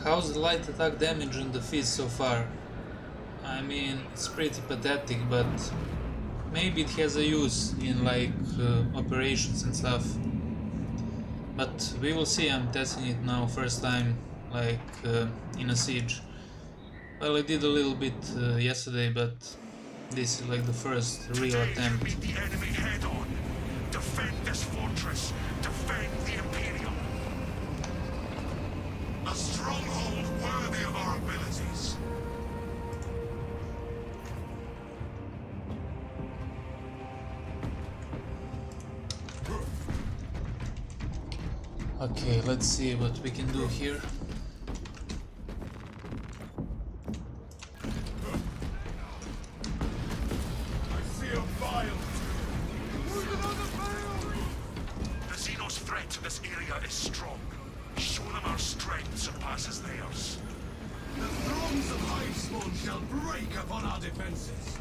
How's the light attack damage on the fist so far? I mean, it's pretty pathetic, but maybe it has a use in like operations and stuff. But we will see. I'm testing it now first time, like in a siege. Well, I did a little bit yesterday, but this is like the first real attempt. Meet the enemy head on. Defend this fortress. Defend the Imperium. A stronghold worthy of our abilities. Okay, let's see what we can do here. The Xenos threat to this area is strong. Show them our strength surpasses theirs. The throngs of Hivespawn shall break upon our defenses.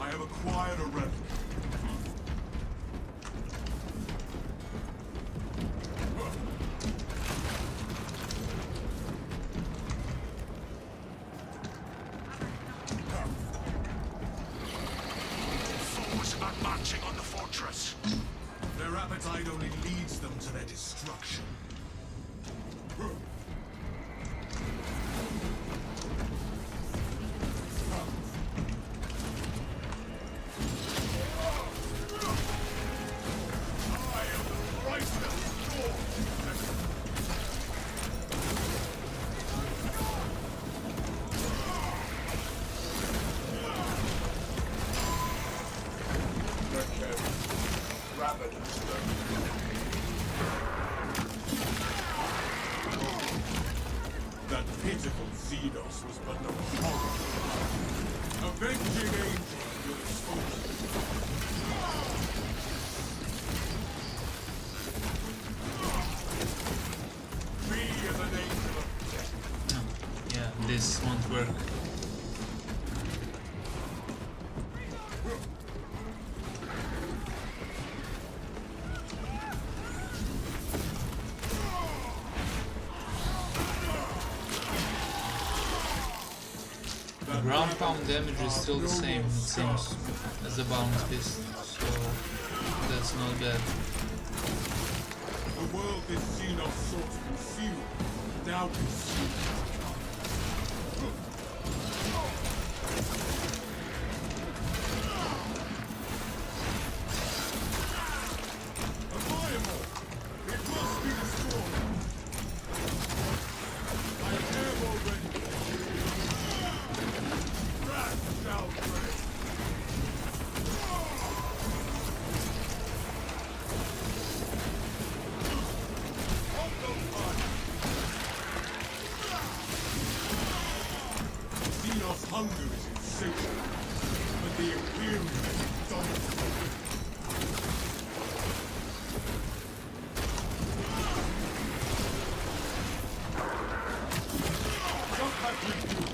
I have acquired a relic. Foes are marching on the fortress. Their appetite only leads them to their destruction. I am the priceless That pitiful Xenos was but no horror. Avenging angel will expose me as an angel of death. Yeah, this won't work. The ground pound damage is still the same, it seems, as the balance fist, so that's not bad. The world this Xenos sought to conceal, now consumed. hunger is insatiable, but the Imperium is indomitable. Jump back with you!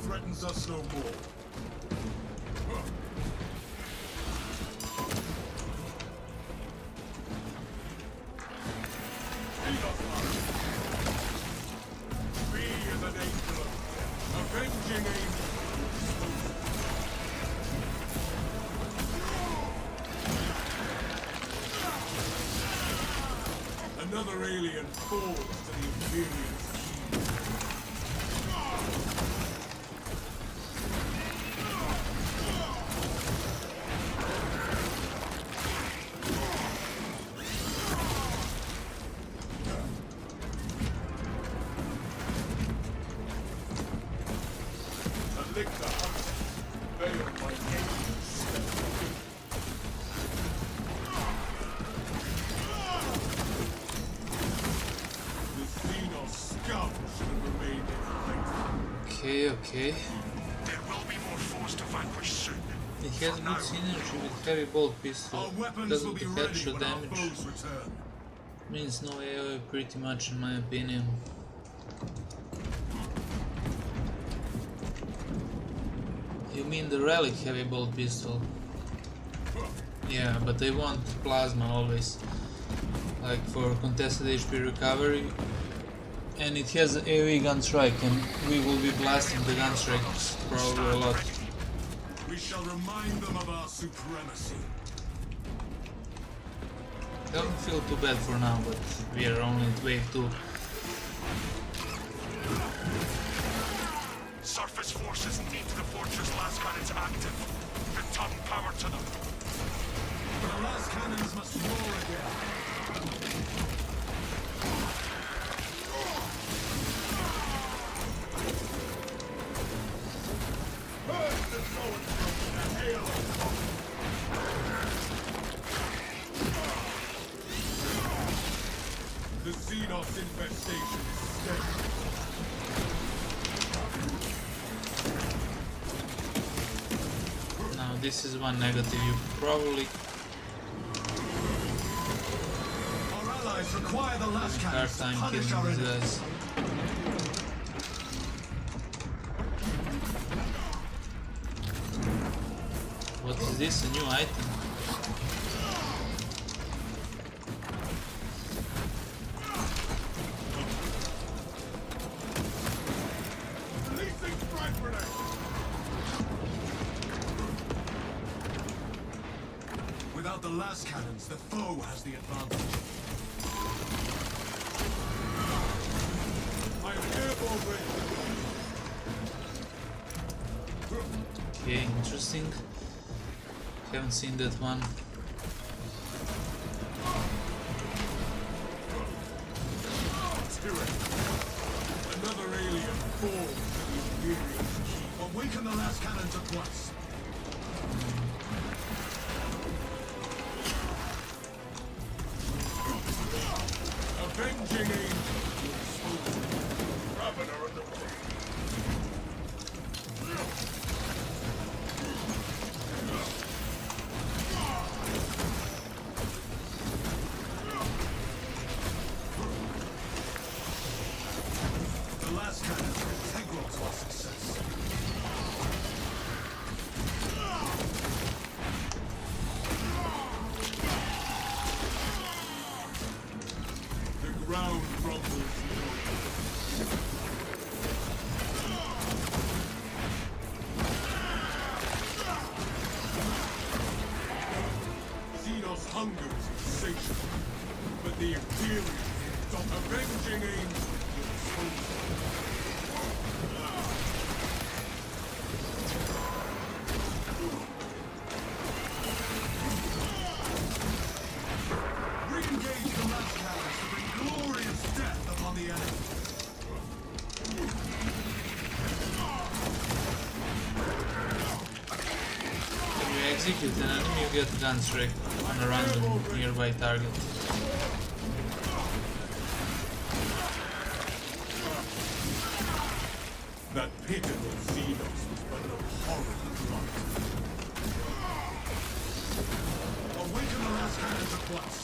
Threatens us no more. We is an angel of death, avenging angel. Another alien falls to the Imperium's lick the hunt, veiled by alien steps. The Xenos scum should have remained in hiding. Okay. There will be more foes to vanquish soon. It has good synergy with heavy bolt pistol. Our weapons Doesn't will be do ready headshot when our damage. foes return. Means no AoE pretty much in my opinion. You mean the relic heavy bolt pistol? Yeah, but I want plasma always. Like for contested HP recovery. And it has AoE gun strike and we will be blasting the gun strikes probably a lot. We shall remind them of our supremacy. Doesn't feel too bad for now, but we are only at wave 2. Surface forces need the fortress last cannons active. Return power to them. The last cannons must roar again. Burst the sword in a hail of smoke. The Xenos infestation is steady. Now this is one negative. You probably Our allies require the last hard cannons to time punish our killing these enemies. guys. What is this? A new item? Releasing strike grenade! Without the last cannons, the foe has the advantage. I am airborne ready. Okay, interesting. Haven't seen that one. Spirit. Another alien falls to the Imperium's key. Awaken the last cannons at once. Avenging angel will expose the Ravener of the Way. The last cannons are integral to our success. The ground rumbles. Xenos hunger is insatiable, but the Imperium is avenging angel will expose them. execute an enemy, you get a gun strike on a random nearby target. That pitiful Xenos was but a horrible grunt. Awaken the last cannons at once.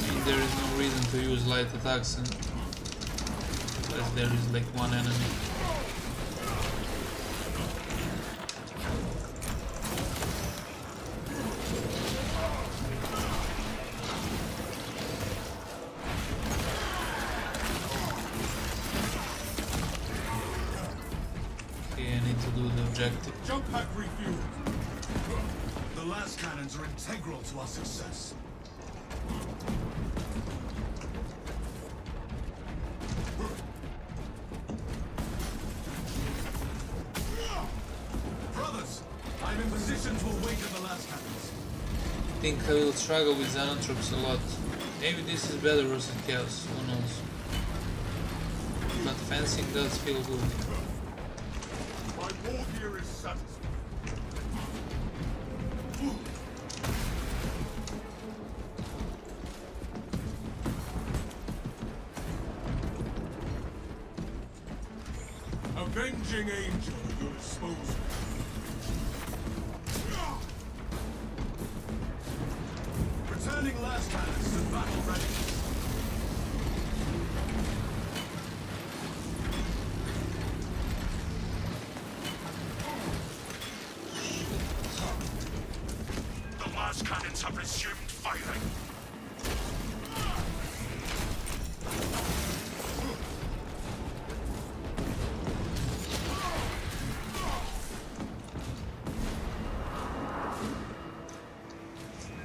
I mean, there is no reason to use light attacks unless there is like one enemy. Okay, I need to do the objective. Jump pack refueled. The last cannons are integral to our success. Brothers, I'm in position to awaken the last cannons. I think I will struggle with Xenotrops a lot. Maybe this is better versus Chaos, who knows. But fencing does feel good. My war gear is satisfied. Avenging angel at your disposal. Returning last cannons to battle readiness. The last cannons have resumed firing.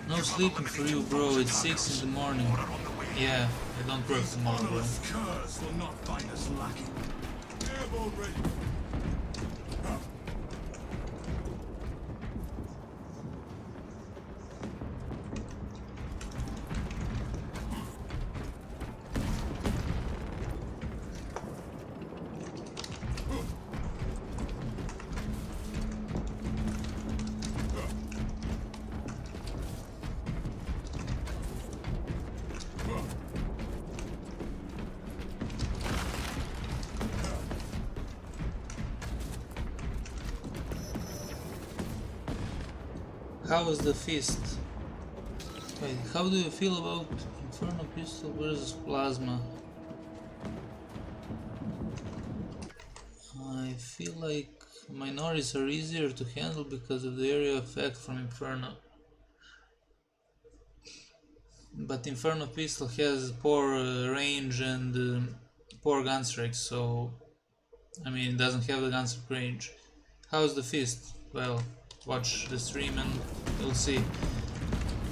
No sleeping for you, bro. It's 6 in the morning. Yeah, I don't work tomorrow, bro. Honorless curs will not find us lacking. Airborne ready. How is the fist? Wait, how do you feel about Inferno Pistol versus Plasma? I feel like minorities are easier to handle because of the area effect from Inferno. But Inferno Pistol has poor range and poor gun strike, so I mean it doesn't have the gun strike range. How's the fist? Well, watch the stream and you'll see.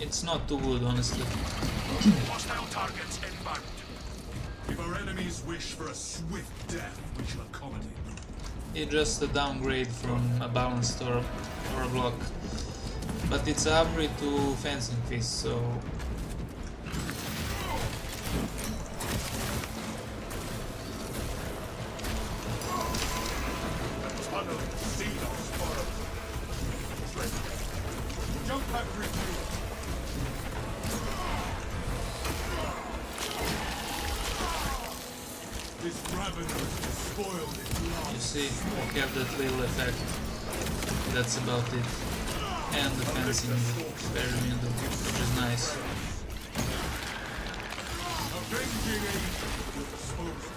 It's not too good, honestly. Hostile targets inbound. If our enemies wish for a swift death, we shall accommodate them. It's just a downgrade from a balanced or a block. But it's an upgrade to fencing fist, so Tunnel Xenos forever. Jump pack refueled. This ravener is despoiled its you last. see, we have that little effect. That's about it. And the fencing experiment, which is nice. Avenging angel at your disposal.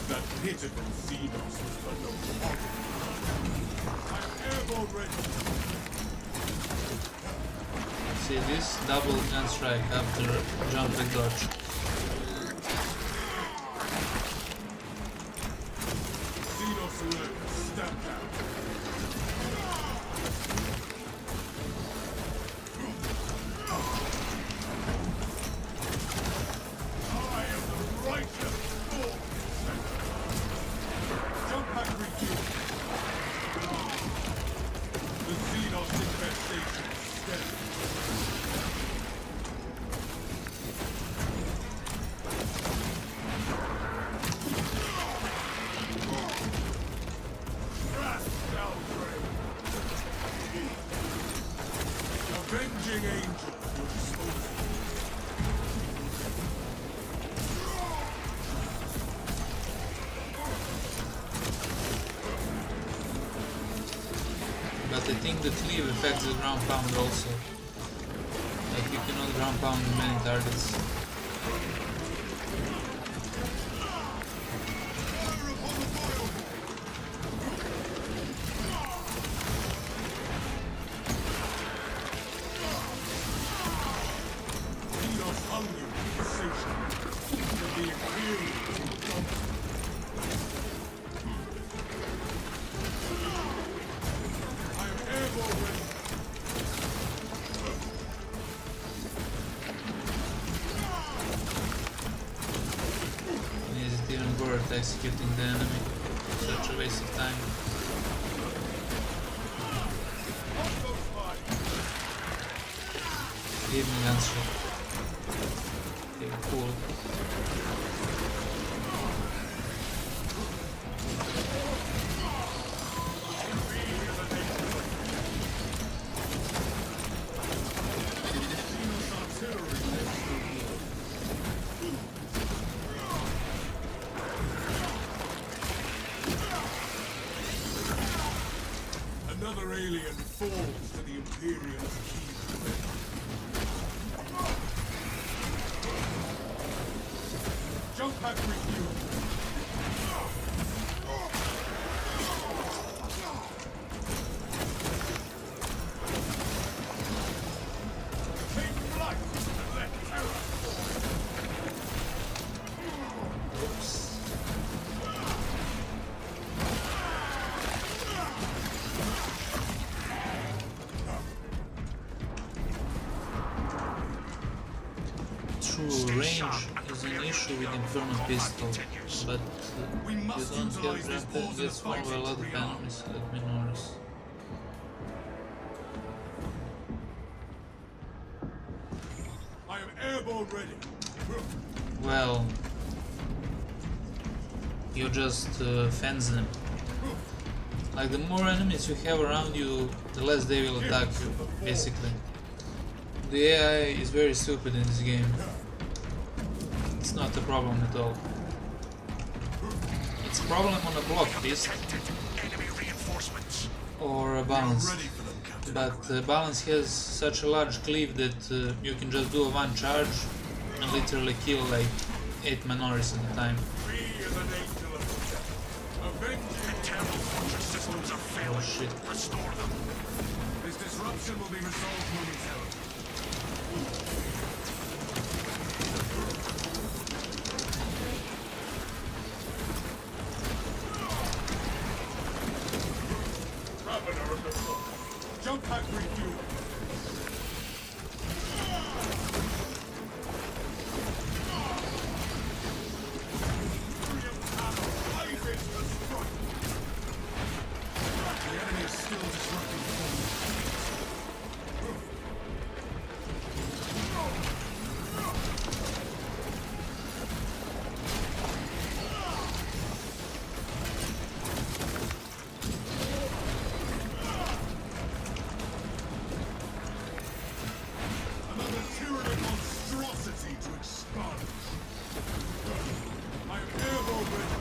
That pitiful Xenos was but no horror. I'm airborne ready. See this double gun strike after jump and dodge. Xenos alert. Stand down. I am the righteous force. Jump pack refueled. The Xenos invade. sensation steady. Avenging angel at your disposal. But I think the cleave affects the ground pound also. Like you cannot ground pound many targets. Is it even worth executing the enemy? Such a waste of time. Give me gunshot. Okay, cool. Another alien falls to the Imperium's key. Jump pack refuel. Take flight and let terror. Oops. True, range is an issue with Infernal Pistol, but you don't get rampage gets formed by a lot of enemies, let me notice. I am airborne ready. Well, you just fence them. Like the more enemies you have around you, the less they will attack you, basically. The AI is very stupid in this game. It's not a problem at all. It's a problem on a block beast Enemy reinforcements. or a balance. Ready for them, Captain. But balance has such a large cleave that you can just do a one charge and literally kill like 8 Minoris at a time. Be as an angel of death. Avenging Internal fortress systems are Oh failing. shit. Restore them. This disruption will be resolved momentarily. Ravener of the Flood. Jump pack refuel. Imperium panel. Blazes to strike. The enemy is still disrupting force. Another tyrannic monstrosity to expunge. I am airborne ready.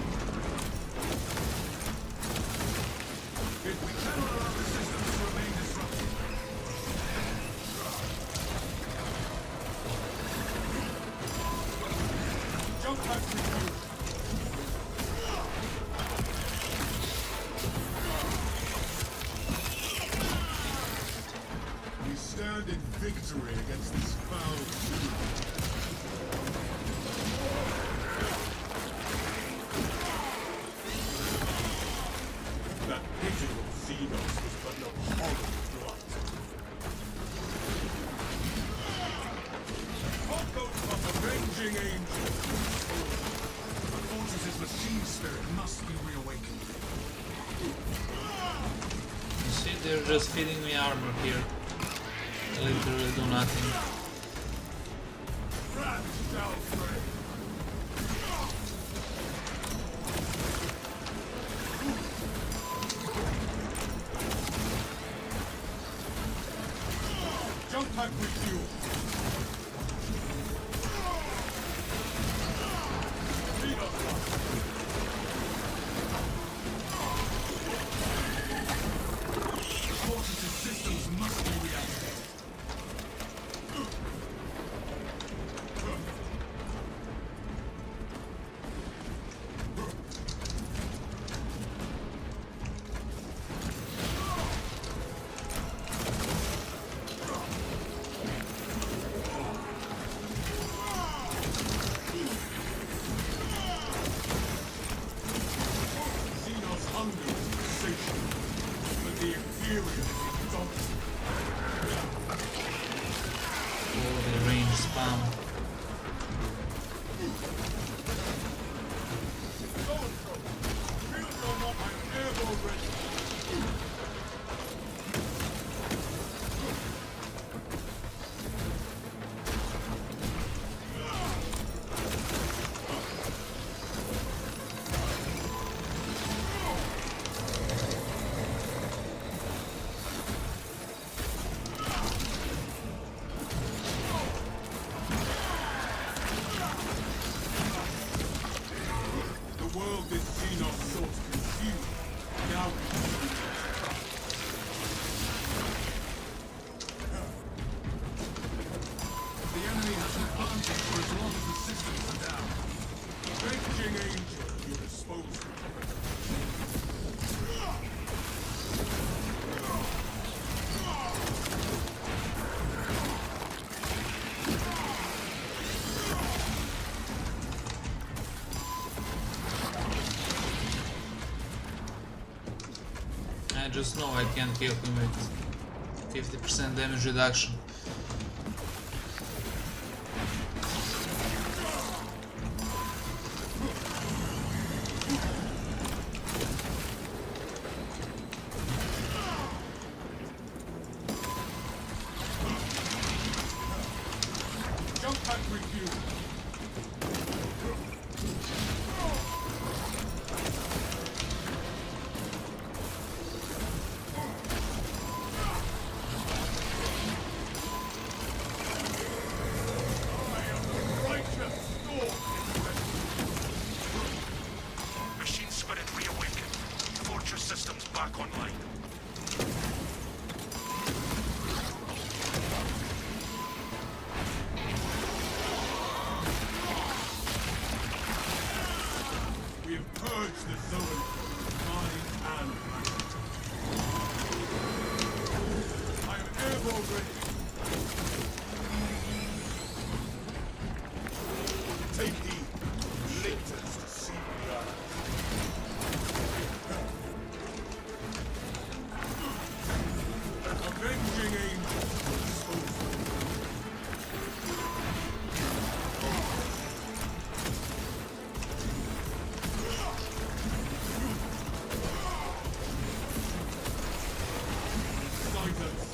If we cannot allow the systems to remain disrupted. Jump pack refuel. We stand in victory against this foul tyranny. That pitiful Xenos was but no horrible blunt. Avenging angel. The fortress's machine spirit must be reawakened. You see, they're just feeding me armor here. literally do nothing. Rats shall prey. Jump pack refuel. Xenos Fortresses systems must be reactivated. Xenos hunger is insatiable, but the Imperium is dominant. All the range spam. I'm airborne ready. The world this Xenos sought to consume now consumes. The enemy has an advantage for as long as the systems are down. Avenging Angel at your disposal. I just know I can't kill him with 50% damage reduction. Jump pack refuel. Righteous storm. Machine spirit reawakened. Fortress systems back online. We have purged the zone, mind and matter. I am airborne ready. Take heed, latest to see the earth. Avenging Angel at your disposal. Silence.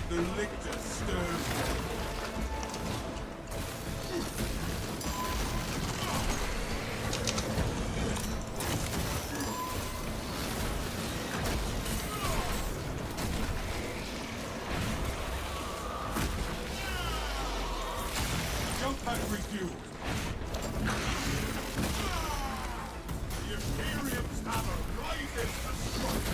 The lictor stirs. Jump pack refuel. The Imperium's hammer rises to strike.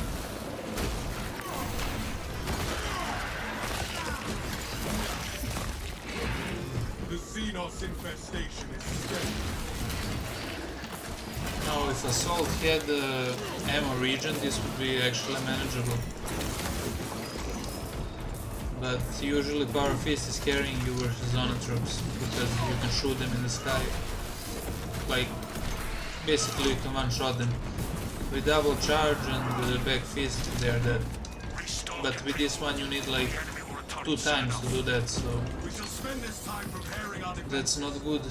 The Xenos infestation is steady. Now, if Assault had ammo regen, this would be actually manageable. But usually Power Fist is carrying you versus Zona troops, because you can shoot them in the sky. Like, basically you can one-shot them. With double charge and with a back fist, they're dead. But with this one you need like 2 times to do that, so We shall spend this time preparing our defense. that's not good.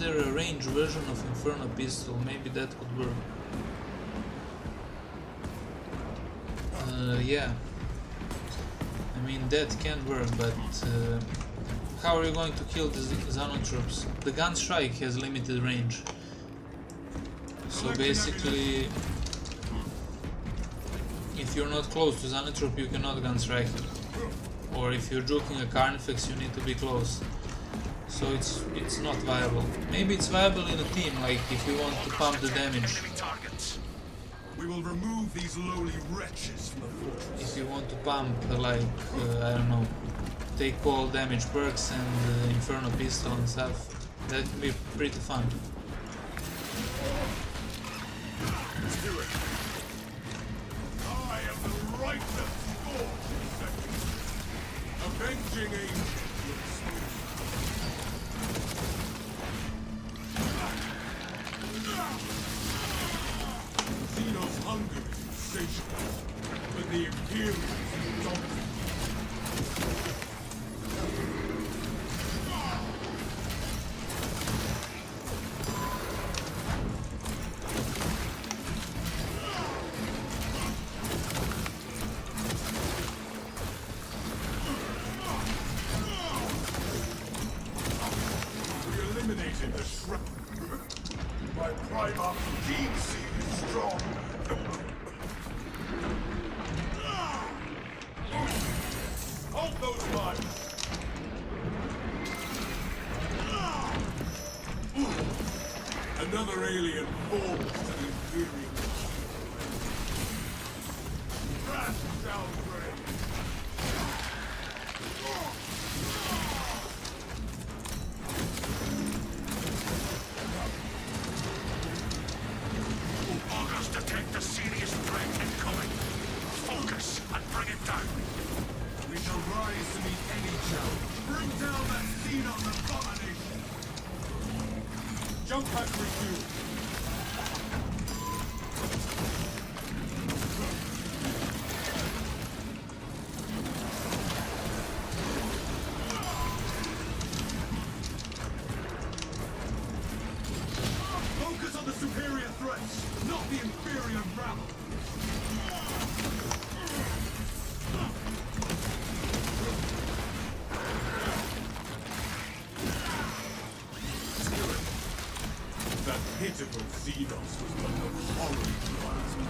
there a range version of Inferno Pistol? Maybe that could work. Yeah. I mean, that can work, but how are you going to kill the Xenotrops? The gun strike has limited range. So basically, if you're not close to Xenotrop, you cannot gun strike him. Or if you're joking a Carnifex, you need to be close. So it's not viable. Maybe it's viable in a team, like if you want to pump the damage. We will remove these lowly wretches from the fortress. If you want to pump, like, I don't know, take all damage perks and Inferno Pistol and stuff, that would be pretty fun. Let's do it. I am the righteous scourge. Avenging angel. Xenos' hunger is insatiable, but the Imperials dominate. We eliminated the Shrek. My Primarch Deep Sea is strong. Hold those lines. Another alien falls to the Imperial. Crash downgrade. Augurs detect a serious threat incoming. Focus and bring it down. We shall rise to meet any challenge. Bring down that Xenon abomination. Jump pack refuel. Focus on the superior threats, not the inferior rabble. That pitiful Xenos was but a horrid plasma.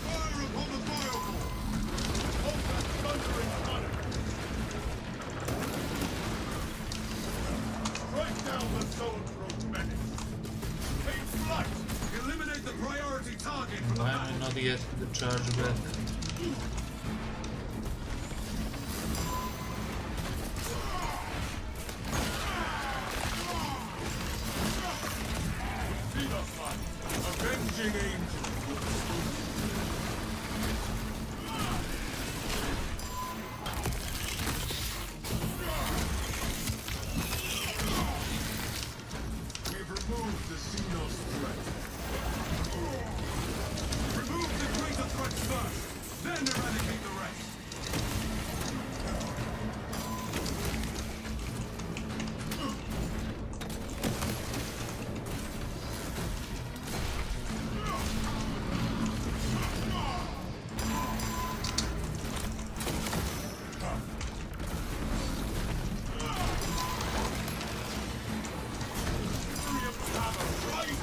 Fire upon the biocore! Hold that thundering cannon! Strike down the Zoanthrope menace! Take flight! Eliminate the priority target from the Why am I battle! not getting the charge back? Xenophon, avenging angel! We've removed the Xenos threat. Remove the greater threats first, then eradicate the rest. Hurry up and have a right!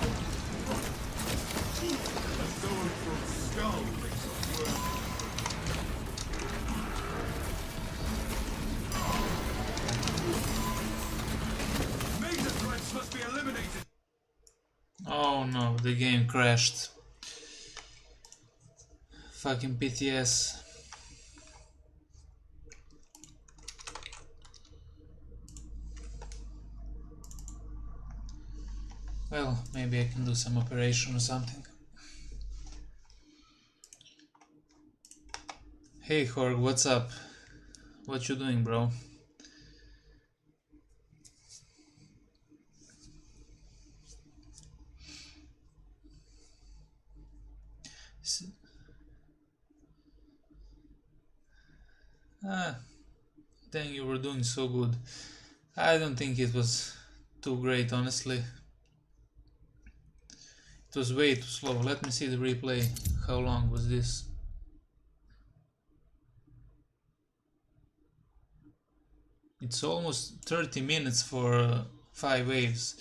A Zoanthrope skull makes it work. Major threats must be eliminated. Oh no, the game crashed. Fucking PTS. Well, maybe I can do some operation or something. Hey Horg, what's up? What you doing, bro? Ah, dang, you were doing so good. I don't think it was too great, honestly. It was way too slow. Let me see the replay. How long was this? It's almost 30 minutes for 5 waves.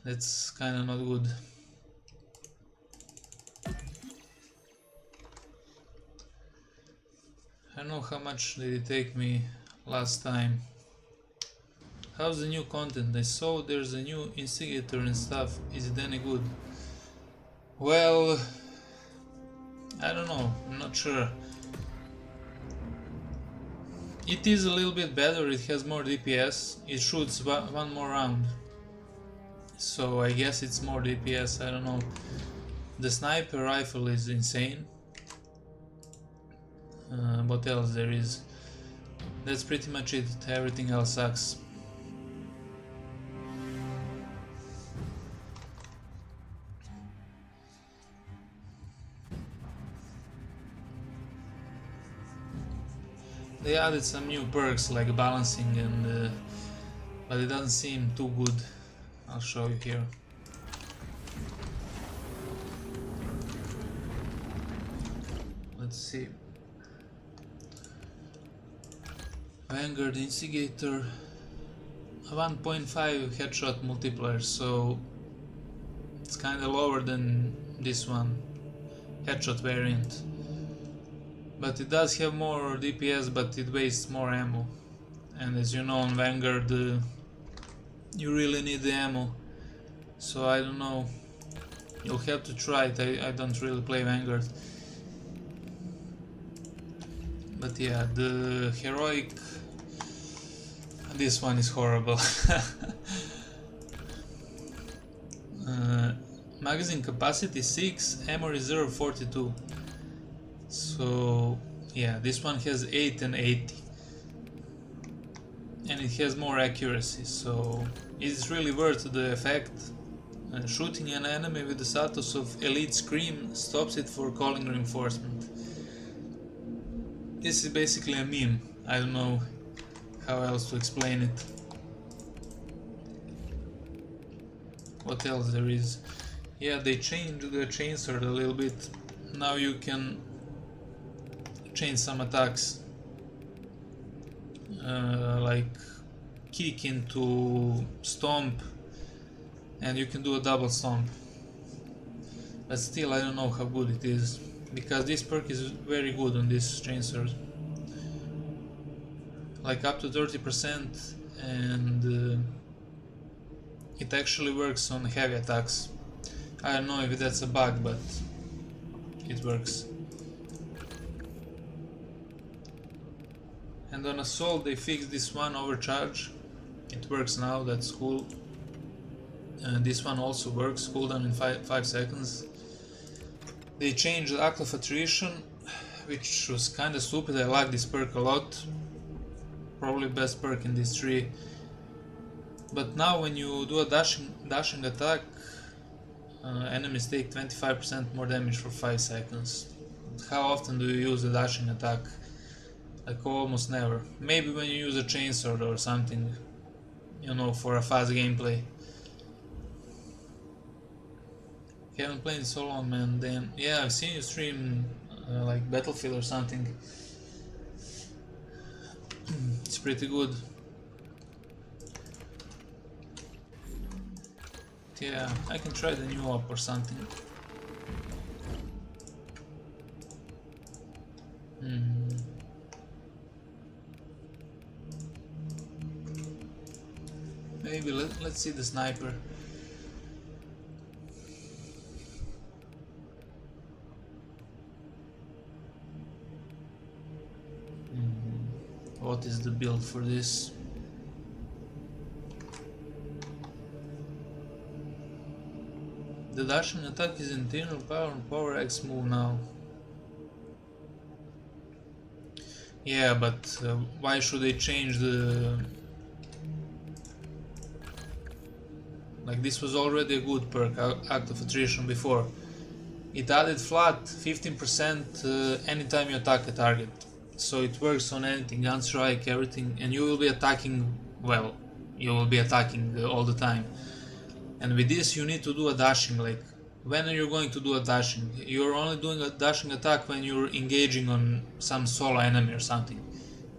That's kinda not good. I don't know how much did it take me last time. How's the new content? I saw there's a new instigator and stuff. Is it any good? Well, I don't know. I'm not sure. It is a little bit better. It has more DPS. It shoots one more round. So I guess it's more DPS. I don't know. The sniper rifle is insane. What else there is? That's pretty much it. Everything else sucks. They added some new perks like balancing and but it doesn't seem too good. I'll show you here. Let's see. Vanguard Instigator 1.5 headshot multiplier, so it's kinda lower than this one, headshot variant. But it does have more DPS, but it wastes more ammo. And as you know, on Vanguard you really need the ammo. So I don't know. You'll have to try it. I don't really play Vanguard. But yeah, the heroic, this one is horrible. Magazine capacity 6, ammo reserve 42. So yeah, this one has 8 and 80. And it has more accuracy, so it's really worth the effect. Shooting an enemy with the status of Elite Scream stops it for calling reinforcement. This is basically a meme. I don't know how else to explain it. What else there is? Yeah, they changed the chainsword a little bit. Now you can change some attacks. Like kick into stomp, and you can do a double stomp. But still, I don't know how good it is, because this perk is very good on this chainsword. Like up to 30%, and it actually works on heavy attacks. I don't know if that's a bug, but it works. And on assault they fixed this one overcharge. It works now, that's cool. This one also works, cooldown in 5 seconds. They changed Act of Attrition, which was kinda stupid. I like this perk a lot. Probably best perk in this tree. But now when you do a dashing attack, enemies take 25% more damage for 5 seconds. How often do you use a dashing attack? Like almost never. Maybe when you use a chainsword or something, you know, for a fast gameplay. Haven't played so long, man. Damn. Yeah, I've seen you stream like Battlefield or something. It's pretty good. Yeah, I can try the new op or something. Maybe let's see the sniper. What is the build for this? The dashing attack is internal power and power X move now. Yeah, but why should they change the... Like, this was already a good perk, Act of Attrition, before. it added flat 15% anytime you attack a target. So it works on anything, gun strike, everything, and you will be attacking, well, you will be attacking all the time. And with this you need to do a dashing, like, when are you going to do a dashing? You're only doing a dashing attack when you're engaging on some solo enemy or something.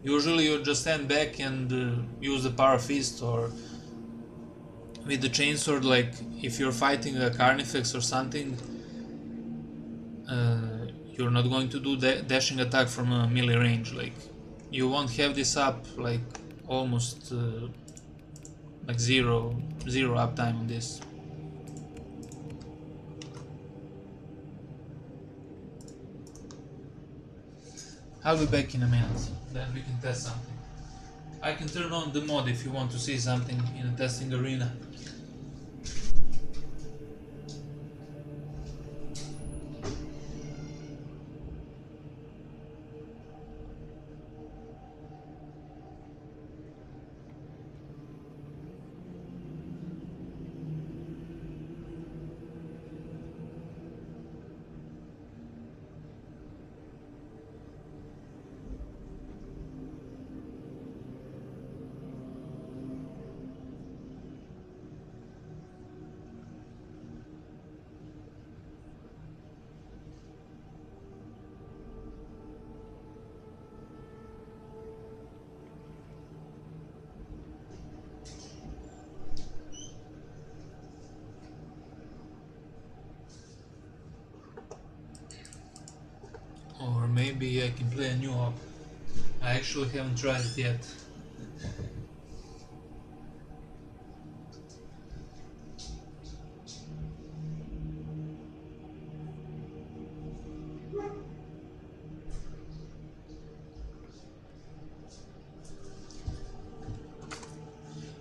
Usually you just stand back and use the power fist, or with the chainsword, like if you're fighting a carnifex or something, you're not going to do dashing attack from a melee range. Like, you won't have this up, like almost like zero uptime on this. I'll be back in a minute, then we can test something. I can turn on the mod if you want to see something in a testing arena. Or maybe I can play a new op. I actually haven't tried it yet.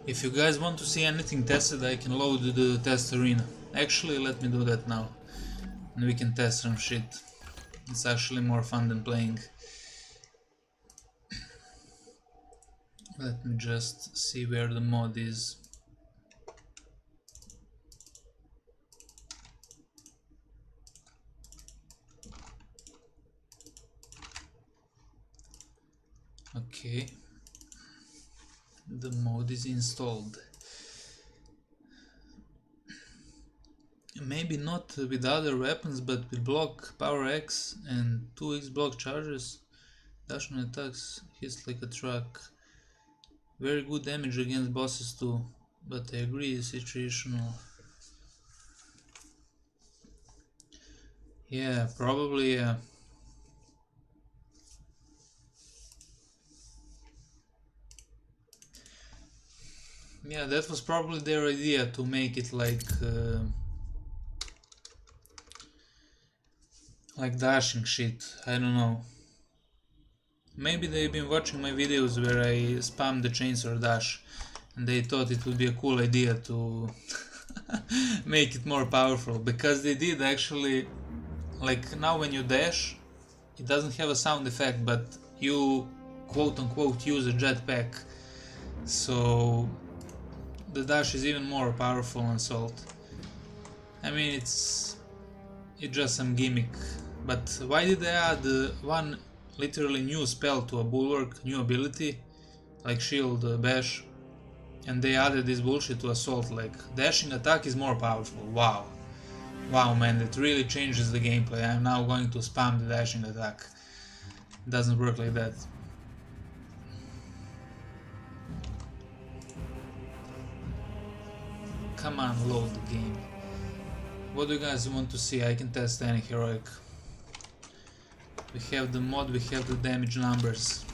If you guys want to see anything tested, I can load the test arena. Actually, let me do that now, and we can test some shit. It's actually more fun than playing. Let me just see where the mod is. Okay, the mod is installed. Maybe not with other weapons, but with block, power X and 2x block charges. Dash on attacks, hits like a truck. Very good damage against bosses too, but I agree, it's situational. Yeah, probably. Yeah, that was probably their idea, to make it like dashing shit. I don't know. Maybe they've been watching my videos where I spam the chainsaw dash, and they thought it would be a cool idea to make it more powerful, because they did actually. Like, now when you dash, it doesn't have a sound effect, but you quote unquote use a jetpack, so the dash is even more powerful on Salt. I mean, it's just some gimmick, but why did they add one literally new spell to a bulwark, new ability, like shield, bash, and they added this bullshit to Assault, like dashing attack is more powerful. Wow. Wow, man, that really changes the gameplay. I'm now going to spam the dashing attack. It doesn't work like that. Come on, load the game. What do you guys want to see? I can test any heroic. We have the mod, we have the damage numbers.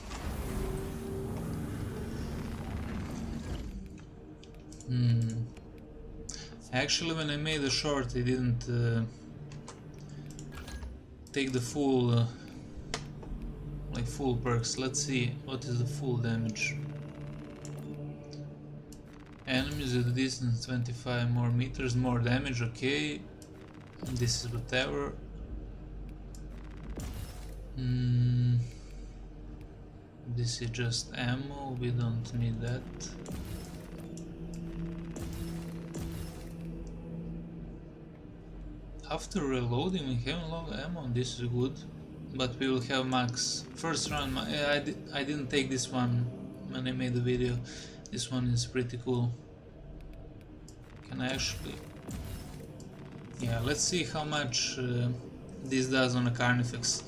Actually, when I made the short, I didn't take the full like full perks. Let's see what is the full damage. Enemies at a distance 25 more meters, more damage. Okay, this is whatever. This is just ammo, we don't need that. After reloading we have low ammo, this is good. But we will have max. First run, I didn't take this one when I made the video. This one is pretty cool. Can I actually... Yeah, let's see how much this does on a Carnifex.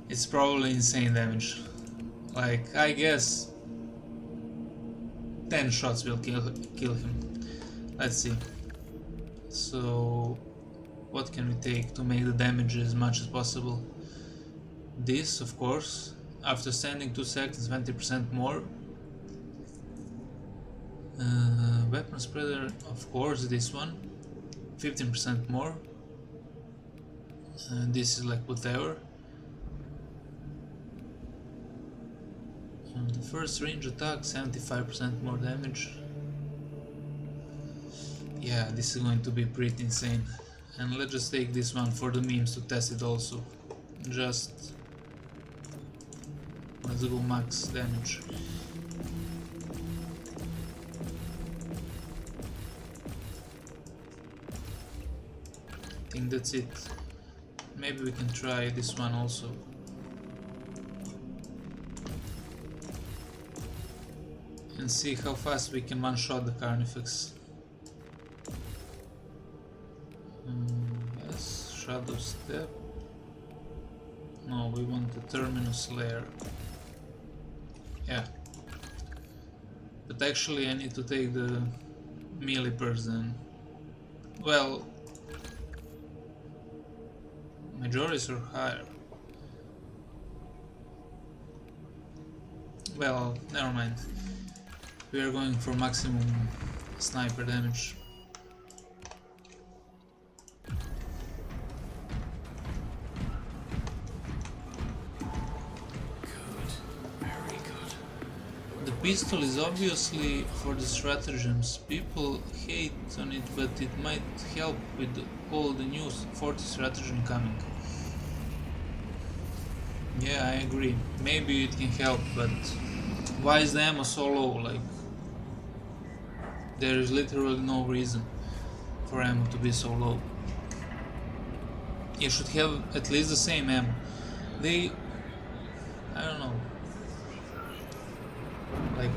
It's probably insane damage. Like, I guess 10 shots will kill him. Let's see. So, what can we take to make the damage as much as possible? This, of course. After standing 2 seconds, 20% more. Weapon spreader, of course, this one. 15% more. This is like whatever. The first range attack, 75% more damage. Yeah, this is going to be pretty insane. And let's just take this one for the memes to test it also. Just... let's go max damage. I think that's it. Maybe we can try this one also. And see how fast we can one-shot the Carnifex. Yes, Shadow Step. No, we want the Terminus Layer. Yeah. But actually I need to take the melee person. Well, majorities are higher. Well, never mind. We are going for maximum sniper damage. The pistol is obviously for the stratagems. People hate on it, but it might help with all the new 40 stratagem coming. Yeah, I agree. Maybe it can help, but why is the ammo so low? Like, there is literally no reason for ammo to be so low. You should have at least the same ammo. They... I don't know. Like,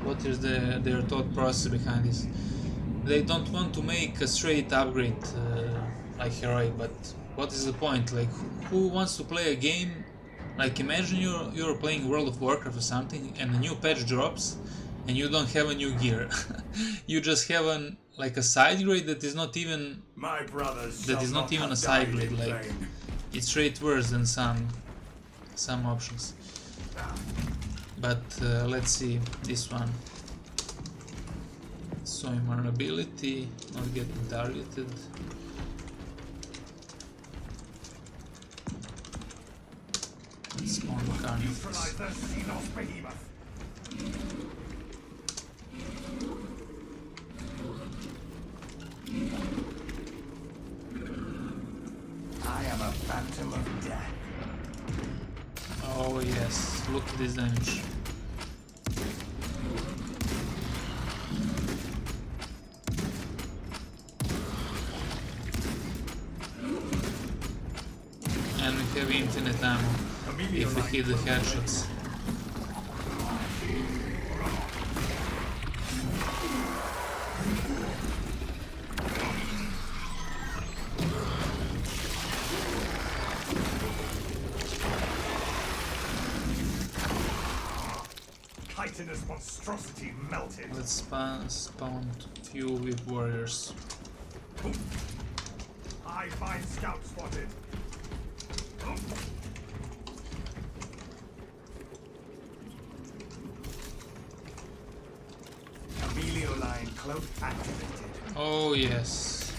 what is their thought process behind this? They don't want to make a straight upgrade like heroic, but what is the point? Like, who wants to play a game? Like, imagine you're playing World of Warcraft or something, and a new patch drops, and you don't have a new gear. You just have like a side grade that is not even a side grade. Like, it's straight worse than some options. But let's see this one. So invulnerability, not getting targeted. Let's go on the Carnifex. I am a phantom of death. Oh yes, look at this damage. And we have infinite ammo if we hit the headshots. Titanous monstrosity melted. Let's spawn few with warriors. I find scout spotted. Amelio line cloak activated. Oh yes.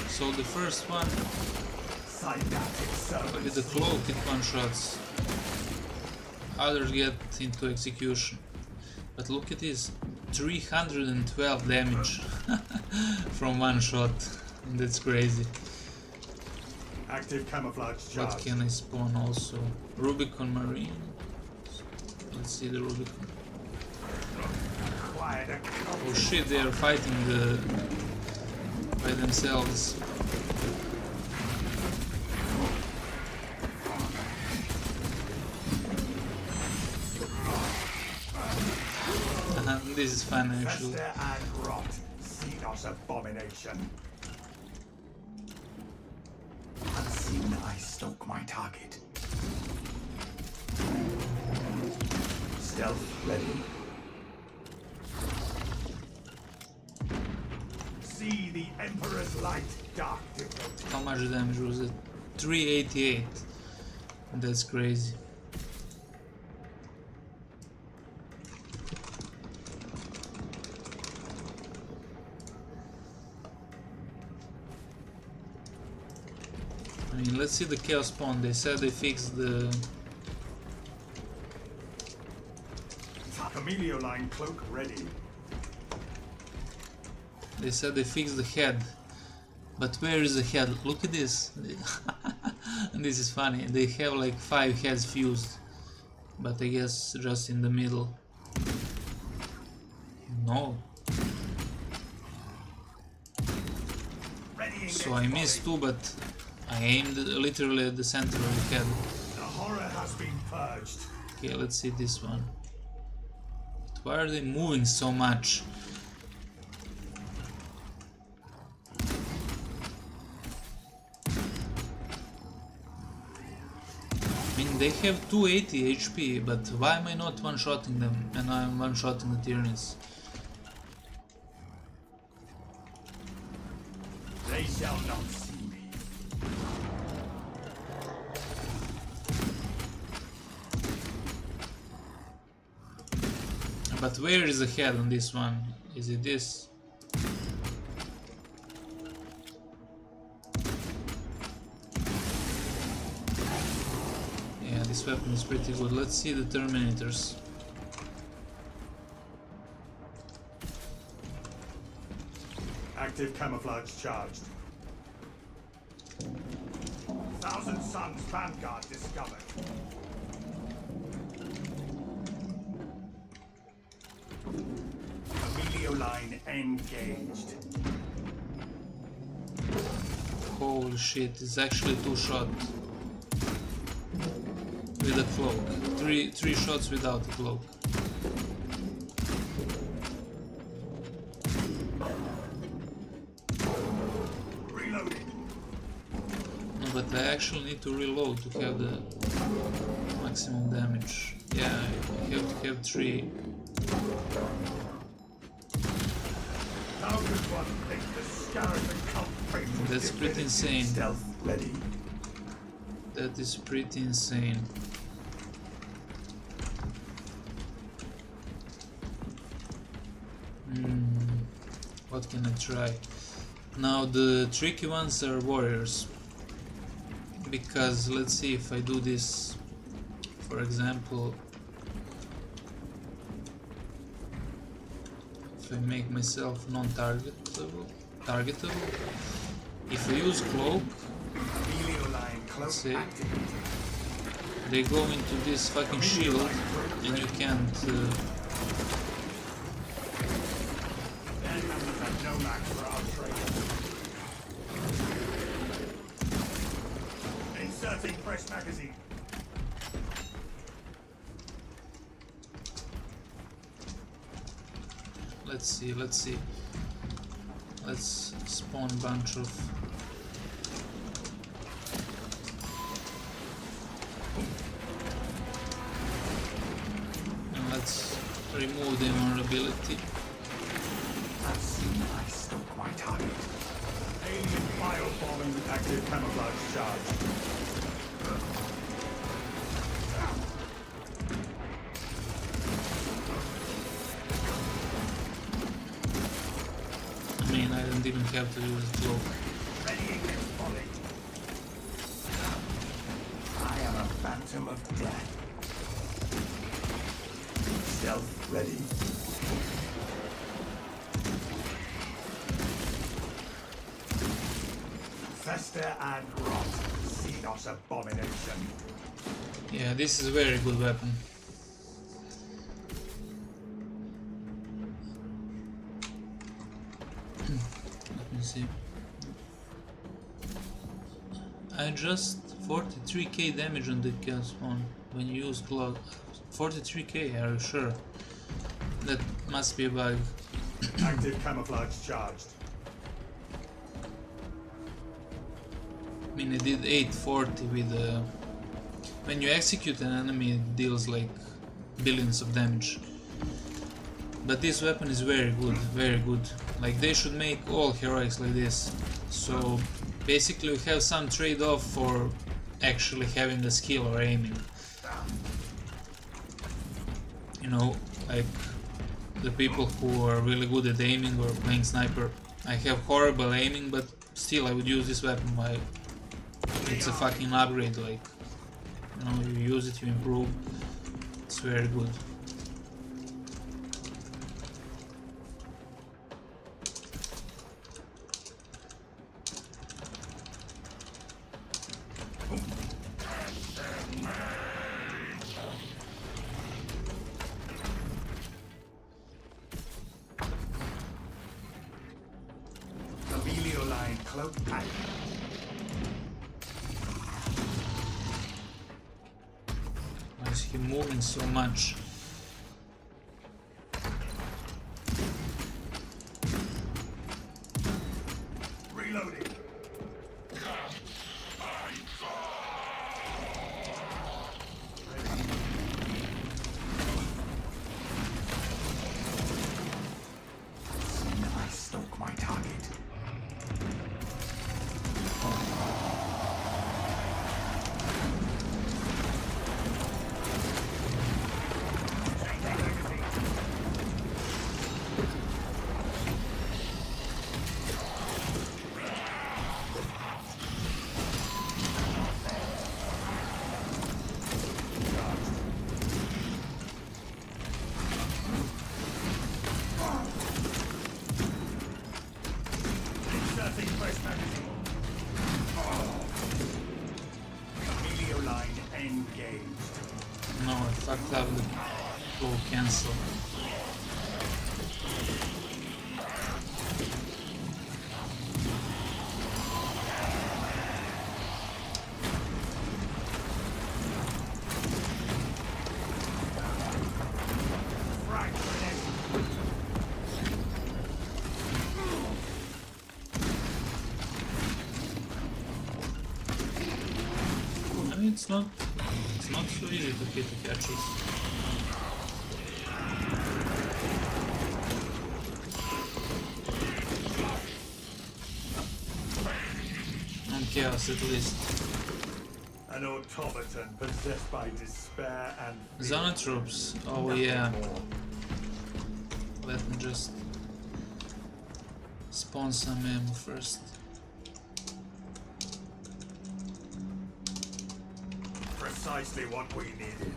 So the first one with the cloak it one-shots. Others get into execution. But look at this, 312 damage from one shot. That's crazy. Active camouflage charge. What can I spawn also? Rubicon Marine. Let's see the Rubicon. Oh shit, they are fighting by themselves. This is fun actually. Fester and rot, Xenos abomination. Unseen, I stalk my target. Stealth ready. See the Emperor's light, dark devotee. How much damage was it? 388. That's crazy. I mean, let's see the chaos spawn. They said they fixed the Camelio line cloak ready. They said they fixed the head, but where is the head? Look at this. And this is funny. They have like 5 heads fused, but I guess just in the middle. No. So I missed 2, but I aimed literally at the center of the head. The horror has been purged. Okay, let's see this one. But why are they moving so much? I mean, they have 280 HP, but why am I not one-shotting them and I'm one-shotting the Tyranids? They shall not see me. But where is the head on this one? Is it this? Yeah, this weapon is pretty good. Let's see the Terminators. Active camouflage charged. Thousand Suns Vanguard discovered. Camelio line engaged. Holy shit, it's actually 2 shots. With a cloak. Three shots without a cloak. Reloading. No, but I actually need to reload to have the maximum damage. Yeah, I have to have 3. How could one think the skeleton cult faithful That's pretty insane. Stealth ready. That is pretty insane. What can I try? Now the tricky ones are warriors. Because let's see if I do this, for example, if I make myself non-targetable, if I use cloak, let's see, they go into this fucking shield and you can't Inserting fresh magazine. let's see, let's spawn a bunch of and let's remove the invulnerability. Unseen, I stalk my target. Alien biobombing active camouflage charge. I mean, I don't even have to use the cloak. Ready against volley. I am a phantom of death. Stealth ready. Fester and rot. Xenos abomination. Yeah, this is a very good weapon. Let me see. I just 43k damage on the kill spawn when you use cloak. 43k, are you sure? That must be a bug. Active camouflage charged. I mean, it did 840 with when you execute an enemy, it deals like billions of damage. But this weapon is very good, very good. Like, they should make all heroics like this. So basically you have some trade-off for actually having the skill or aiming. You know, like the people who are really good at aiming or playing sniper. I have horrible aiming, but still I would use this weapon. It's a fucking upgrade, like, you know, you use it, you improve. It's very good. Cloak pack. Why is he moving so much? Reloading. I stalk my target. No, I fucked up the flow cancel. I mean, it's not so easy to hit the catches. On chaos at least. An automaton possessed by despair and fear. Zona troops. Oh Nothing yeah. more. Let me just spawn some ammo first. Precisely what we needed.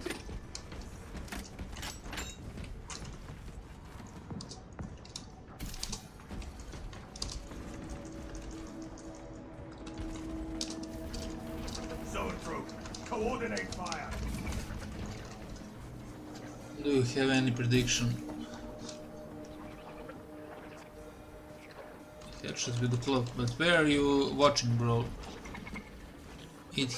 Zone troop, coordinate fire. Do you have any prediction? Headshots with the clock, but where are you watching, bro? It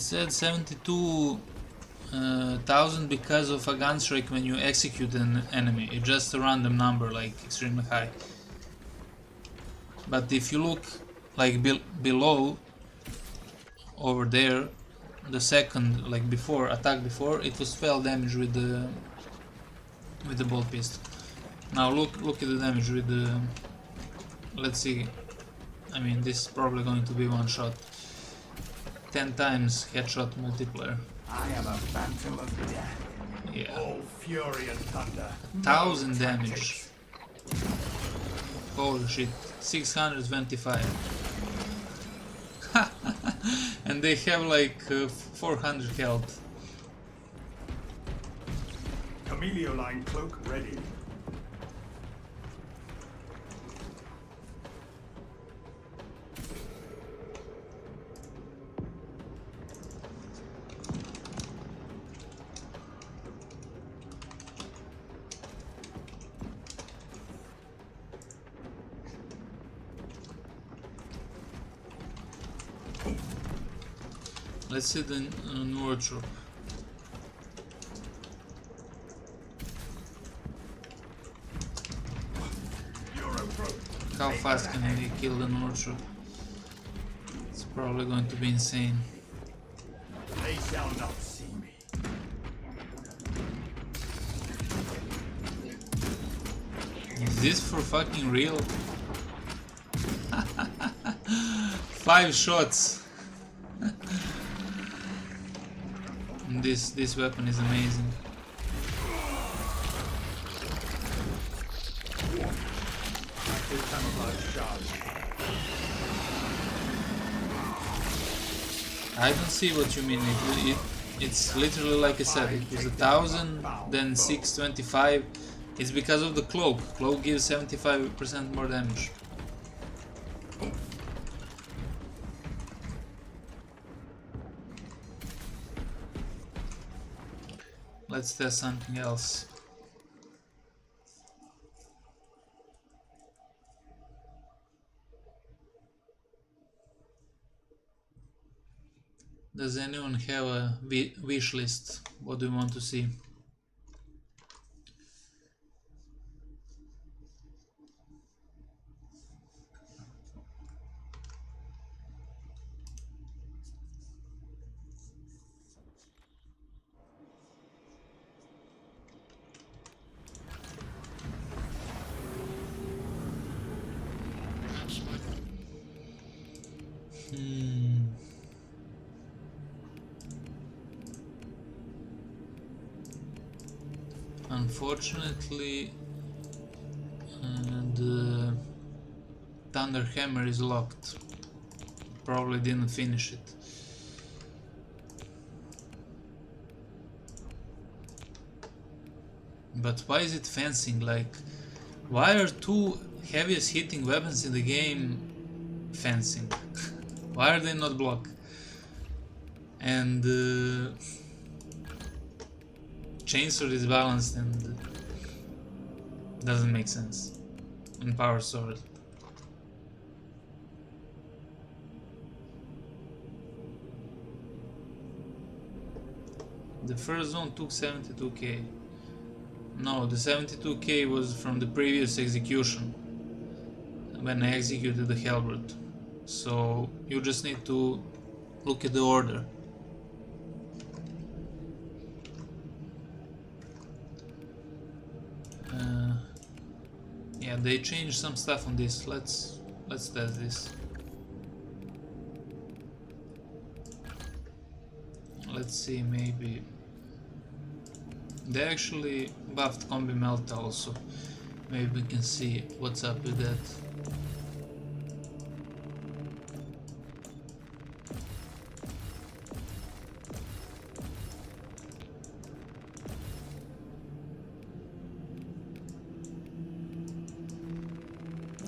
said 72,000 because of a gun strike when you execute an enemy. It's just a random number, like extremely high. But if you look like below, over there, the second, like before, attack before, it was 12 damage with the bolt pistol. Now look at the damage with the. Let's see. I mean, this is probably going to be one shot. 10 times headshot multiplier. I am a phantom of death. Yeah. All fury and thunder. 1000 damage. Holy shit. 625. And they have like 400 health. Camelio line cloak ready. Let's see the wardrobe. how fast can we kill the Nurture? It's probably going to be insane. They shall not see me. Is this for fucking real? 5 shots. This weapon is amazing. I don't see what you mean. It's literally like I said. It was 1000, then 625. It's because of the cloak. Cloak gives 75% more damage. Let's test something else. Does anyone have a wish list? What do you want to see? Unfortunately, the Thunder Hammer is locked. Probably didn't finish it. But why is it fencing? Like, why are 2 heaviest hitting weapons in the game fencing? Why are they not block? And Chainsword is balanced and doesn't make sense. And Power Sword. The first one took 72k. No, the 72k was from the previous execution when I executed the Halberd. So you just need to look at the order. Yeah, they changed some stuff on this. Let's test this. Let's see, maybe they actually buffed Combi Melt also. Maybe we can see what's up with that.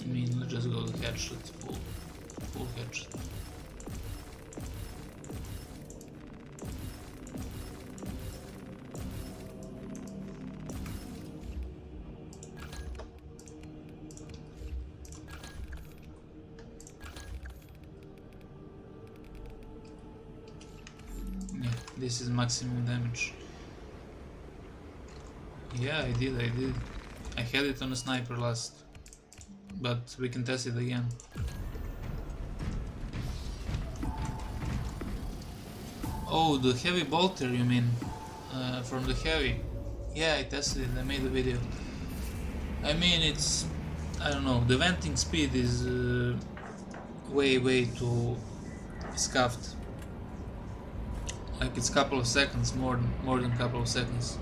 I mean, let's just go to headshot, full headshot. Yeah, this is maximum damage. Yeah, I did. I had it on a sniper last. But we can test it again. Oh, the heavy bolter, you mean? From the heavy. Yeah, I tested it, I made a video. I mean, it's... I don't know, the venting speed is way too scuffed. Like it's couple of seconds, more than couple of seconds.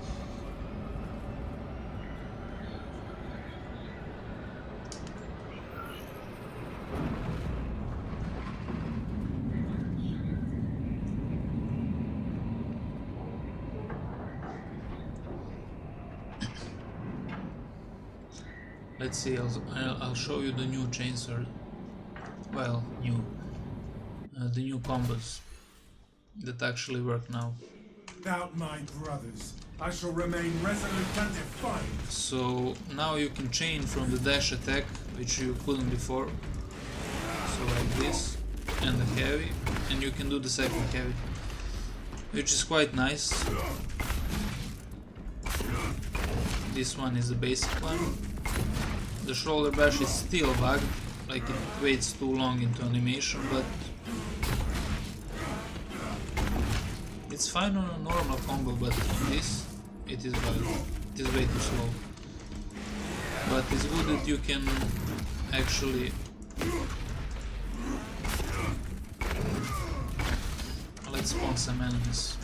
Let's see, I'll show you the new Chainsword. Well, the new combos that actually work now. Without my brothers, I shall remain resolute and defiant. So now you can chain from the dash attack, which you couldn't before. So like this, and the heavy, and you can do the second heavy, which is quite nice. This one is the basic one. The shoulder bash is still bugged, like it waits too long into animation, but it's fine on a normal combo, but on this it is bad. It is way too slow. But it's good that you can actually let's spawn some enemies.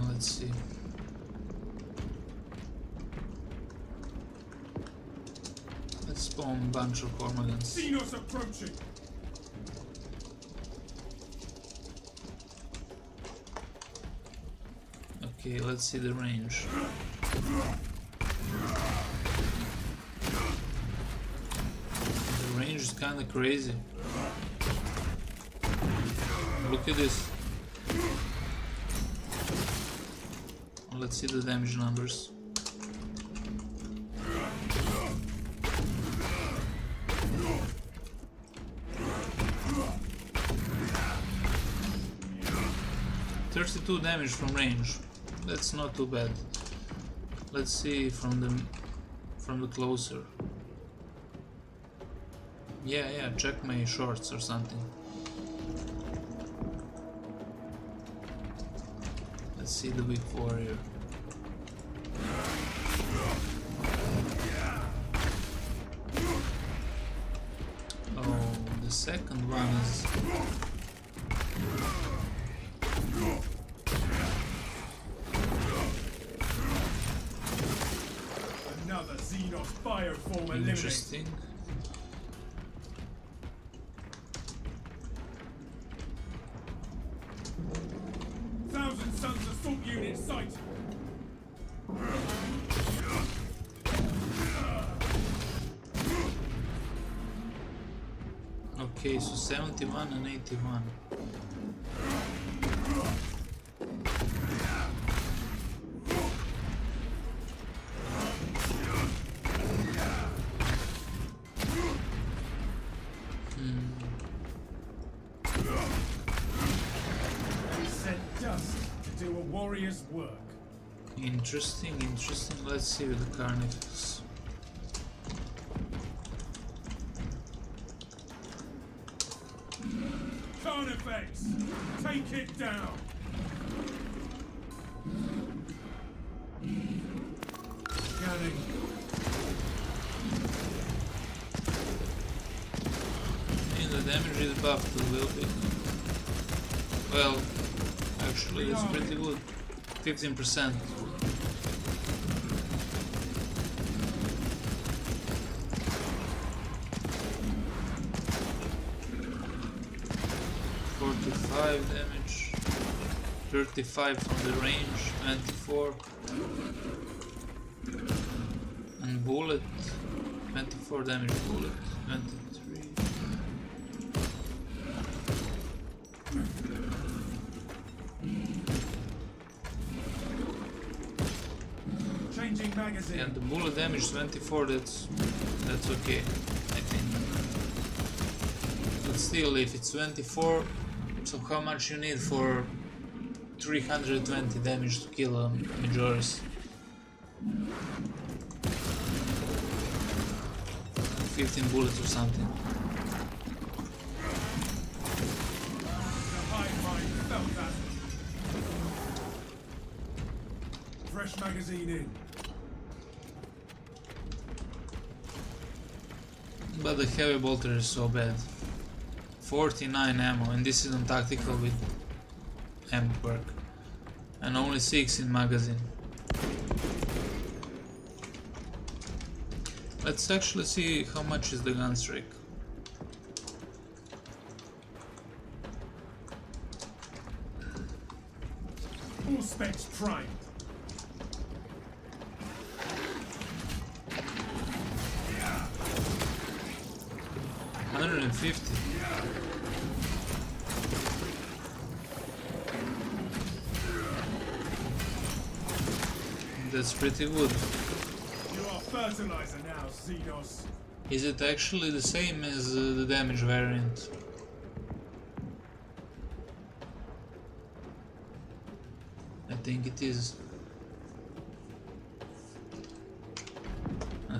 Let's see. Let's spawn a bunch of Cormagans. Xenos approaching. Okay, let's see the range. The range is kinda crazy. Look at this. Let's see the damage numbers. $32 damage from range. That's not too bad. Let's see from the closer. Yeah, check my shorts or something. Let's see the weak warrior. Oh, the second one is Another Xenos fire form eliminated. interesting. Thousand Sons assault unit sighted. Okay, so 71 and 81. Sent dust to do a warrior's work. Interesting. Let's see with the carnivores. Carnifex, take it down. Scanning. And the damage is buffed a little bit. Well, actually it's pretty good. 15%. Damage, 35 from the range, 24, and bullet, 24 damage bullet, 23. Changing magazine. And the bullet damage 24. That's okay, I think. But still, if it's 24. So how much you need for 320 damage to kill a Majoris? 15 bullets or something. The hive mind felt that. Fresh magazine in. But the heavy bolter is so bad. 49 ammo, and this is on tactical with ammo perk, and only 6 in magazine. Let's actually see how much is the gun strike. All specs primed. $150. That's pretty good. You are fertilizer now, Xenos. Is it actually the same as the damage variant? I think it is.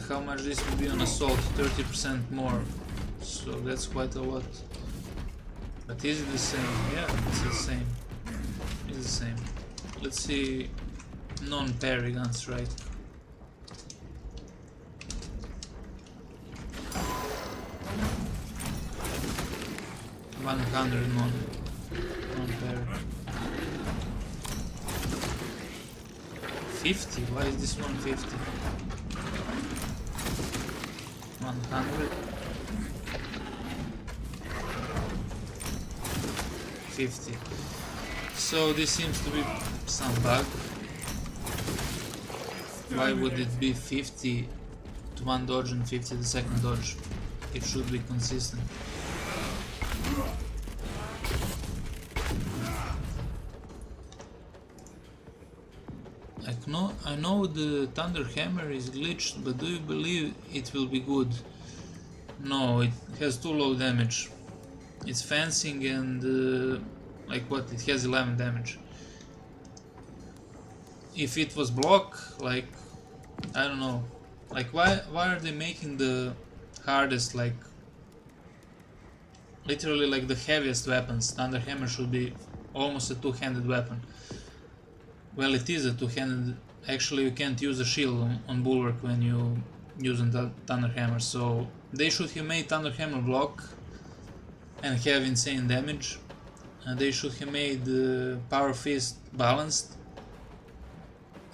how much this will be on assault, 30% more, so that's quite a lot. But is it the same? Yeah, it's the same. It's the same. Let's see non-parry guns, right? $100 non-parry. 50? Why is this one 50? 100? 50. So this seems to be some bug. Why would it be 50 to one dodge and 50 the second dodge? It should be consistent. I know the Thunder Hammer is glitched, but do you believe it will be good? No, it has too low damage. It's fencing and like what? It has 11 damage. If it was block, like I don't know, like why are they making the hardest, like literally like the heaviest weapons? Thunder Hammer should be almost a two-handed weapon. Well, it is a two-handed. Actually, you can't use a shield on Bulwark when you use the Thunder Hammer, so they should have made Thunder Hammer block and have insane damage. They should have made Power Fist balanced,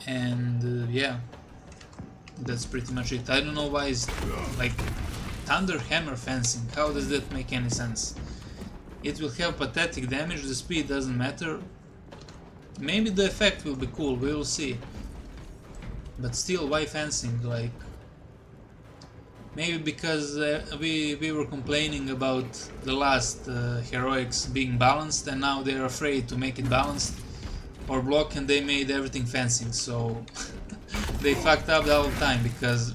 and yeah, that's pretty much it. I don't know why it's like Thunder Hammer fencing. How does that make any sense? It will have pathetic damage, the speed doesn't matter. Maybe the effect will be cool, we will see. But still, why fencing? Like, maybe because we were complaining about the last heroics being balanced, and now they're afraid to make it balanced or block, and they made everything fencing. So they fucked up the whole time, because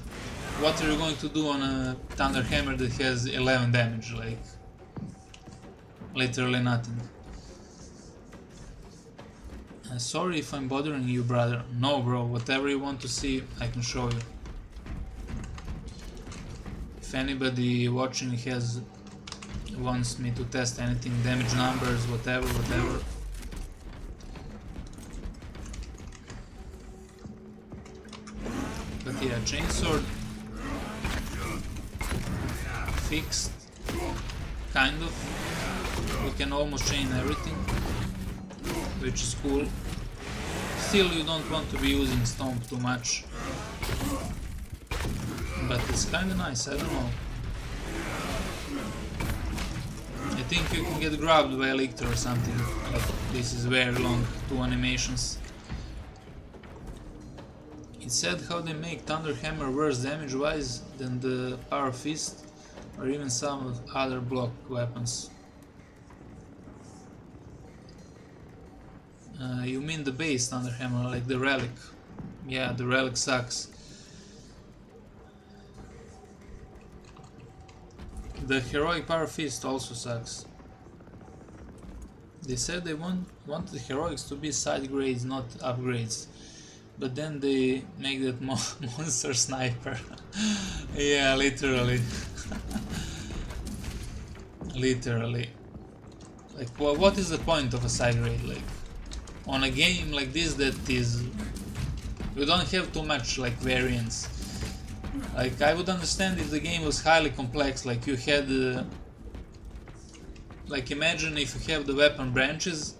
what are you going to do on a Thunder Hammer that has 11 damage? Like, literally nothing. Sorry if I'm bothering you, brother. No, bro, whatever you want to see, I can show you. If anybody watching wants me to test anything, damage numbers, whatever. But yeah, chainsword fixed, kind of. You can almost chain everything, which is cool. Still, you don't want to be using Stomp too much, but it's kinda nice, I don't know. I think you can get grabbed by a lictor or something, like this is very long, 2 animations. It said how they make Thunder Hammer worse damage wise than the Power Fist or even some other block weapons. You mean the base Thunder Hammer, like the Relic? Yeah, the Relic sucks. The Heroic Power Fist also sucks. They said they want the Heroics to be side grades, not upgrades. But then they make that monster sniper. Yeah, literally. Literally. Like, well, what is the point of a side grade? Like, on a game like this that is, you don't have too much like variance. Like, I would understand if the game was highly complex, like you had like imagine if you have the weapon branches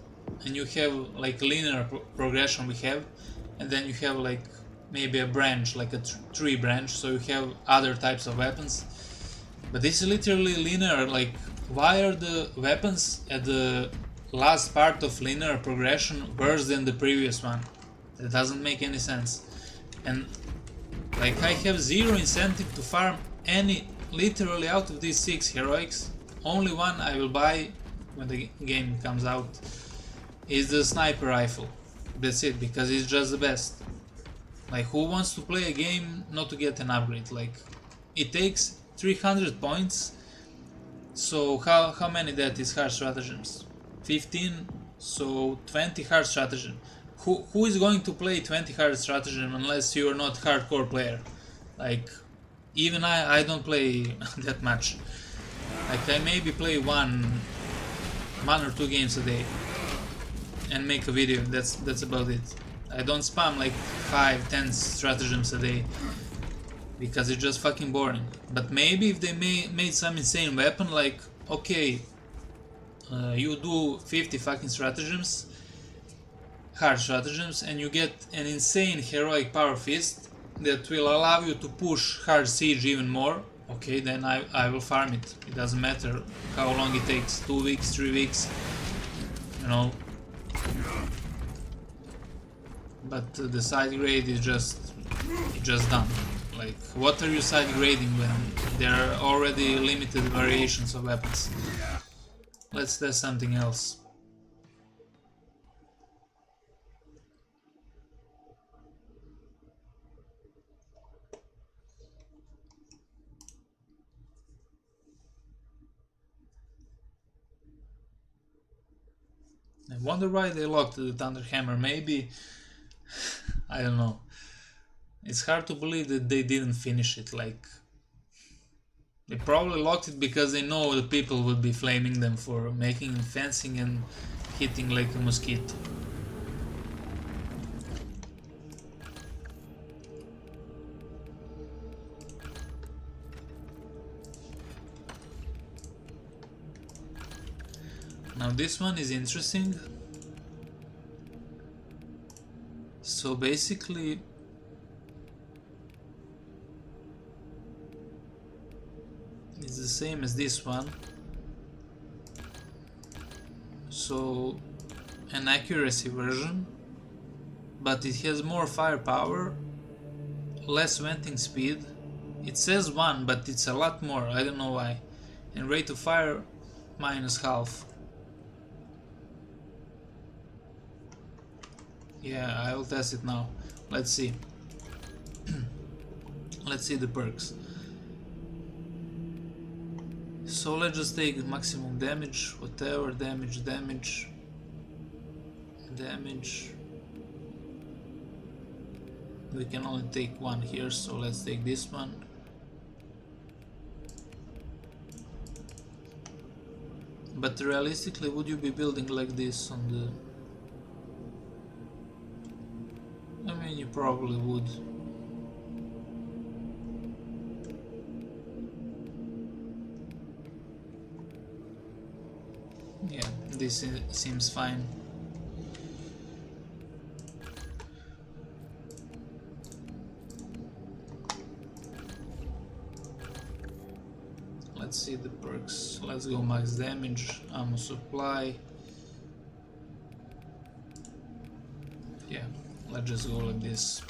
and you have like linear progression we have, and then you have like maybe a branch, like a tree branch, so you have other types of weapons. But this is literally linear. Like, why are the weapons at the last part of linear progression worse than the previous one? That doesn't make any sense. And like, I have zero incentive to farm any, literally out of these 6 heroics. Only one I will buy when the game comes out is the sniper rifle. That's it, because it's just the best. Like, who wants to play a game not to get an upgrade? Like, it takes 300 points. So how many that is hard stratagems? 15, so 20 hard stratagem. Who is going to play 20 hard stratagem unless you are not hardcore player? Like, Even I don't play that much. Like I maybe play one or two games a day and make a video. That's about it. I don't spam like 5-10 stratagems a day because it's just fucking boring. But maybe if they made some insane weapon, like okay, you do 50 fucking stratagems, hard stratagems, and you get an insane heroic power fist that will allow you to push hard siege even more. Okay, then I will farm it. It doesn't matter how long it takes, 2 weeks, 3 weeks, you know. But the side grade is just done. Like, what are you side grading when there are already limited variations of weapons? Let's test something else. I wonder why they locked the Thunder Hammer. Maybe I don't know. It's hard to believe that they didn't finish it. Like, they probably locked it because they know the people would be flaming them for making fencing and hitting like a mosquito. Now this one is interesting. So basically it's the same as this one. So an accuracy version, but it has more firepower, less venting speed. It says 1, but it's a lot more, I don't know why. And rate of fire minus half. Yeah, I will test it now. Let's see. Let's see the perks. So let's just take maximum damage, whatever, damage. We can only take one here, so let's take this one. But realistically, would you be building like this on the... I mean, you probably would. Yeah, this seems fine. Let's see the perks. Let's go max damage, ammo supply. Yeah, let's just go like this.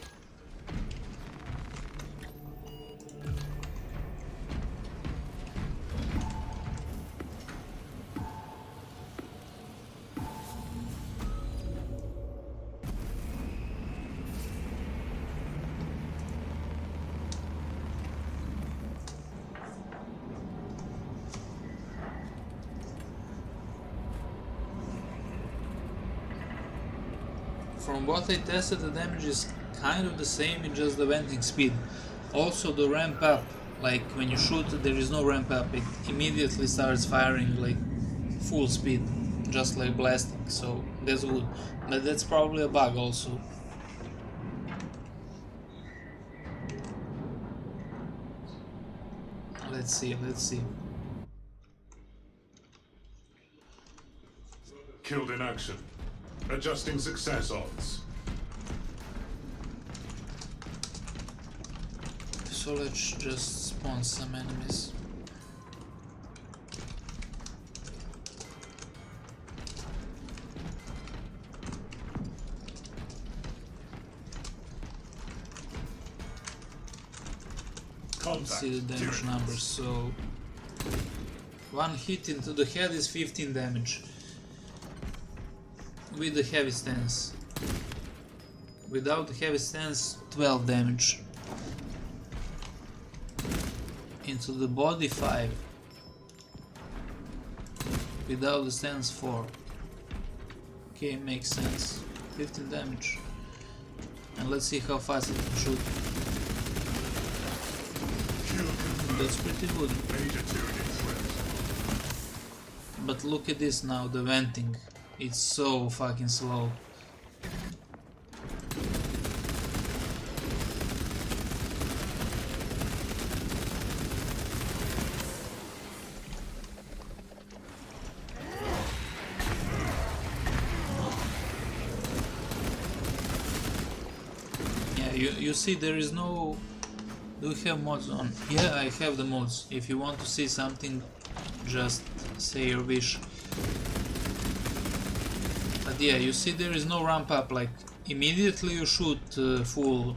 From what I tested, the damage is kind of the same, in just the venting speed. Also the ramp up, like when you shoot there is no ramp up, it immediately starts firing like full speed, just like blasting, so that's good. But that's probably a bug also. Let's see. Killed in action. Adjusting success odds. So let's just spawn some enemies. Let's see the damage numbers. So one hit into the head is 15 damage. With the heavy stance. Without the heavy stance, 12 damage. Into the body, 5. Without the stance, 4. Okay, makes sense. 15 damage. And let's see how fast it can shoot. that's pretty good. Major Tyranid threat. But look at this now, the venting. It's so fucking slow. Yeah, you see there is no... Do you have mods on? Yeah, I have the mods. If you want to see something, just say your wish. But yeah, you see there is no ramp up, like immediately you shoot full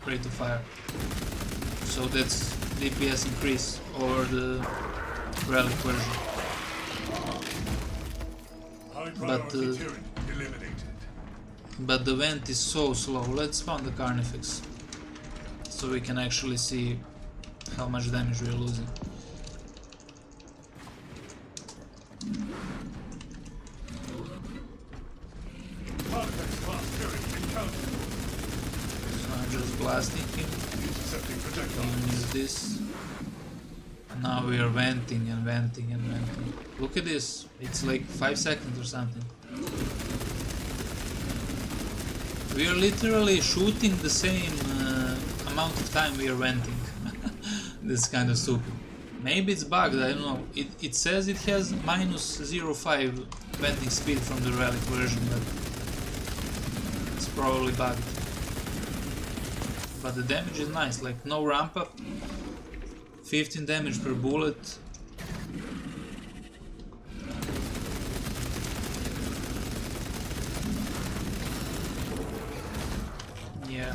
rate of fire. So that's DPS increase over the relic version. High But priority Tyranid eliminated. but the vent is so slow. Let's spawn the Carnifex so we can actually see how much damage we are losing. Carnifex class Tyranid encountered. So I'm just blasting him. Intercepting projectile. Don't use this. Now we are venting and venting and venting. Look at this. It's like 5 seconds or something. We are literally shooting the same amount of time we are venting. This is kind of stupid. Maybe it's bugged, I don't know. It says it has minus 0.5 venting speed from the relic version, but it's probably bugged. But the damage is nice, like no ramp up, 15 damage per bullet. Yeah.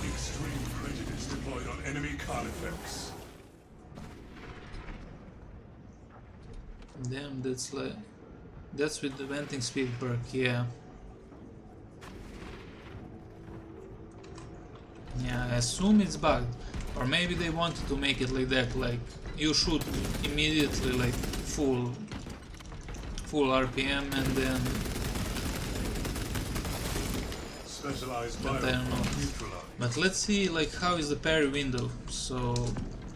Extreme prejudice deployed on enemy Carnifex. Damn, that's like... That's with the venting speed perk, yeah. Yeah, I assume it's bugged. Or maybe they wanted to make it like that, like you shoot immediately like full RPM and then... Specialized But I don't know. neutralized. But let's see like how is the parry window. So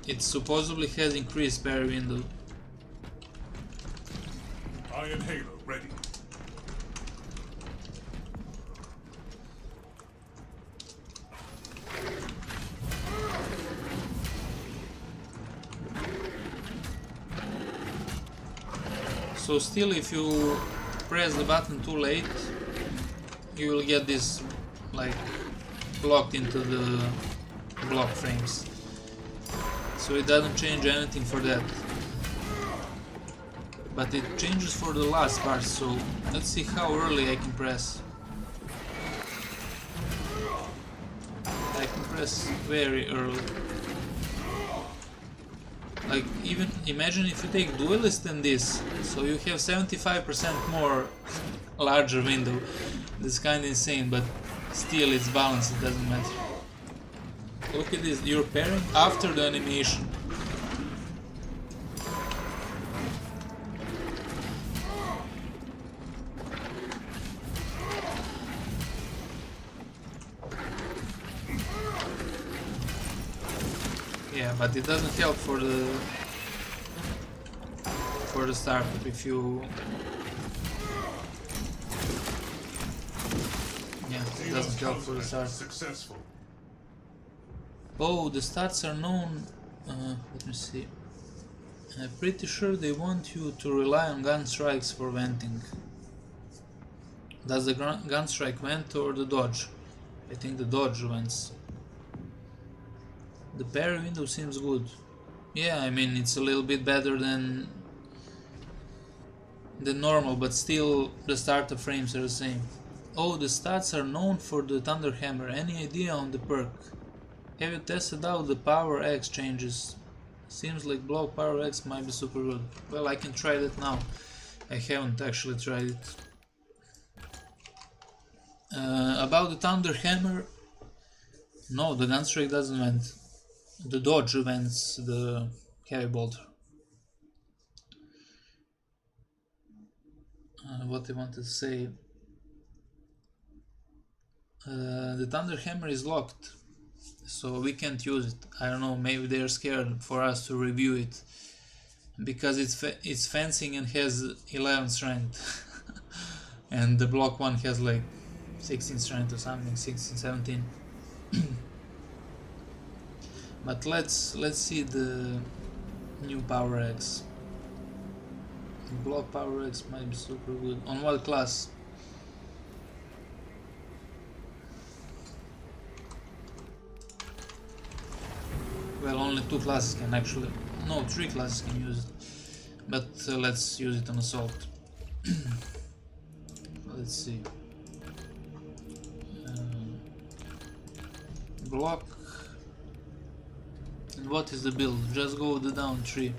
it supposedly has increased parry window. Iron Halo ready. So still if you press the button too late, you will get this like blocked into the block frames. So it doesn't change anything for that. But it changes for the last part, so let's see how early I can press. I can press very early. Like, even imagine if you take duelist than this, so you have 75% more larger window. That's kinda insane, but still it's balanced, it doesn't matter. Look at this, you're pairing after the animation. Yeah, but it doesn't help for the startup if you... Yeah, it doesn't help for the startup. Successful. Oh, the stats are known. Let me see. I'm pretty sure they want you to rely on gun strikes for venting. Does the gun strike vent or the dodge? I think the dodge vents. The parry window seems good. Yeah, I mean it's a little bit better than normal, but still the startup frames are the same. Oh, the stats are known for the Thunder Hammer. Any idea on the perk? Have you tested out the Power X changes? Seems like Block Power X might be super good. Well, I can try that now. I haven't actually tried it. About the Thunder Hammer, no, the gunstrike doesn't vent. The dodge vents the heavy bolter. What I wanted to say. The Thunder Hammer is locked, so we can't use it. I don't know, maybe they're scared for us to review it because it's fencing and has 11 strength and the block one has like 16 strength or something, 16, 17. But let's see the new power X. Block power X might be super good. On what class? Well, only 2 classes can actually. No, 3 classes can use it. But let's use it on assault. Let's see. Block. And what is the build? Just go the down 3.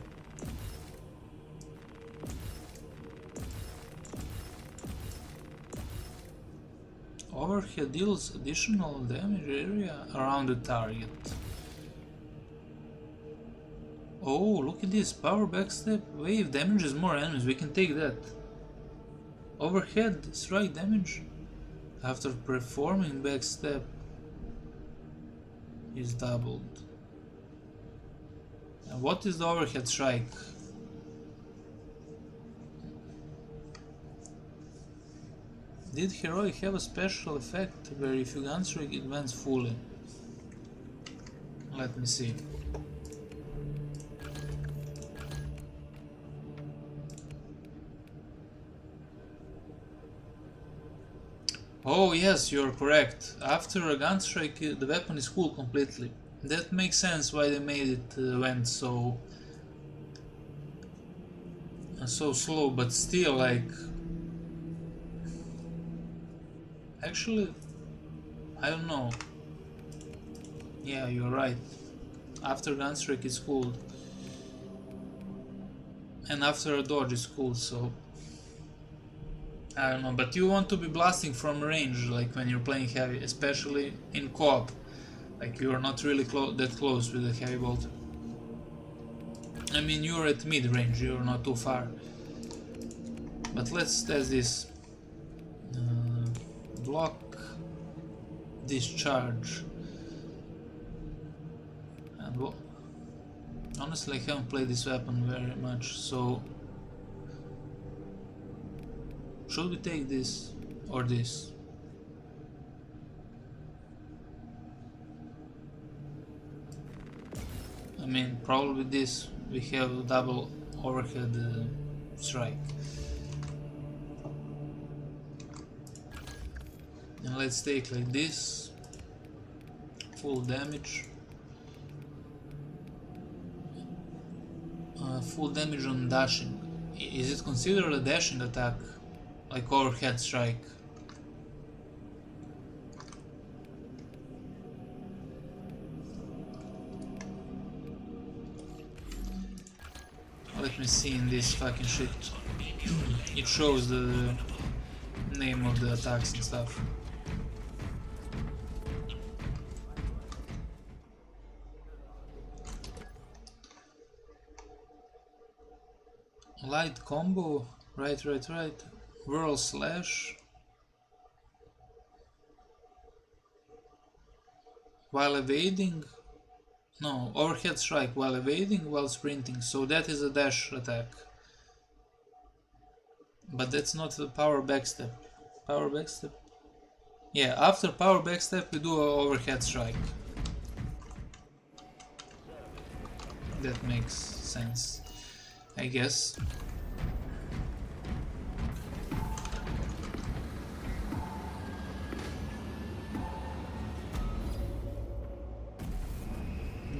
Overhead deals additional damage area around the target. Oh, look at this. Power backstep wave damages more enemies. We can take that. Overhead strike damage after performing backstep is doubled. And what is the overhead strike? Did Heroic have a special effect where if you gun strike it went fully? Let me see. Oh yes, you're correct. After a gun strike the weapon is cool completely. That makes sense why they made it went so slow, but still like... Actually, I don't know. Yeah, you're right. After gun strike is cooled. And after a dodge is cooled, so... I don't know, but you want to be blasting from range, like when you're playing heavy, especially in co-op. Like you're not really that close with the heavy bolt. I mean, you're at mid-range, you're not too far. But let's test this. Block, discharge, and honestly I haven't played this weapon very much, so should we take this or this? I mean, probably this. We have double overhead strike. And let's take like this, full damage, full damage on dashing. Is it considered a dashing attack, like overhead strike? Let me see in this fucking shit. It shows the name of the attacks and stuff. Light combo, right. Whirl slash. While evading. No, overhead strike while evading, while sprinting. So that is a dash attack. But that's not the power backstep. Power backstep? Yeah, after power backstep we do an overhead strike. That makes sense, I guess.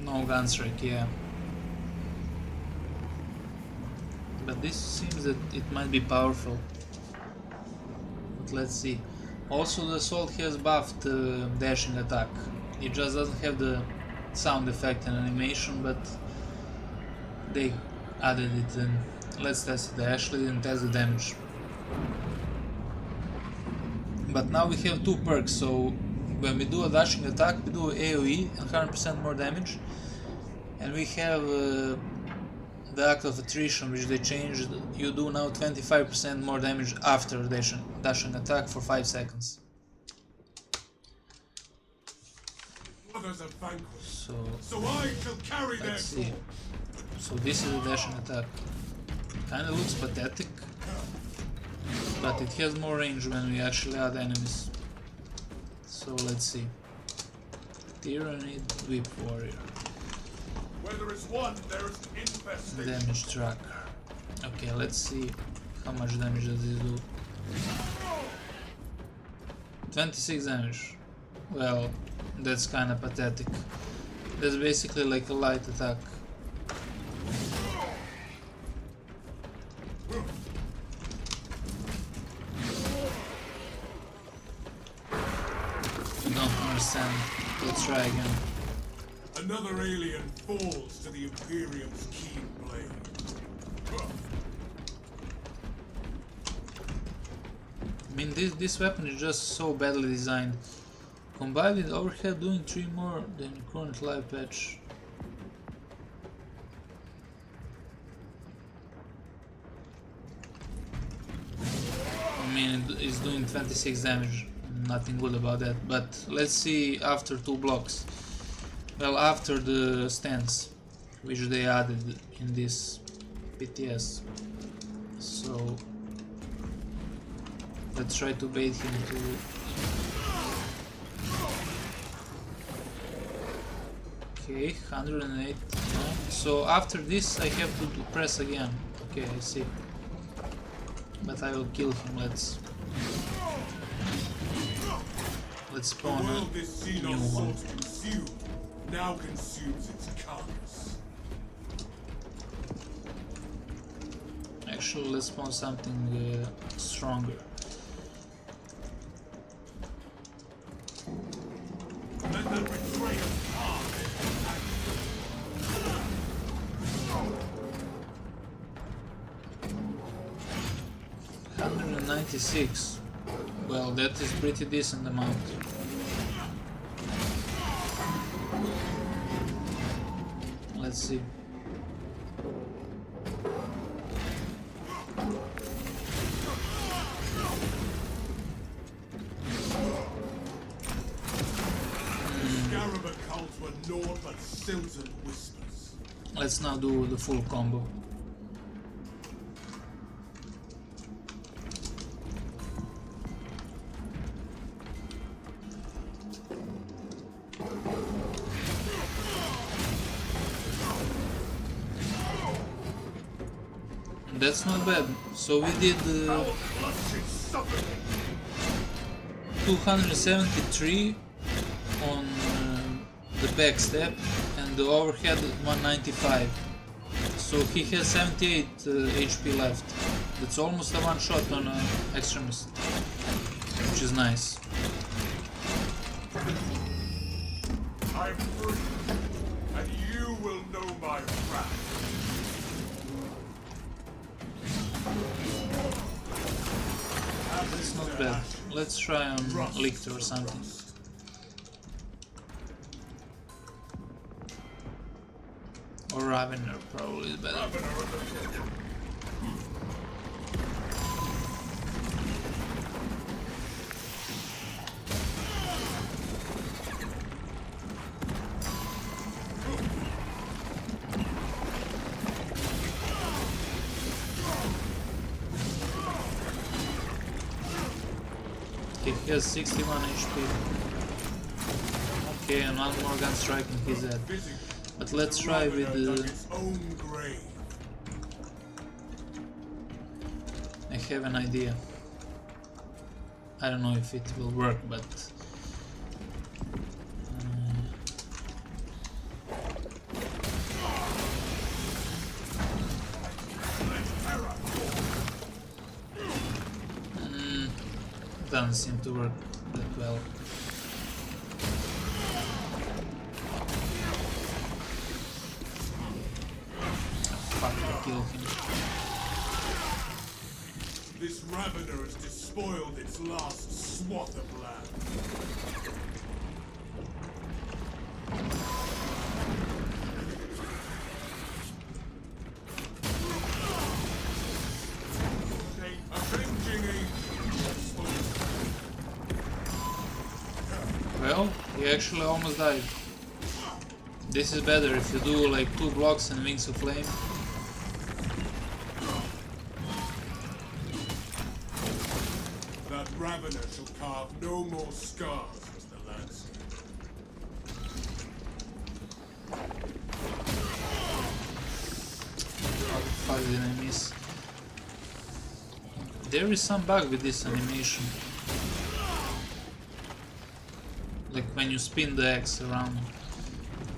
No gun strike, yeah. But this seems that it might be powerful. But let's see. Also the assault has buffed the dashing attack. It just doesn't have the sound effect and animation, but they added it in. Let's test it. I actually didn't test the damage. But now we have 2 perks, so when we do a dashing attack we do AoE and 100% more damage. And we have the act of attrition, which they changed. You do now 25% more damage after dashing attack for 5 seconds. For others are vanquished. So So I shall carry their let's see. sword. So this is a dashing attack. Kinda looks pathetic, but it has more range when we actually add enemies. So let's see. Tyrannid Whip Warrior. Where there is one, there is infestation. Damage tracker. Okay, let's see how much damage does this do. 26 damage. Well, that's kinda pathetic. That's basically like a light attack. Don't understand. Let's try again. Another alien falls to the Imperium's keen blade. I mean, this weapon is just so badly designed. Combined with overhead doing 3 more than current live patch. I mean, it's doing 26 damage. Nothing good about that. But let's see after 2 blocks. Well, after the stance, which they added in this PTS. So let's try to bait him to. Okay, 108. So after this I have to press again. Okay, I see. But I will kill him. Let's spawn a new one. Now consumes its carcass. Actually, let's spawn something stronger. Let them betray us. 196. Well, that is pretty decent amount. Let's see. Scarab accounts were naught but silted whispers. Let's now do the full combo. That's not bad. So we did 273 on the back step and the overhead 195. So he has 78 HP left. That's almost a one shot on extremist, which is nice. I'm free, and you will know my wrath. That's not bad. Let's try on Lictor or something. Or Ravener probably is better. Okay, he has 61 HP. Okay, and one more gun strike and he's dead. But let's try with I have an idea. I don't know if it will work, but doesn't seem to work that well. Kill him. This Ravener has despoiled its last swath of land. Avenging Well, he actually almost died. This is better if you do like 2 blocks and Wings of Flame. That Ravener shall carve no more scars, Mr. Lance. How the fuck did I miss? There is some bug with this animation. Like when you spin the X around.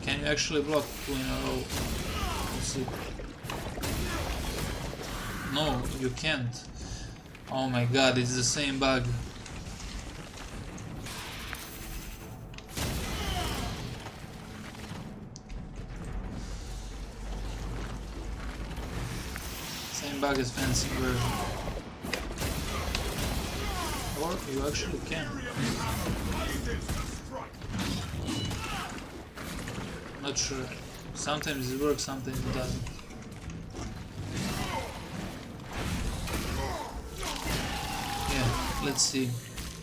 Can you actually block 2 in a row? Let's see. No, you can't. Oh my god, it's the same bug. Same bug as fencing version. Or you actually can. Not sure. Sometimes it works, sometimes it doesn't. Yeah, let's see.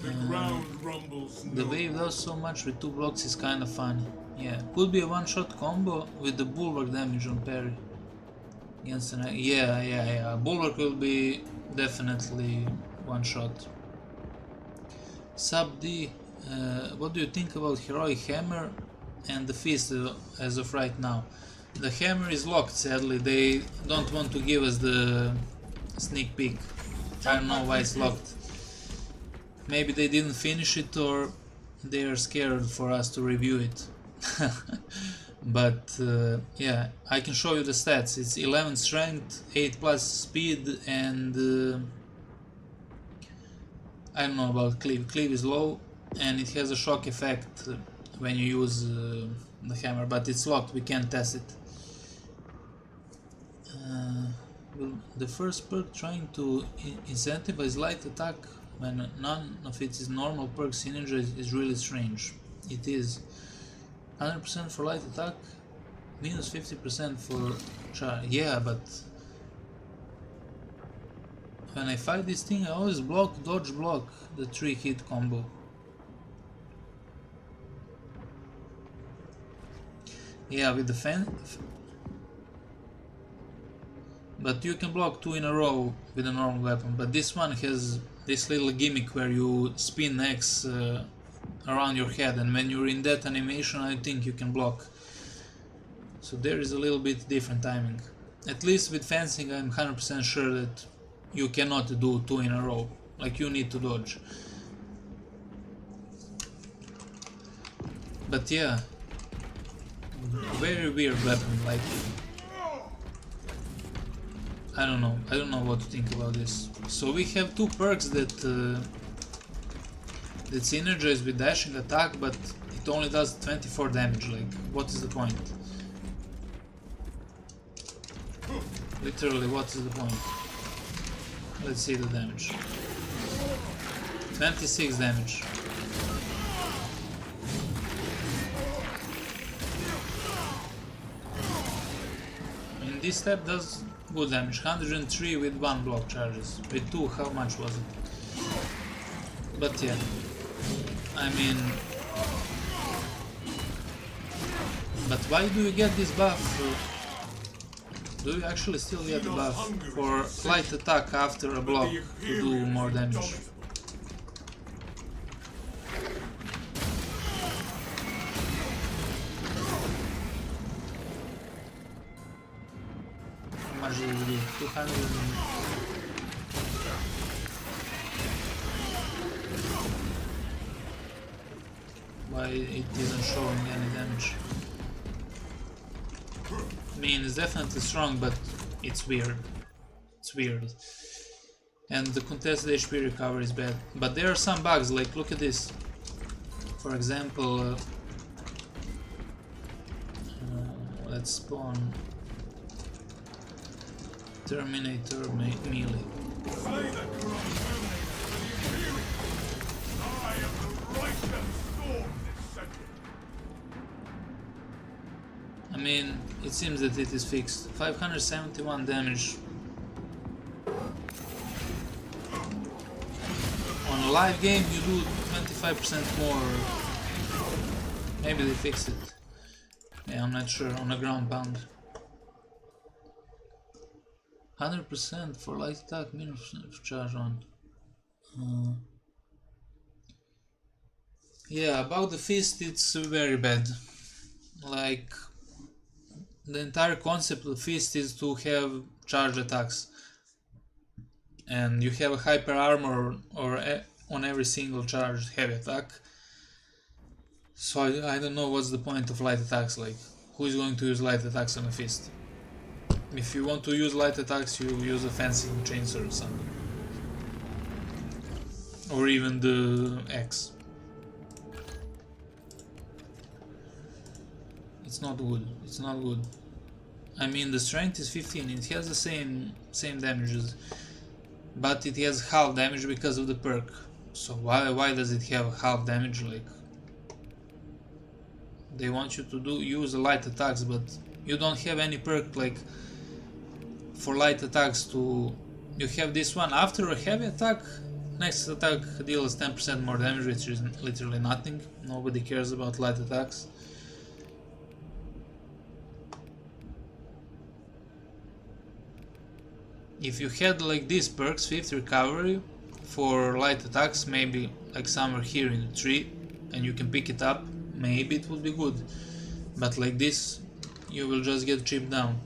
The ground rumbles. The wave does so much with 2 blocks is kinda funny. Yeah, could be a one-shot combo with the bulwark damage on parry. Against an yeah. Bulwark will be definitely one shot. Sub D, what do you think about Heroic Hammer and the Fist as of right now? The hammer is locked, sadly. They don't want to give us the sneak peek. I don't know why it's locked. Maybe they didn't finish it, or they are scared for us to review it. But yeah, I can show you the stats. It's 11 strength, 8 plus speed, and I don't know about cleave. Cleave is low, and it has a shock effect when you use the hammer, but it's locked, we can't test it. The first perk trying to incentivize light attack when none of its normal perk synergies is really strange. It is 100% for light attack, minus 50% for charge. Yeah, but when I fight this thing I always block, dodge, block the 3-hit combo. Yeah, with the fan. But you can block 2 in a row with a normal weapon, but this one has this little gimmick where you spin X around your head, and when you're in that animation I think you can block. So there is a little bit different timing. At least with fencing I'm 100% sure that you cannot do 2 in a row, like you need to dodge. But yeah, very weird weapon, like I don't know what to think about this. So we have 2 perks that that synergize with dashing attack, but it only does 24 damage. Like, what is the point? Literally, what is the point? Let's see the damage. 26 damage. And this step does good damage. 103 with 1 block charges. With 2, how much was it? But yeah, I mean, but why do you get this buff? Do you actually still get the buff for light attack after a block to do more damage? How much did it do? 200. Why it isn't showing any damage? I mean, it's definitely strong, but it's weird. It's weird. And the contested HP recovery is bad. But there are some bugs, like look at this. For example, let's spawn Terminator melee. I mean, it seems that it is fixed. 571 damage. On a live game you do 25% more. Maybe they fixed it. Yeah, I'm not sure. On a ground pound. 100% for light attack, minus charge on. Yeah, about the fist, it's very bad. Like, the entire concept of fist is to have charge attacks, and you have a hyper armor or on every single charge heavy attack. So I don't know what's the point of light attacks. Like, who is going to use light attacks on a fist? If you want to use light attacks, you use a fencing chainsaw or something, or even the axe. It's not good. It's not good. I mean, the strength is 15. It has the same damages, but it has half damage because of the perk. So why does it have half damage? Like, they want you to use light attacks, but you don't have any perk like for light attacks. To you have this one after a heavy attack. Next attack deals 10% more damage, which is literally nothing. Nobody cares about light attacks. If you had like these perks, 5th recovery for light attacks, maybe like somewhere here in the tree, and you can pick it up, maybe it would be good. But like this, you will just get chipped down.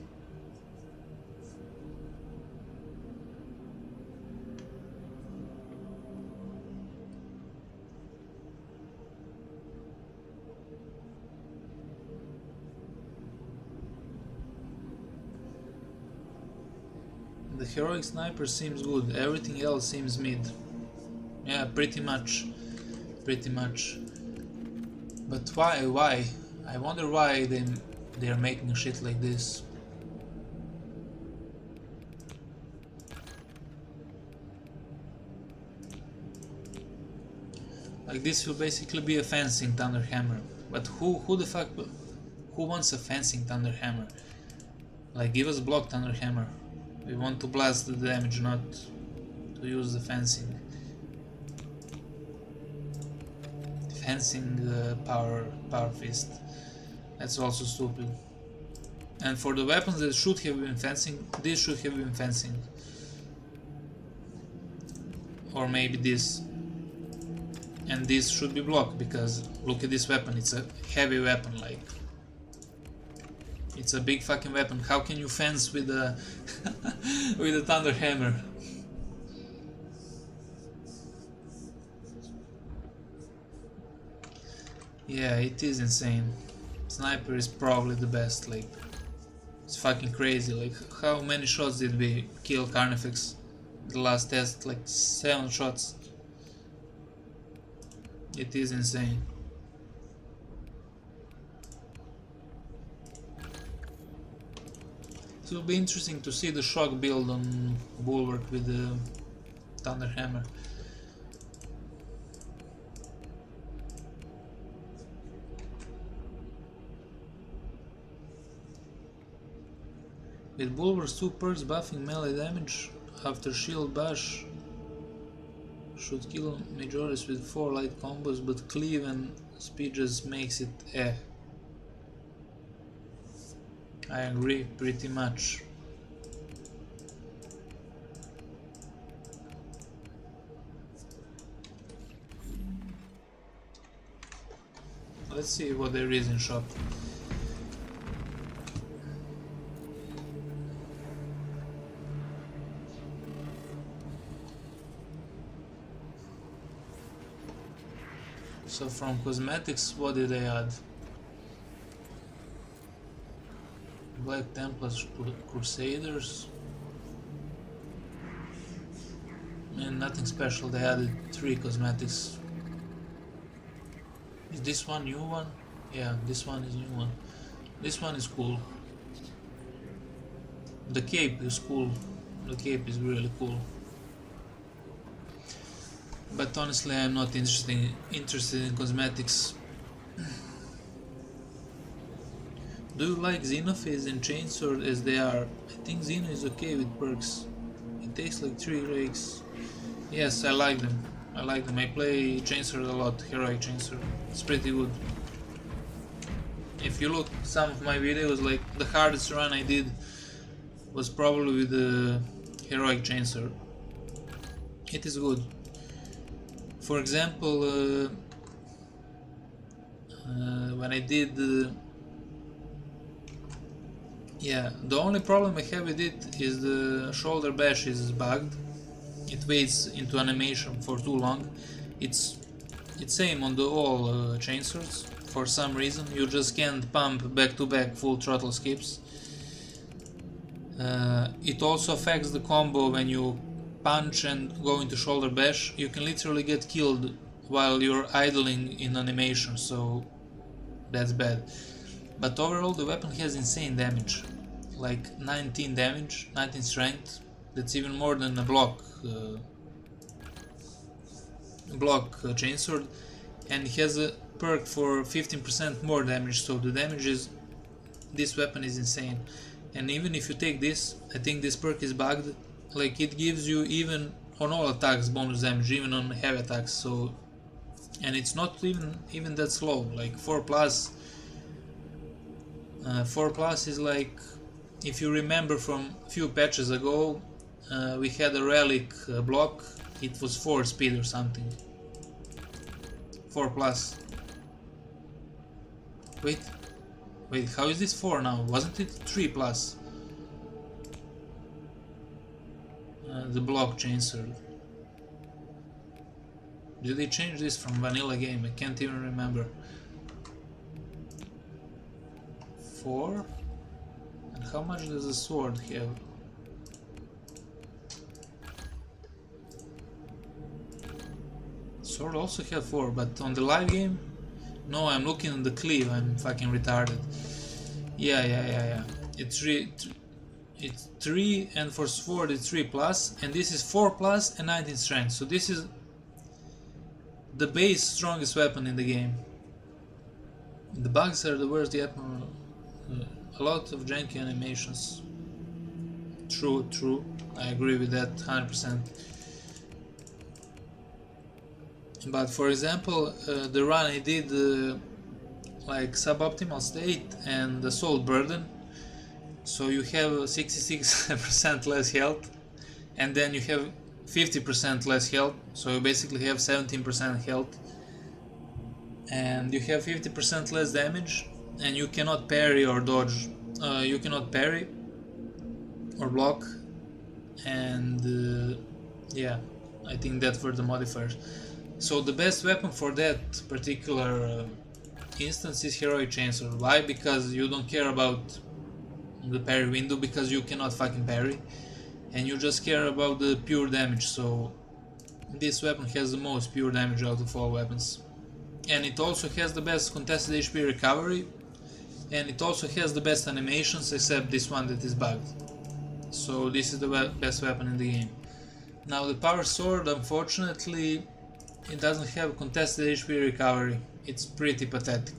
The heroic sniper seems good, everything else seems mid. Yeah, pretty much. Pretty much. But why? I wonder why they're making shit like this. Like, this will basically be a fencing thunder hammer. But who the fuck, who wants a fencing thunder hammer? Like, give us block thunder hammer. We want to blast the damage, not to use the fencing. Fencing power fist. That's also stupid. And for the weapons that should have been fencing, this should have been fencing. Or maybe this. And this should be blocked, because look at this weapon, it's a heavy weapon, like. It's a big fucking weapon. How can you fence with a with a thunder hammer? Yeah, it is insane. Sniper is probably the best, like, it's fucking crazy. Like, how many shots did we kill Carnifex? The last test, like 7 shots. It is insane. It will be interesting to see the shock build on Bulwark with the Thunder Hammer. With Bulwark's 2 perks buffing melee damage after shield bash should kill Majoris with 4 light combos, but cleave and speed just makes it eh. I agree, pretty much. Let's see what there is in shop. So from cosmetics, what did they add? Black Templars, Crusaders, and nothing special. They added 3 cosmetics. Is this one new one? Yeah, this one is new one. This one is cool. The cape is cool. The cape is really cool. But honestly, I'm not interested in cosmetics. Do you like Xenophase and Chainsword as they are? I think Xeno is okay with perks. It takes like 3 rakes. Yes, I like them. I play Chainsword a lot, Heroic Chainsword. It's pretty good. If you look some of my videos, like the hardest run I did was probably with the heroic chainsaw. It is good. For example, when I did yeah, the only problem I have with it is the shoulder bash is bugged. It waits into animation for too long. It's same on the all chainsaws. For some reason you just can't pump back to back full throttle skips. It also affects the combo when you punch and go into shoulder bash. You can literally get killed while you're idling in animation, so that's bad. But overall the weapon has insane damage, like 19 damage, 19 strength. That's even more than a block chainsword, and it has a perk for 15% more damage, so the damage is, this weapon is insane. And even if you take this, I think this perk is bugged, like it gives you even on all attacks bonus damage, even on heavy attacks, so, and it's not even that slow, like 4 plus. 4 plus is like, if you remember from few patches ago, we had a relic block, it was 4 speed or something. 4 plus. Wait, how is this 4 now? Wasn't it 3 plus? The block chainsaw. Did they change this from vanilla game? I can't even remember. 4? And how much does the sword have? Sword also have 4, but on the live game? No, I'm looking at the cleave, I'm fucking retarded. Yeah. It's 3, and for sword it's 3 plus, and this is 4 plus and 19 strength. So this is the base strongest weapon in the game. The bugs are the worst yet. A lot of janky animations. True. I agree with that 100%. But for example, the run I did like suboptimal state and assault burden, so you have 66% less health, and then you have 50% less health, so you basically have 17% health, and you have 50% less damage, and you cannot parry or dodge, you cannot parry or block, and yeah, I think that were the modifiers. So the best weapon for that particular instance is heroic chainsaw. Why? Because you don't care about the parry window, because you cannot fucking parry, and you just care about the pure damage. So this weapon has the most pure damage out of all weapons, and it also has the best contested HP recovery, and it also has the best animations, except this one that is bugged. So this is the best weapon in the game. Now the power sword, unfortunately, it doesn't have contested HP recovery. It's pretty pathetic.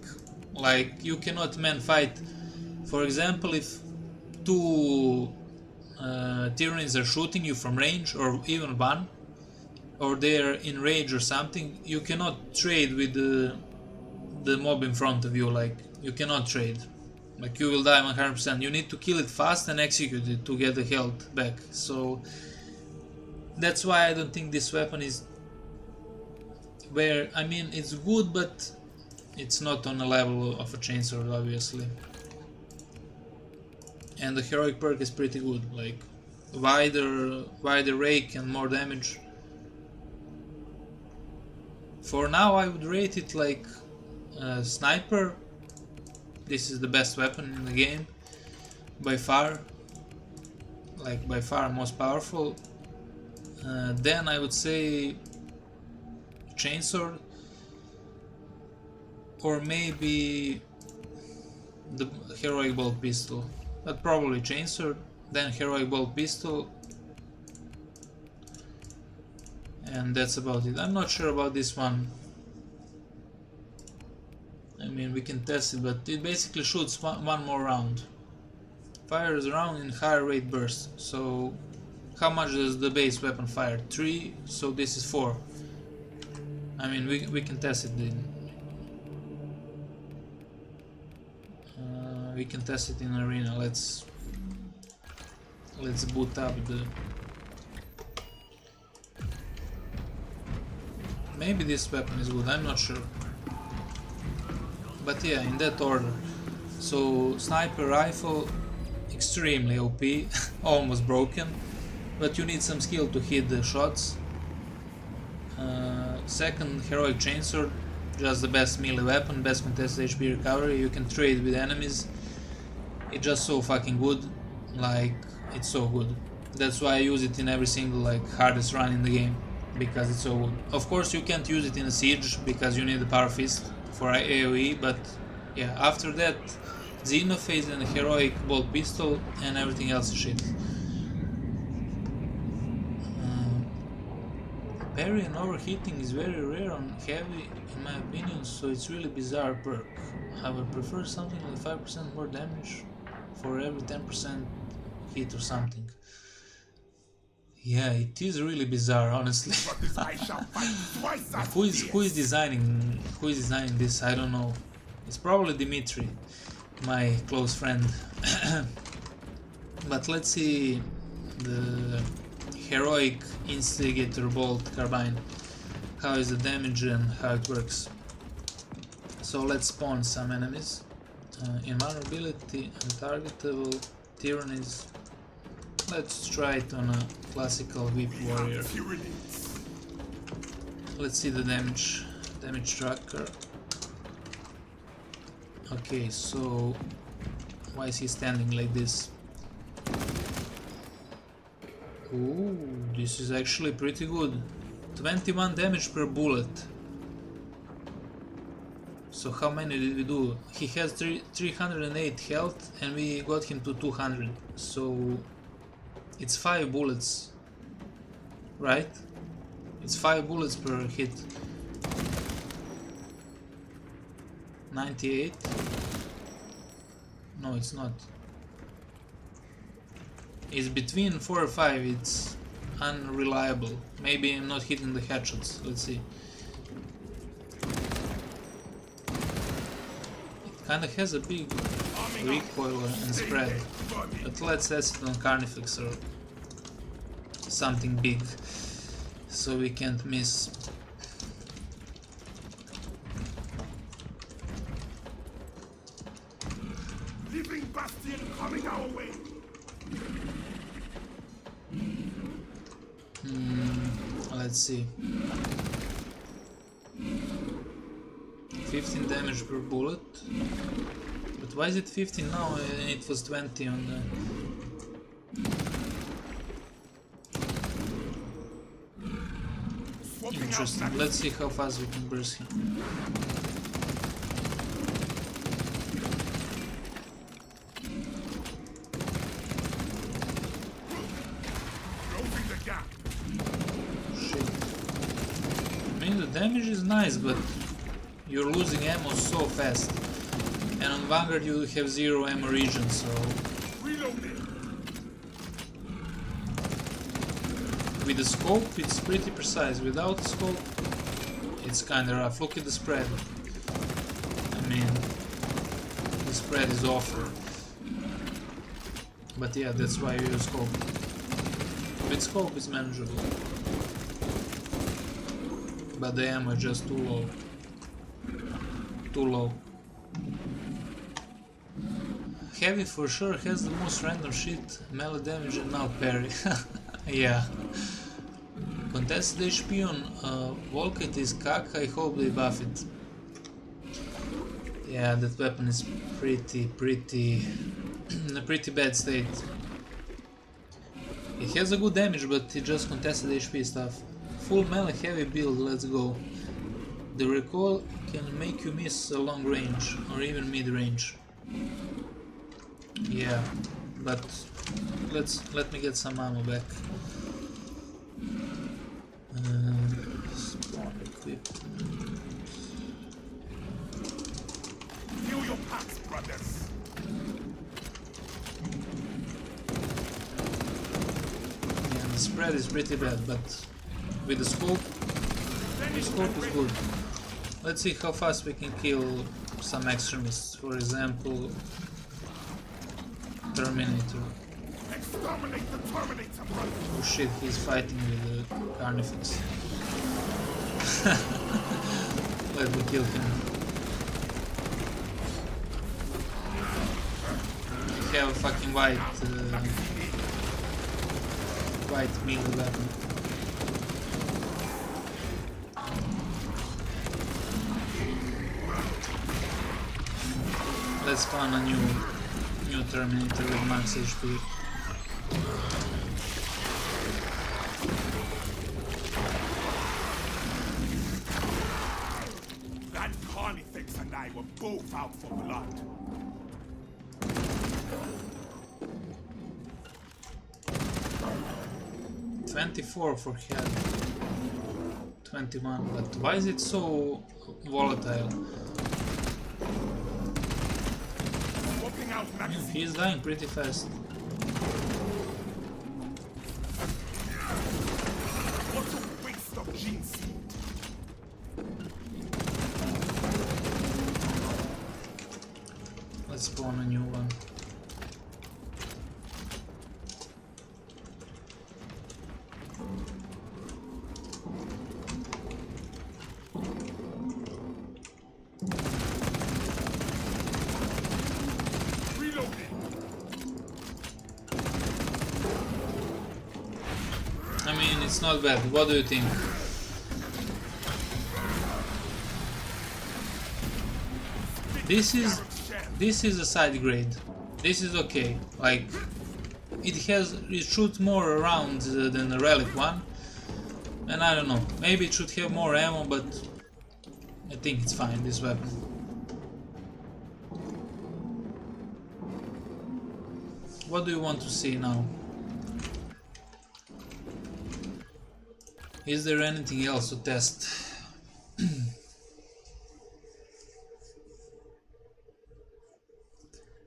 Like, you cannot man fight. For example, if 2 Tyranids are shooting you from range, or even 1, or they're in rage or something, you cannot trade with the mob in front of you. Like, you cannot trade. Like, you will die 100%. You need to kill it fast and execute it to get the health back. So that's why I don't think this weapon is where, I mean, it's good, but it's not on the level of a chainsaw, obviously. And the heroic perk is pretty good, like wider rake and more damage. For now I would rate it like sniper. This is the best weapon in the game by far, like by far most powerful. Then I would say chainsword, or maybe the heroic bolt pistol, but probably chainsword, then heroic bolt pistol, and that's about it. I'm not sure about this one. I mean, we can test it, but it basically shoots one more round, fires a round in higher rate burst. So how much does the base weapon fire? 3, so this is 4. I mean, we can test it then. we can test it in arena. Let's boot up the. Maybe this weapon is good, I'm not sure. But yeah, in that order. So sniper rifle, extremely OP, almost broken, but you need some skill to hit the shots. Second, heroic chainsword, just the best melee weapon, best contested HP recovery. You can trade with enemies. It's just so fucking good, like it's so good. That's why I use it in every single like hardest run in the game, because it's so good. Of course you can't use it in a siege because you need the power fist for AoE, but yeah, after that Xenophase and heroic bolt pistol and everything else is shit. Parry and overheating is very rare on heavy in my opinion, so it's really bizarre perk. I would prefer something like 5% more damage for every 10% hit or something. Yeah, it is really bizarre, honestly. who is designing this? I don't know. It's probably Dimitri, my close friend. But let's see the heroic instigator bolt carbine. How is the damage and how it works? So let's spawn some enemies. Invulnerability, untargetable, tyrannies. Let's try it on a classical whip warrior. Let's see the damage tracker. Okay, so why is he standing like this? Ooh, this is actually pretty good. 21 damage per bullet. So how many did we do? He has 308 health and we got him to 200. So it's 5 bullets, right? It's 5 bullets per hit. 98? No, it's not. It's between 4 or 5, it's unreliable. Maybe I'm not hitting the headshots, let's see. It kinda has a big recoil and spread, but let's test it on Carnifex or something big, so we can't miss. Living Bastion coming our way. Let's see. 15 damage per bullet. But why is it 15 now and it was 20 on the... Interesting. Let's see how fast we can burst him. The damage is nice, but you're losing ammo so fast, and on Vanguard you have 0 ammo region, so with the scope it's pretty precise. Without the scope it's kinda rough. Look at the spread. I mean, the spread is awful. But yeah, that's why you use scope. With scope it's manageable. But the ammo is just too low. Too low. Heavy for sure has the most random shit, melee damage and now parry. Yeah. Contested HP on Volkite is cack, I hope they buff it. Yeah, that weapon is in a pretty bad state. It has a good damage, but it just contested HP stuff. Full melee heavy build, let's go. The recoil can make you miss a long range or even mid range. Yeah, but let me get some ammo back. Spawn equipment. Feel your packs, brothers. Yeah, the spread is pretty bad, but with the scope is good. Let's see how fast we can kill some extremists. For example, Terminator. Exterminate the Terminator, brother! Oh shit, he's fighting with the Carnifex. Let me kill him. I have a fucking white melee weapon. Let's spawn a new Terminator with max HP. That Carnifex and I were both out for blood. $24 for head. 21, but why is it so volatile? Swapping out magazine. He's dying pretty fast. What a waste of gene seed. Let's spawn a new one. I mean, it's not bad. What do you think? This is a side grade. This is okay. Like it shoots more around than the relic one, and I don't know. Maybe it should have more ammo, but I think it's fine. This weapon. What do you want to see now? Is there anything else to test?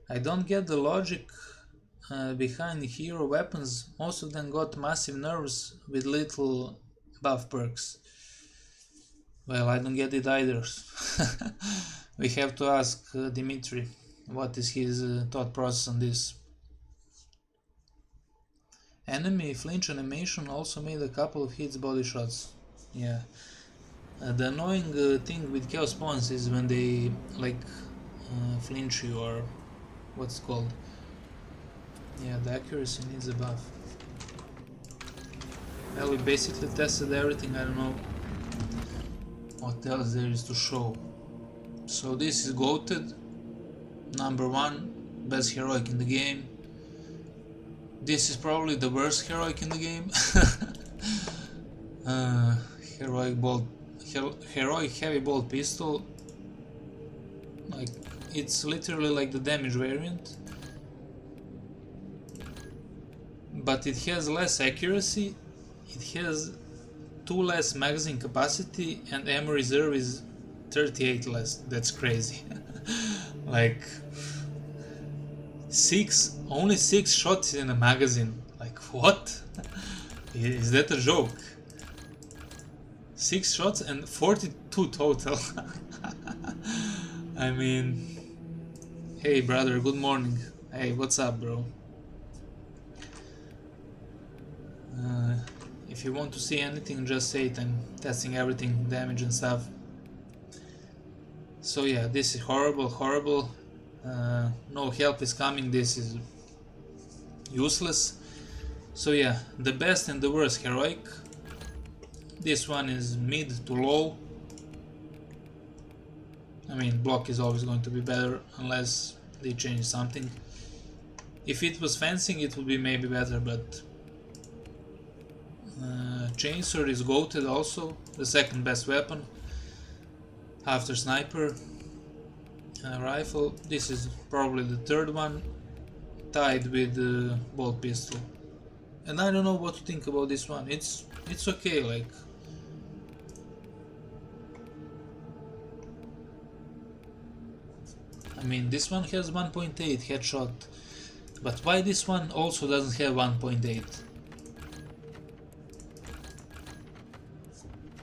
I don't get the logic behind hero weapons. Most of them got massive nerfs with little buff perks. Well, I don't get it either. We have to ask Dimitri what is his thought process on this. Enemy flinch animation also made a couple of hits body shots. Yeah. The annoying thing with chaos spawns is when they like flinch you, or what's it called. Yeah, the accuracy needs a buff. Well, we basically tested everything. I don't know what else there is to show. So this is goated, number 1, best heroic in the game. This is probably the worst heroic in the game. Heroic heavy bolt pistol. Like it's literally like the damage variant, but it has less accuracy. It has 2 less magazine capacity, and ammo reserve is 38 less. That's crazy. Like only 6 shots in a magazine. Like what? Is that a joke? 6 shots and 42 total. I mean, hey brother, good morning. Hey, what's up, bro? If you want to see anything, just say it. I'm testing everything, damage and stuff. So yeah, this is horrible. No help is coming. This is useless. So yeah, the best and the worst heroic. This one is mid to low. I mean, block is always going to be better unless they change something. If it was fencing, it would be maybe better, but chainsaw is goated also, the second best weapon after sniper. Rifle, this is probably the third one, tied with the bolt pistol. And I don't know what to think about this one. It's okay, like I mean, this one has 1.8 headshot, but why this one also doesn't have 1.8?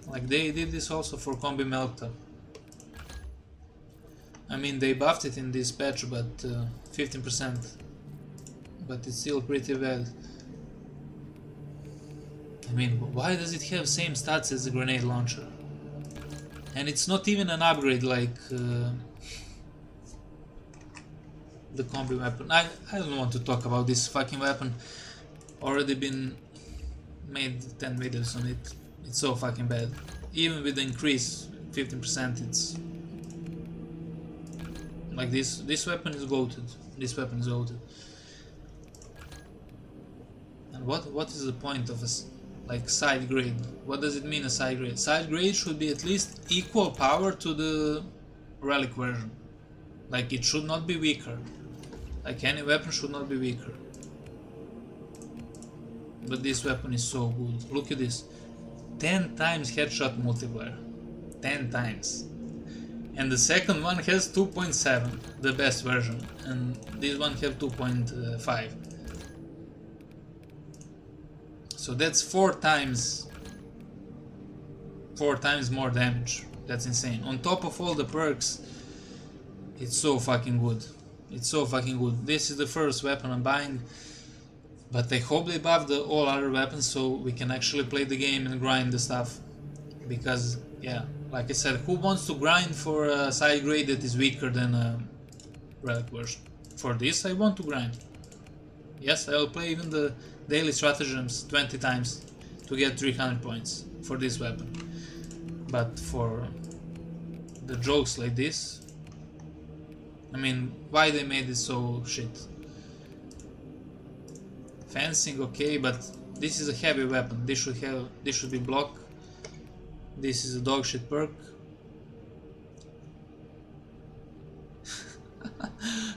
Like they did this also for Combi Melta. I mean, they buffed it in this patch, but 15%. but it's still pretty bad. I mean, why does it have same stats as the grenade launcher? And it's not even an upgrade like the combi weapon. I don't want to talk about this fucking weapon. Already been made 10 videos on it. It's so fucking bad. Even with the increase 15%, it's like this weapon is goated. This weapon is goated. And what is the point of a like side grade? What does it mean, a side grade? Side grade should be at least equal power to the relic version. Like it should not be weaker. Like any weapon should not be weaker. But this weapon is so good. Look at this. 10 times headshot multiplier. 10 times. And the second one has 2.7, the best version. And this one have 2.5. So that's 4 times more damage. That's insane. On top of all the perks, it's so fucking good. It's so fucking good. This is the first weapon I'm buying. But I hope they buff the all other weapons so we can actually play the game and grind the stuff. Because, yeah, like I said, who wants to grind for a side grade that is weaker than a relic version? For this, I want to grind. Yes, I'll play even the daily stratagems 20 times to get 300 points for this weapon. But for the jokes like this, I mean, why they made it so shit? Fencing, okay, but this is a heavy weapon. This should be block. This is a dog shit perk.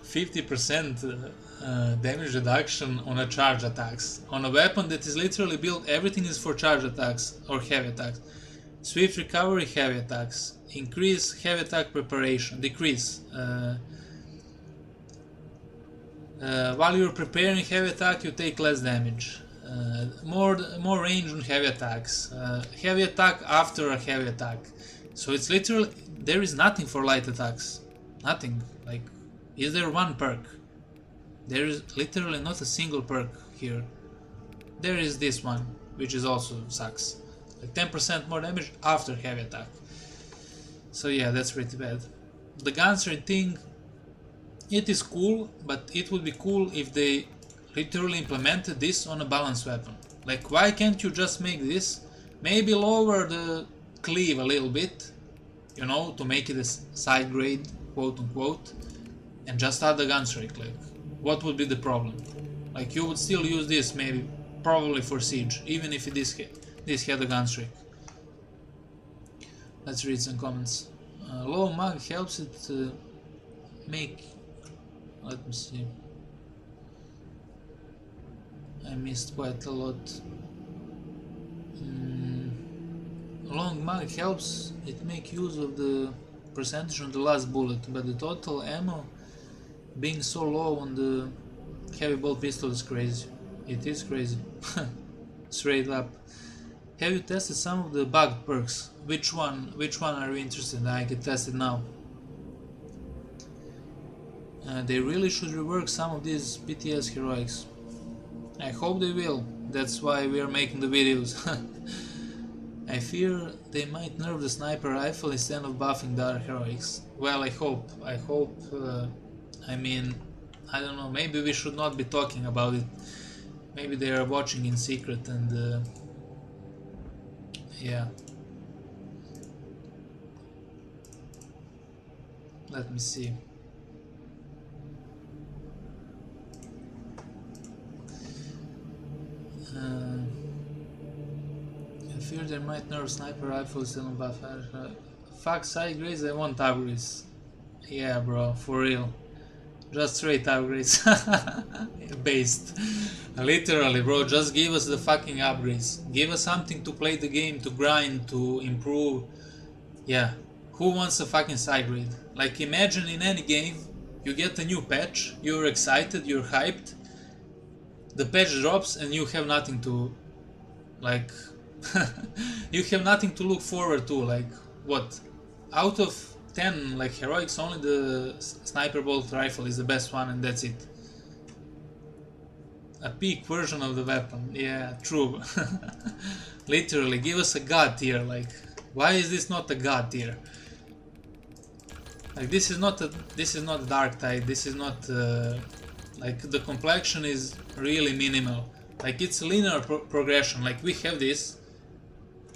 50% damage reduction on a charge attacks. On a weapon that is literally built, everything is for charge attacks or heavy attacks. Swift recovery, heavy attacks. Increase heavy attack preparation. Decrease. While you're preparing heavy attack, you take less damage. More range on heavy attacks. Heavy attack after a heavy attack. So it's literally, there is nothing for light attacks. Nothing. Like, is there one perk? There is literally not a single perk here. There is this one, which is also sucks. Like 10% more damage after heavy attack. So yeah, that's pretty bad. The gunsmith thing, it is cool, but it would be cool if they literally implemented this on a balanced weapon. Like, why can't you just make this, maybe lower the cleave a little bit, you know, to make it a side grade, quote unquote, and just add the gun streak. Like, what would be the problem? Like, you would still use this maybe, probably for siege, even if this had a gun streak. Let's read some comments. Low mag helps it make. Let me see. I missed quite a lot. Long mag helps it make use of the percentage on the last bullet, but the total ammo being so low on the heavy bolt pistol is crazy. It is crazy. Straight up. Have you tested some of the bugged perks? Which one are you interested in? I can test it now. They really should rework some of these PTS heroics. I hope they will. That's why we are making the videos. I fear they might nerf the sniper rifle instead of buffing the other heroics. Well, I hope. I mean, I don't know. Maybe we should not be talking about it. Maybe they are watching in secret and yeah. Let me see. I fear they might nerf sniper rifles and buff. Fuck side grades, I want upgrades. Yeah, bro, for real. Just straight upgrades. Based. Literally, bro, just give us the fucking upgrades. Give us something to play the game, to grind, to improve. Yeah. Who wants a fucking side grade? Like, imagine in any game, you get a new patch, you're excited, you're hyped. The patch drops and you have nothing to, like, you have nothing to look forward to. Like, what? Out of 10 like heroics, only the sniper bolt rifle is the best one, and that's it. a peak version of the weapon. Yeah, true. Literally, give us a god tier. Like, why is this not a god tier? Like, this is not a dark tide. This is not like, the complexion is really minimal. Like, it's a linear progression. Like, we have this.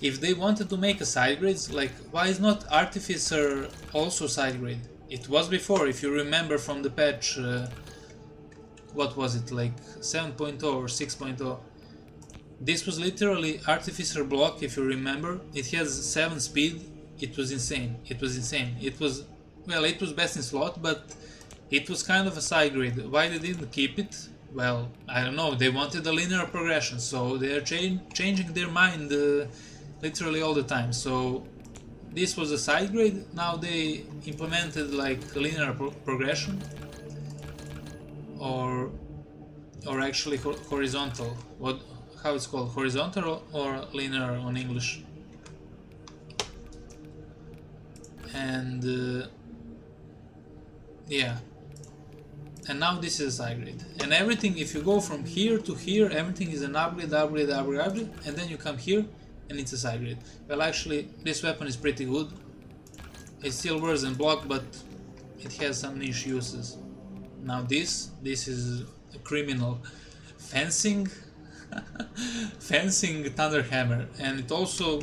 If they wanted to make a side grades, like, why is not Artificer also side grade? It was before, if you remember from the patch. What was it, like 7.0 or 6.0? This was literally Artificer block, if you remember. It has 7 speed. It was insane. It was insane. It was, well, it was best in slot, but it was kind of a side grade. Why they didn't keep it? Well, I don't know. They wanted a linear progression, so they are changing their mind literally all the time. So this was a side grade. Now they implemented like a linear progression. Or actually horizontal. How it's called? Horizontal or linear on English? And yeah. And now this is a side grade. And everything, if you go from here to here, everything is an upgrade, and then you come here and it's a side grade. Well, actually, this weapon is pretty good. It still works in block, but it has some niche uses. Now this is a criminal. Fencing fencing Thunderhammer, and it also,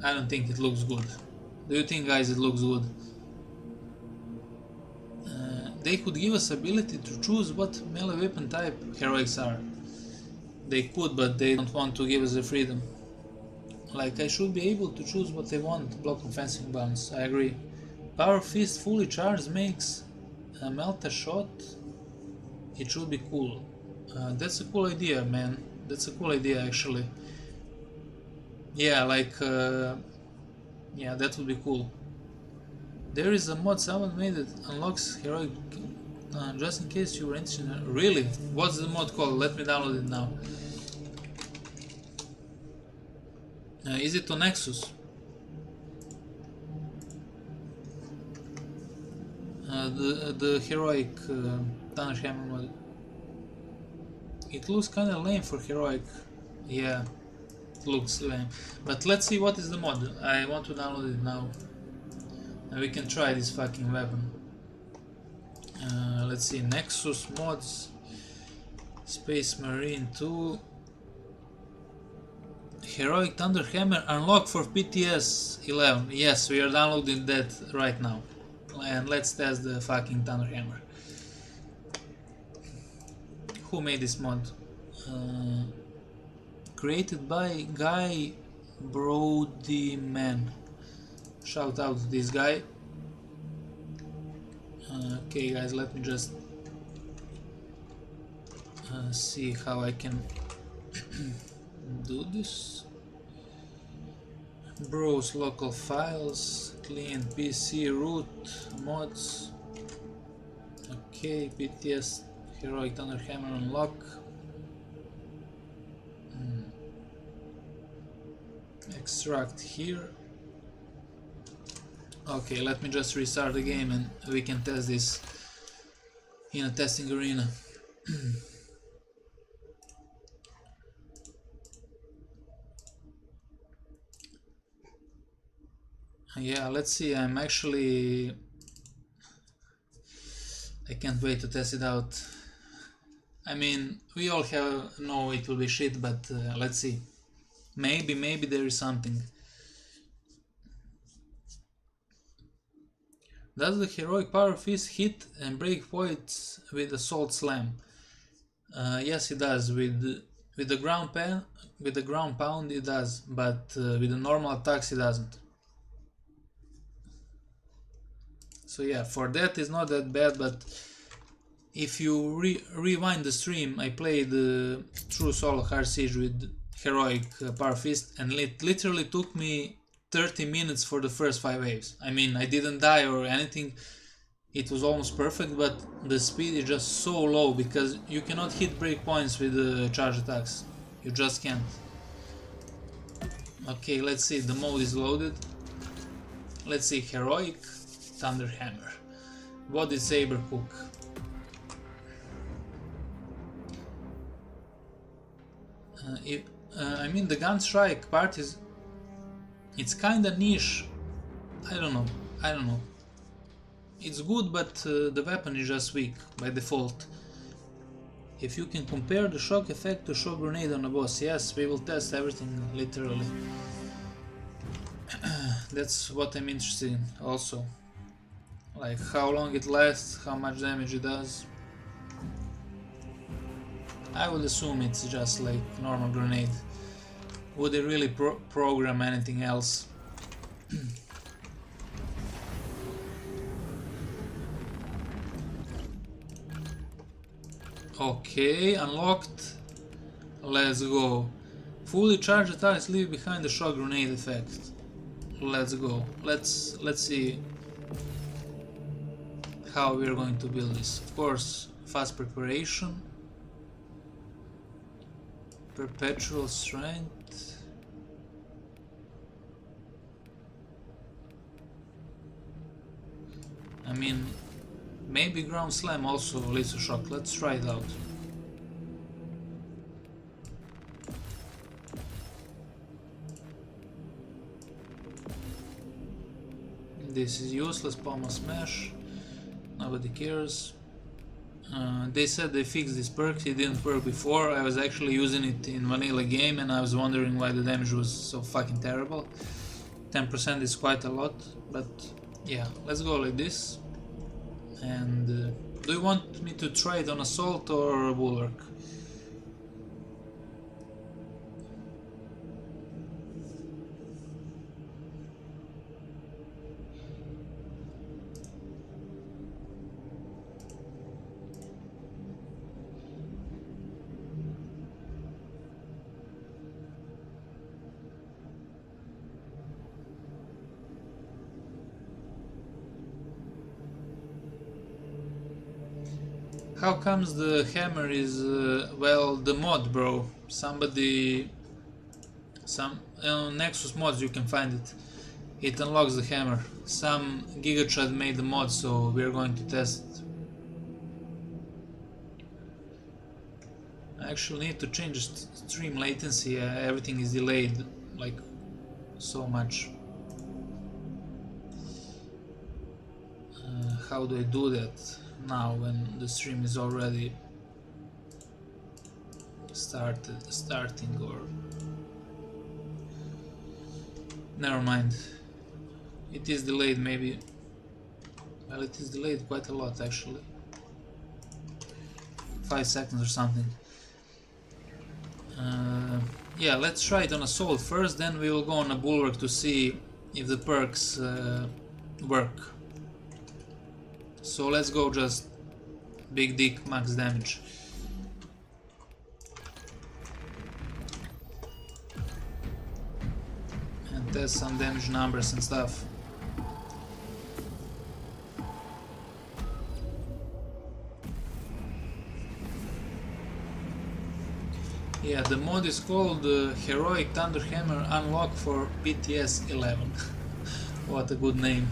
I don't think it looks good. Do you think, guys, it looks good? They could give us ability to choose what melee weapon type heroics are. They could, but they don't want to give us the freedom. Like, I should be able to choose what they want. Block and fencing bounce, I agree. Power Fist fully charged makes melt a shot. It should be cool. That's a cool idea, man. That's a cool idea, actually. Yeah, like, yeah, that would be cool. There is a mod someone made that unlocks heroic, just in case you were interested. Really? What's the mod called? Let me download it now. Is it on Nexus? The heroic Thunderhammer mod. It looks kinda lame for heroic. Yeah, it looks lame. But let's see what is the mod. I want to download it now. And we can try this fucking weapon. Let's see, Nexus mods. Space Marine 2. Heroic Thunderhammer unlocked for PTS 11. Yes, we are downloading that right now. And let's test the fucking Thunderhammer. Who made this mod? Created by Guy Brodyman. Shout out to this guy. Okay, guys, let me just see how I can do this. Browse local files, clean PC root mods. Okay, PTS Heroic Thunderhammer unlock. Extract here. Okay, let me just restart the game and we can test this in a testing arena. Yeah, let's see. I can't wait to test it out. I mean, we all know it will be shit, but let's see. Maybe there is something. Does the heroic power fist hit and break points with assault slam? Yes, it does. With the ground pound it does, but with the normal attacks it doesn't. So yeah, for that it's not that bad, but if you rewind the stream, I played True Solo Hard Siege with heroic power fist, and it literally took me 30 minutes for the first 5 waves. I mean, I didn't die or anything, it was almost perfect, but the speed is just so low because you cannot hit breakpoints with charge attacks. You just can't. Okay, let's see, the mode is loaded. Let's see, heroic Thunderhammer. What did Saber cook? I mean, the gun strike part is, it's kinda niche. I don't know. I don't know. It's good, but the weapon is just weak by default. If you can compare the shock effect to shock grenade on a boss, yes, we will test everything literally. That's what I'm interested in also. Like how long it lasts, how much damage it does. I would assume it's just like normal grenade. Would they really program anything else? Okay, unlocked. Let's go. Fully charged attacks leave behind the shock grenade effect. Let's go. Let's see how we're going to build this. Of course, fast preparation. Perpetual strength. I mean, maybe ground slam also leads to shock. Let's try it out. This is useless, Palma Smash. Nobody cares. They said they fixed this perk, it didn't work before. I was actually using it in vanilla game and I was wondering why the damage was so fucking terrible. 10% is quite a lot, but yeah, let's go like this. And do you want me to try it on assault or bulwark? How comes the hammer is, well, the mod, bro. Somebody, Nexus mods you can find it. It unlocks the hammer. Some Gigachad made the mod, so we are going to test it. I actually need to change stream latency. Everything is delayed, like, so much. How do I do that now when the stream is already starting, or never mind, it is delayed maybe. Well, it is delayed quite a lot actually, 5 seconds or something. Yeah, let's try it on assault first, then we will go on a bulwark to see if the perks work. So let's go just big dick max damage. And test some damage numbers and stuff. Yeah, the mod is called Heroic Thunderhammer Unlock for PTS 11. What a good name.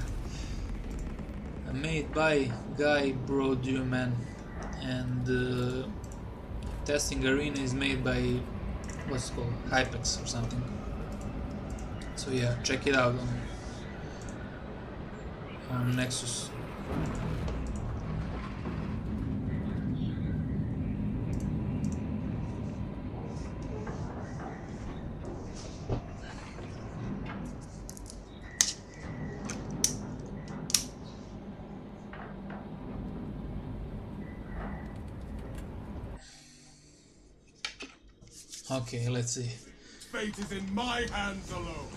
Made by Guy Broduman, and testing arena is made by what's it called, Hypex or something. So yeah, check it out on Nexus. Okay, let's see. Fate is in my hands alone.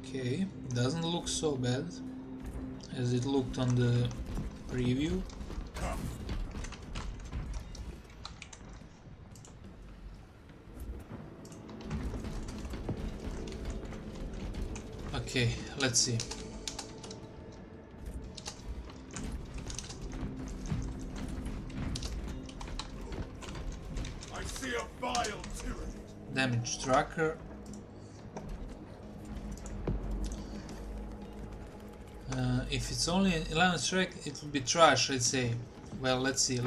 Okay, doesn't look so bad as it looked on the preview. Come. Okay, let's see. I see a vile tyranny. Damage tracker. If it's only 11 strike, it will be trash, I'd say. Well, let's see.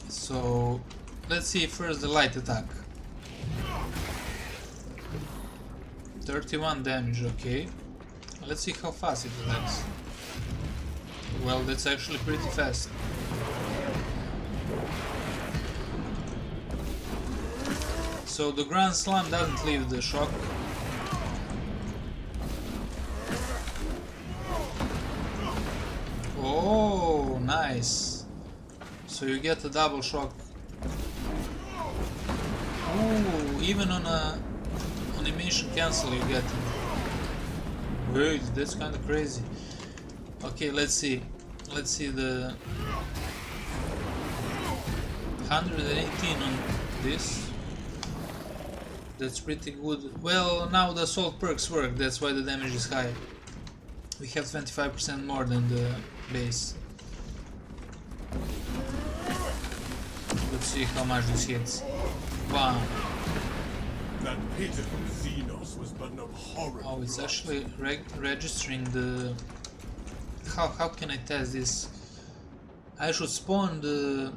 So let's see first the light attack. 31 damage, okay. Let's see how fast it attacks. Well, that's actually pretty fast. So the Grand Slam doesn't leave the shock. Oh, nice. So you get a double shock. Ooh, even on a animation cancel you get it. Wait, that's kind of crazy. Okay, let's see. Let's see the 118 on this. That's pretty good. Well, now the assault perks work, that's why the damage is high. We have 25% more than the base. Let's see how much this hits. Wow. That pitiful Xenos was but an abhorrent. Oh, it's actually registering the... How can I test this? I should spawn the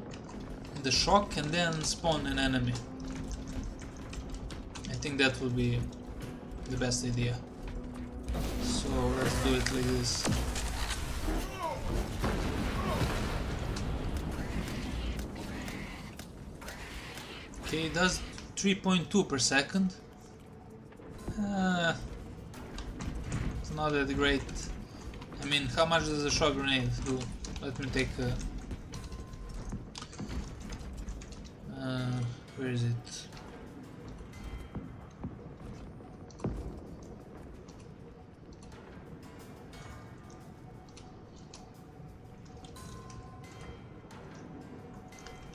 shock and then spawn an enemy. I think that would be the best idea. So let's do it like this. Okay, it does 3.2 per second. It's not that great. I mean, how much does a shock grenade do? Let me take a... where is it?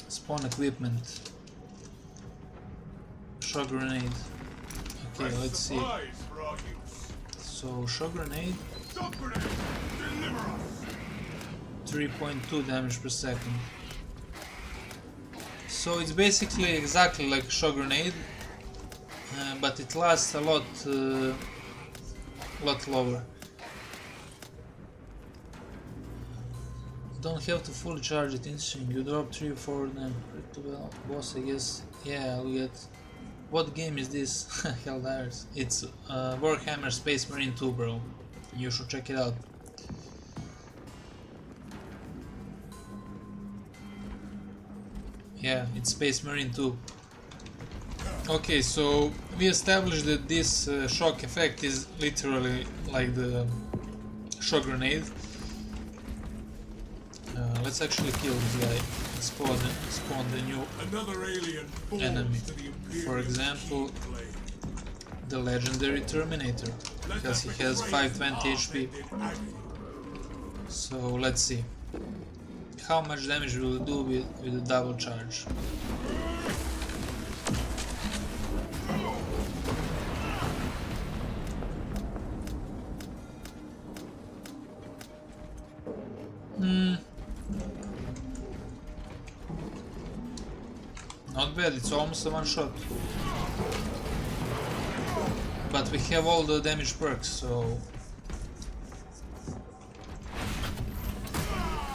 Spawn equipment. Shock grenade. Okay, let's see. So, shock grenade. 3.2 damage per second. So it's basically exactly like a shock grenade, but it lasts a lot lower. Don't have to fully charge it instantly. You drop 3 or 4 of them. Well, boss, I guess. Yeah, I'll get. What game is this? Helldivers. It's Warhammer Space Marine 2, bro. You should check it out. Yeah, it's Space Marine 2. Okay, so we established that this shock effect is literally like the shock grenade. Let's actually kill this guy. Spawn the new enemy. For example, the legendary Terminator, because he has 520 HP. So let's see how much damage will it do with a double charge. Not bad, it's almost a one shot. But we have all the damage perks, so...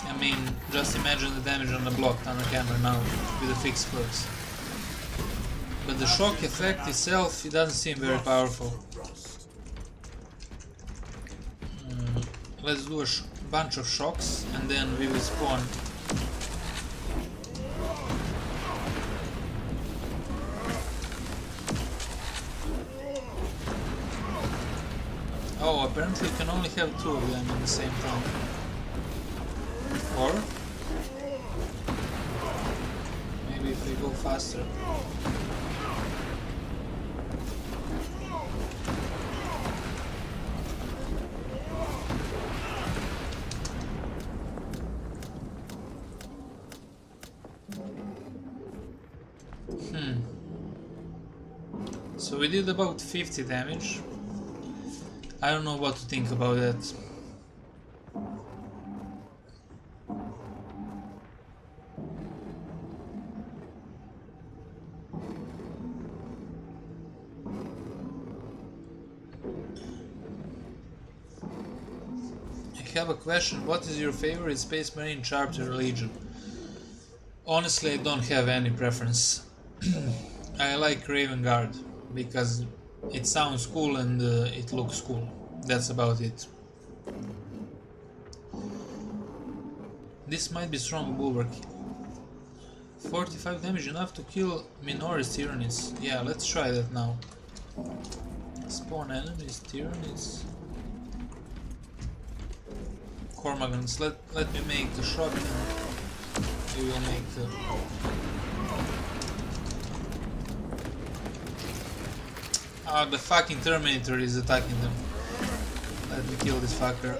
I mean, just imagine the damage on the block on the camera now with the fixed perks. But the shock effect itself, it doesn't seem very powerful. Let's do a bunch of shocks and then we will spawn. Oh, apparently you can only have 2 of them at the same time. Or maybe if we go faster. So we did about 50 damage. I don't know what to think about that. I have a question. What is your favorite Space Marine chapter or legion? Honestly, I don't have any preference. I like Raven Guard because it sounds cool and it looks cool. That's about it. This might be strong bulwark. 45 damage enough to kill Minoris Tyrannids. Yeah, let's try that now. Spawn enemies, Tyrannids. Cormagons, let me make the shot and we will make the... Ah, the fucking Terminator is attacking them. Let me kill this fucker.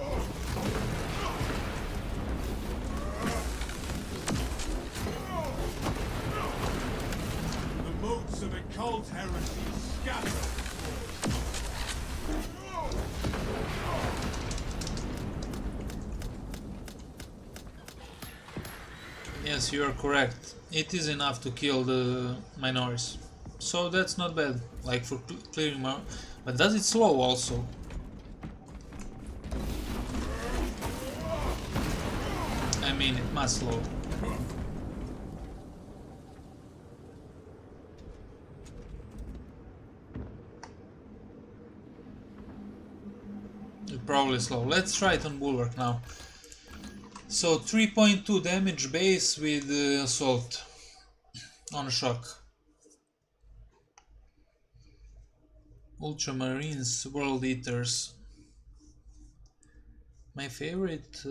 The motes of occult heresy scatter. Yes, you are correct. It is enough to kill the Minoris. So that's not bad, like for clearing more. But does it slow also? I mean, it must slow. It probably slow. Let's try it on Bulwark now. So 3.2 damage base with assault on shock. Ultramarines, World Eaters. My favorite.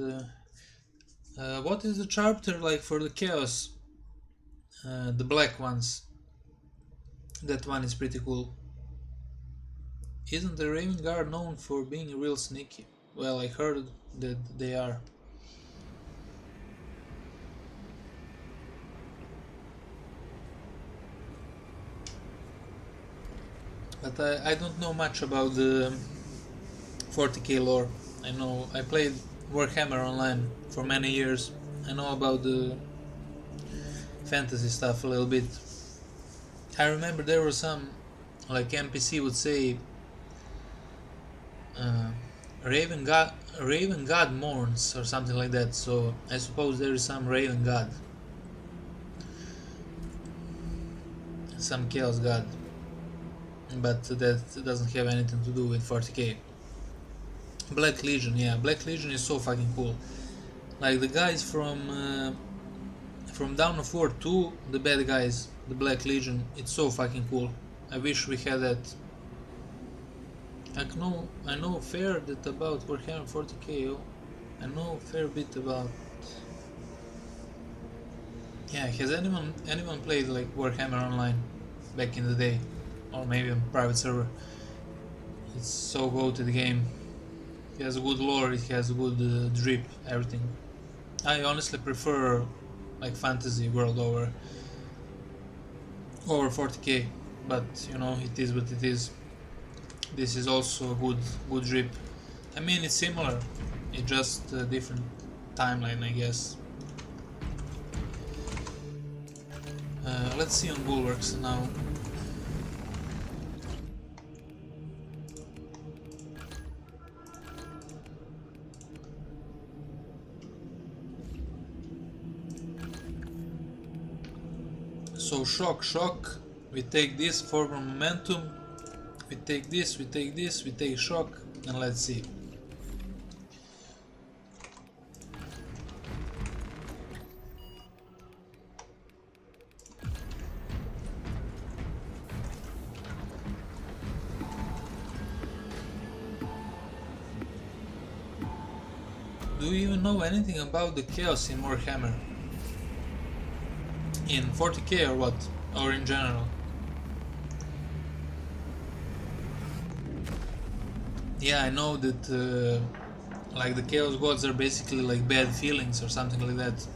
What is the chapter like for the chaos? The black ones. That one is pretty cool. Isn't the Raven Guard known for being real sneaky? Well, I heard that they are. But I don't know much about the 40k lore. I played Warhammer Online for many years. I know about the fantasy stuff a little bit. I remember there were some, like NPC would say, Raven God mourns or something like that. So I suppose there is some Raven God, some Chaos God, but that doesn't have anything to do with 40k. Black Legion, yeah, Black Legion is so fucking cool. Like the guys from Dawn of War 2, the bad guys, the Black Legion, it's so fucking cool. I wish we had that. I know a fair bit about Warhammer 40k. I know a fair bit about. Yeah, has anyone played like Warhammer Online back in the day, or maybe on private server? It's so goated game. It has a good lore, it has a good drip, everything. I honestly prefer like fantasy world over 40k, but you know, it is what it is. This is also a good drip. I mean, it's similar, it's just a different timeline, I guess. Let's see on bulwarks now. So shock, we take this for momentum, we take this, we take shock, and let's see. Do you even know anything about the chaos in Warhammer? In 40k or what? Or in general? Yeah, I know that like the chaos gods are basically like bad feelings or something like that.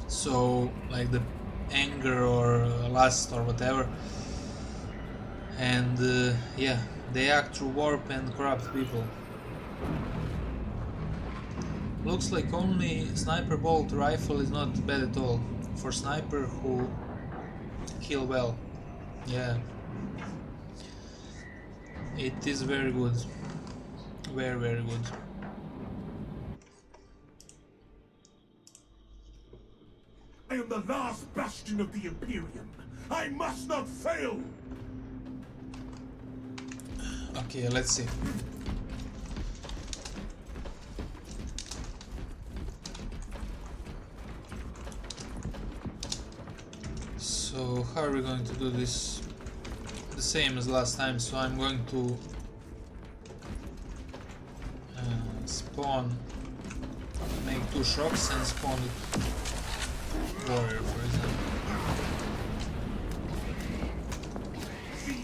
So like the anger or lust or whatever. And yeah, they act through warp and corrupt people. Looks like only sniper bolt rifle is not bad at all for sniper who kill well. Yeah, it is very good, very good. I am the last bastion of the Imperium. I must not fail! Okay, let's see. So how are we going to do this? The same as last time, so I'm going to spawn, make 2 shocks and spawn it warrior, for example.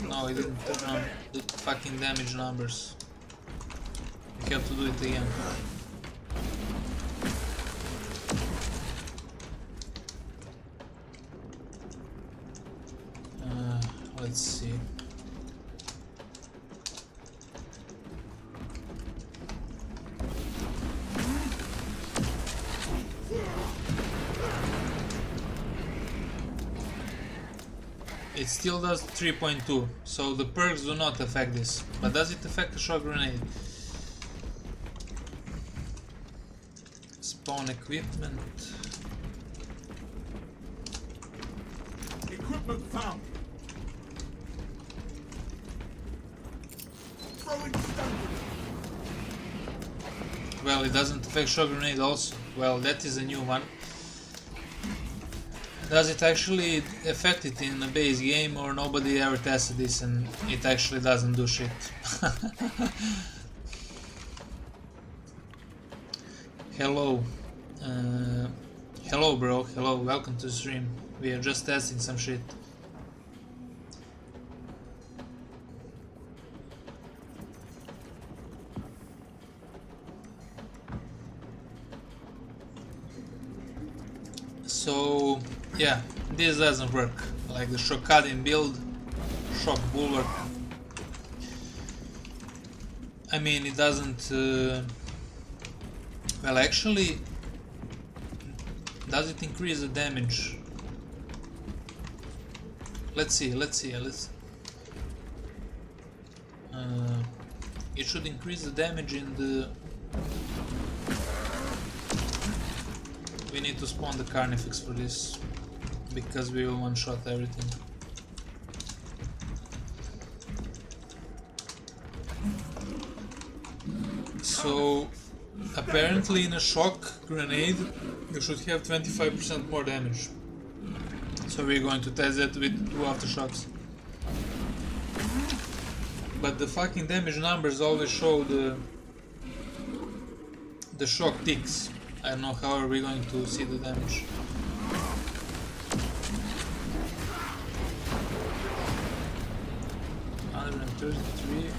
No, it didn't turn on the fucking damage numbers. We have to do it again. Let's see. It still does 3.2, so the perks do not affect this. But does it affect the shock grenade? Spawn equipment. Equipment found. Throwing stun grenade. Well, it doesn't affect shock grenade also. Well, that is a new one. Does it actually affect it in a base game, or nobody ever tested this and it actually doesn't do shit? Hello. Hello bro, hello, welcome to the stream. We are just testing some shit. So yeah, this doesn't work. Like the shock cutting build, shock bulwark. I mean, it doesn't. Well, actually, does it increase the damage? Let's see. It should increase the damage in the. We need to spawn the Carnifex for this, because we will one-shot everything. So, apparently in a shock grenade, you should have 25% more damage. So we're going to test that with 2 aftershocks. But the fucking damage numbers always show the shock ticks. I don't know how are we going to see the damage. $133.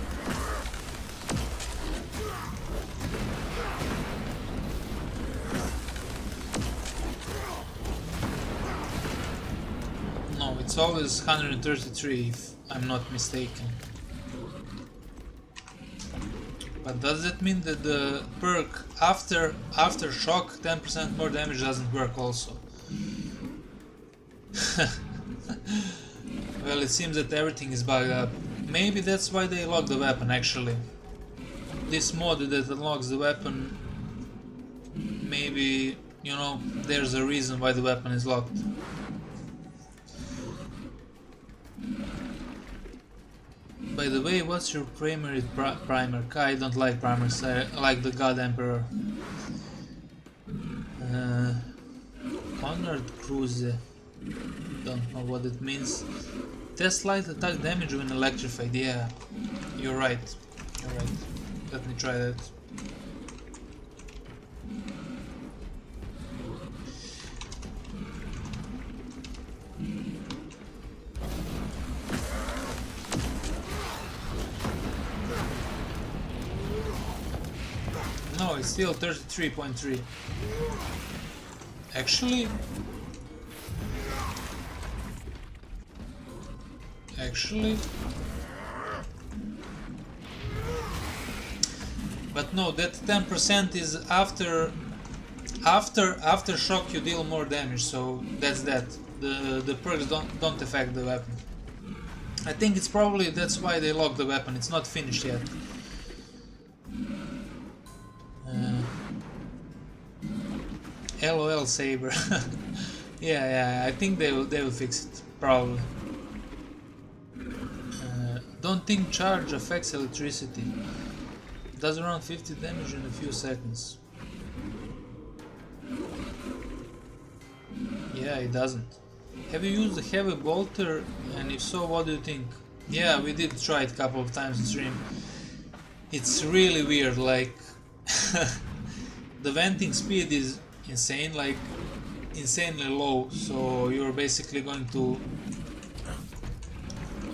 No, it's always 133 if I'm not mistaken. But does that mean that the perk after shock 10% more damage doesn't work also? Well, it seems that everything is bugged up. Maybe that's why they locked the weapon actually. This mod that unlocks the weapon, maybe, you know, there's a reason why the weapon is locked. By the way, what's your primary primer? I don't like primers, I like the God Emperor. Honored Cruise. Don't know what it means. Test light attack damage when electrified. Yeah, you're right. You're right. Let me try that. No, it's still 33.3. Actually, but no, that 10% is after shock you deal more damage, so that's that. The perks don't affect the weapon. I think it's probably that's why they locked the weapon. It's not finished yet. LOL Saber. Yeah, I think they will fix it probably. Don't think charge affects electricity. Does around 50 damage in a few seconds. Yeah, it doesn't. Have you used the heavy bolter, and if so, what do you think? Yeah, we did try it a couple of times in stream. It's really weird, like the venting speed is insane, like insanely low, so you're basically going to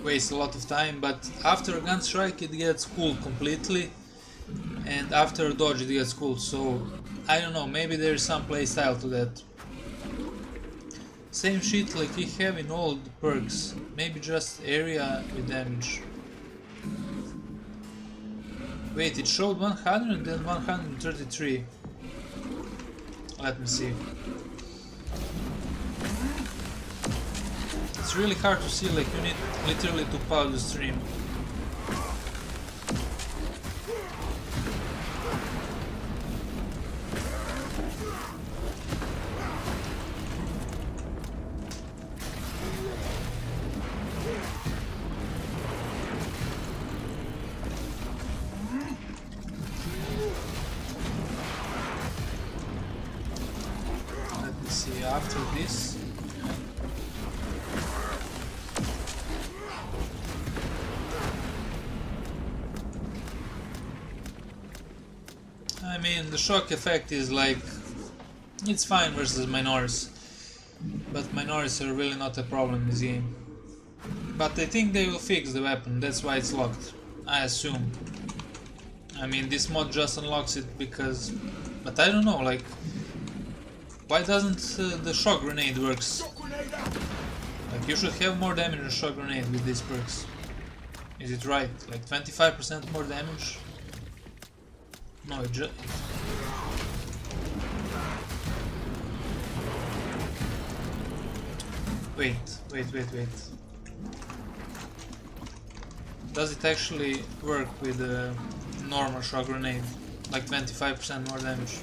waste a lot of time, but after a gun strike it gets cooled completely, and after a dodge it gets cooled, so I don't know, maybe there is some playstyle to that. Same shit like we have in all the perks, maybe just area with damage. Wait, it showed 100 and then 133. Let me see. It's really hard to see, like you need literally to pause the stream. Let me see, after this. I mean, the shock effect is like, it's fine versus Minoris, but Minoris are really not a problem in this game. But I think they will fix the weapon, that's why it's locked, I assume. I mean, this mod just unlocks it because, but I don't know, like, why doesn't the shock grenade works? Like, you should have more damage on shock grenade with these perks. Is it right? Like 25% more damage? No, it just... Wait. Does it actually work with a normal shock grenade? Like 25% more damage?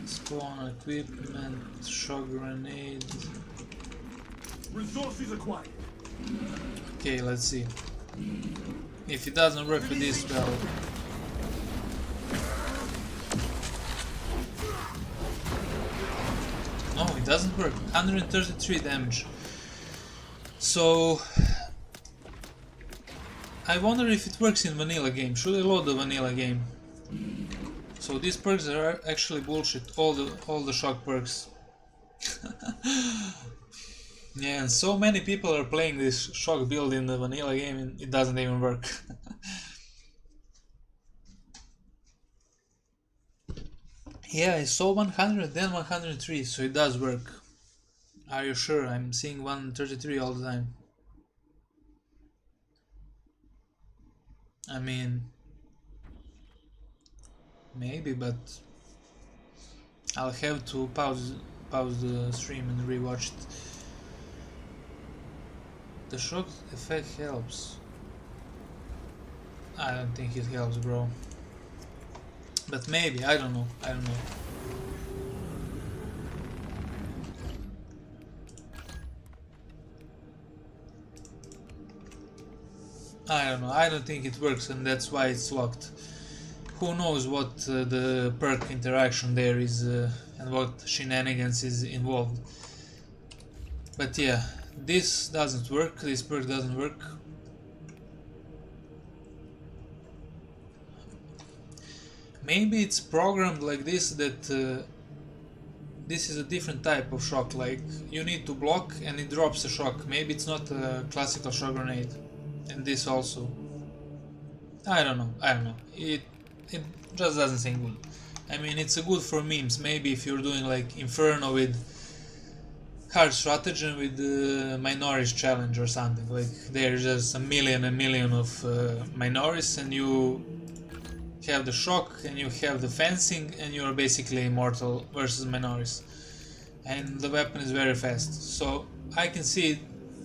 Spawn, equipment, shock grenade... Resources acquired. Okay, let's see. If it doesn't work with this, well... No, it doesn't work. 133 damage. So... I wonder if it works in vanilla game. Should I load the vanilla game? So these perks are actually bullshit. All the shock perks. Yeah, and so many people are playing this shock build in the vanilla game and it doesn't even work. Yeah, I saw 100 then 103, so it does work. Are you sure? I'm seeing 133 all the time. I mean, maybe, but I'll have to pause the stream and rewatch it. The shock effect helps. I don't think it helps, bro. But maybe, I don't know. I don't know, I don't think it works and that's why it's locked. Who knows what the perk interaction there is and what shenanigans is involved. But yeah, this doesn't work, this perk doesn't work. Maybe it's programmed like this that this is a different type of shock, like you need to block and it drops a shock. Maybe it's not a classical shock grenade. And this also. I don't know. It just doesn't seem good. I mean, it's a good for memes. Maybe if you're doing like Inferno with hard stratagem with Minoris challenge or something. Like there's just a million of Minoris and you have the shock and you have the fencing and you're basically immortal versus Minoris. And the weapon is very fast. So I can see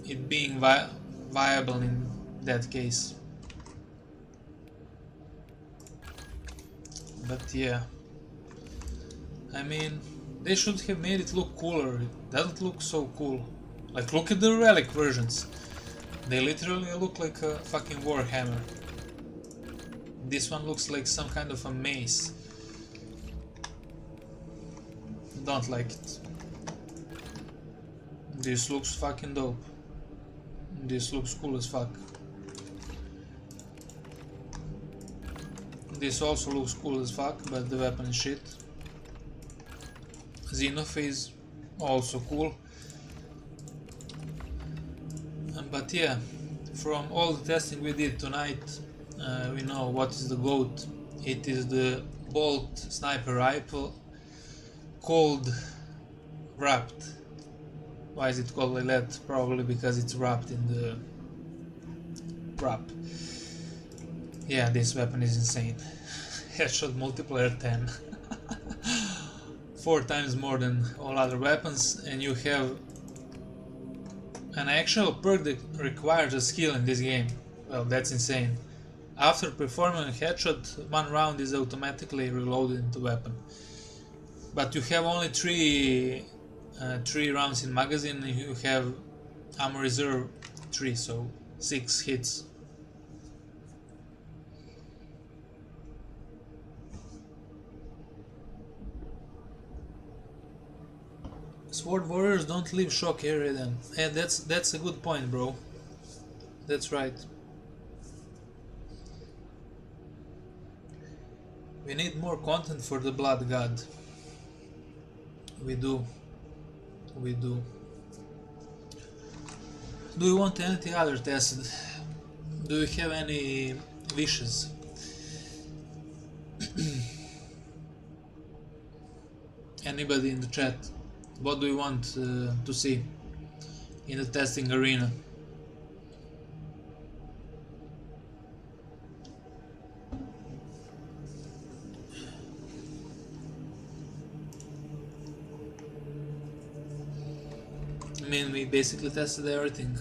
it being viable in that case. But yeah, I mean, they should have made it look cooler. It doesn't look so cool. Like, look at the relic versions. They literally look like a fucking warhammer. This one looks like some kind of a mace. Don't like it. This looks fucking dope. This looks cool as fuck. This also looks cool as fuck, but the weapon is shit. Xenophase, also cool. But yeah, from all the testing we did tonight, we know what is the GOAT. It is the bolt sniper rifle called wrapped. Why is it called like that? Probably because it's wrapped in the wrap. Yeah, this weapon is insane. Headshot multiplier 10. 4 times more than all other weapons, and you have an actual perk that requires a skill in this game. Well, that's insane. After performing a headshot, 1 round is automatically reloaded into weapon. But you have only 3 rounds in magazine, and you have ammo reserve 3, so 6 hits. Sword warriors don't leave shock area then. Yeah, that's a good point, bro. That's right. We need more content for the blood god. We do. We do. Do you want anything other tested? Do you have any wishes? Anybody in the chat? What do you want to see in the testing arena? I mean, we basically tested everything.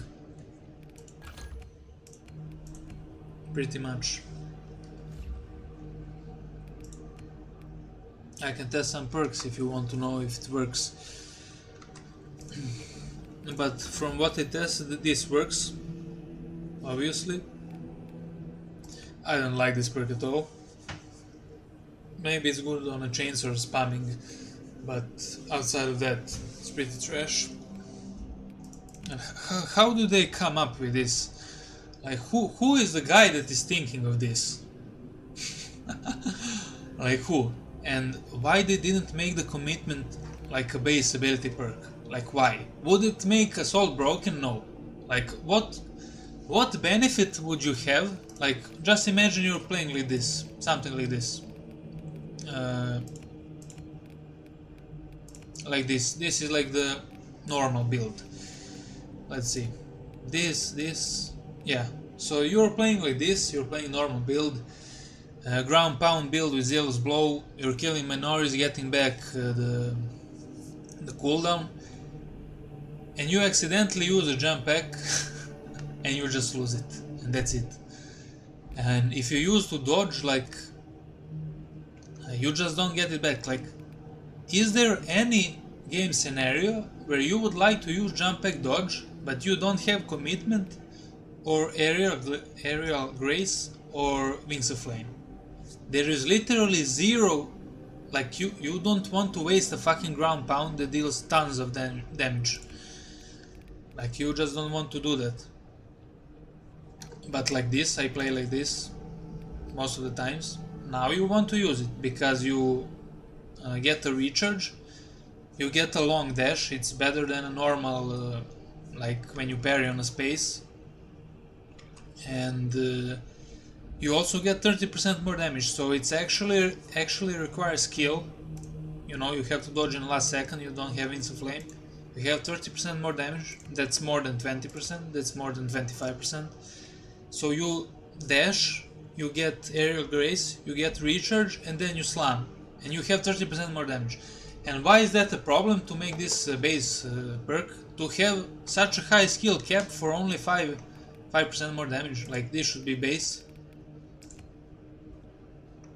Pretty much. I can test some perks if you want to know if it works. But from what I tested, this works. Obviously. I don't like this perk at all. Maybe it's good on a chainsaw spamming, but outside of that, it's pretty trash. And how do they come up with this? Like, who is the guy that is thinking of this? Like, who? And why they didn't make the commitment like a base ability perk? Like, why? Would it make us all broken? No. Like, what benefit would you have? Like, just imagine you're playing like this, something like this. Like this. This is like the normal build. Let's see. This, yeah. So you're playing like this. You're playing normal build. Ground pound build with Zealous Blow. You're killing minorities, getting back the cooldown. And you accidentally use a jump pack and you just lose it, and that's it. And if you use to dodge, like, you just don't get it back. Like, is there any game scenario where you would like to use jump pack dodge but you don't have commitment or aerial grace or wings of flame? There is literally zero. Like, you don't want to waste a fucking ground pound that deals tons of damage. Like, you just don't want to do that. But like this, I play like this most of the times. Now you want to use it because you get a recharge, you get a long dash. It's better than a normal, like when you parry on a space. And you also get 30% more damage, so it's actually requires skill. You know, you have to dodge in the last second, you don't have Wings of Flame. You have 30% more damage, that's more than 20%, that's more than 25%. So you dash, you get Aerial Grace, you get Recharge, and then you slam. And you have 30% more damage. And why is that a problem to make this base perk? To have such a high skill cap for only 5% more damage, like this should be base.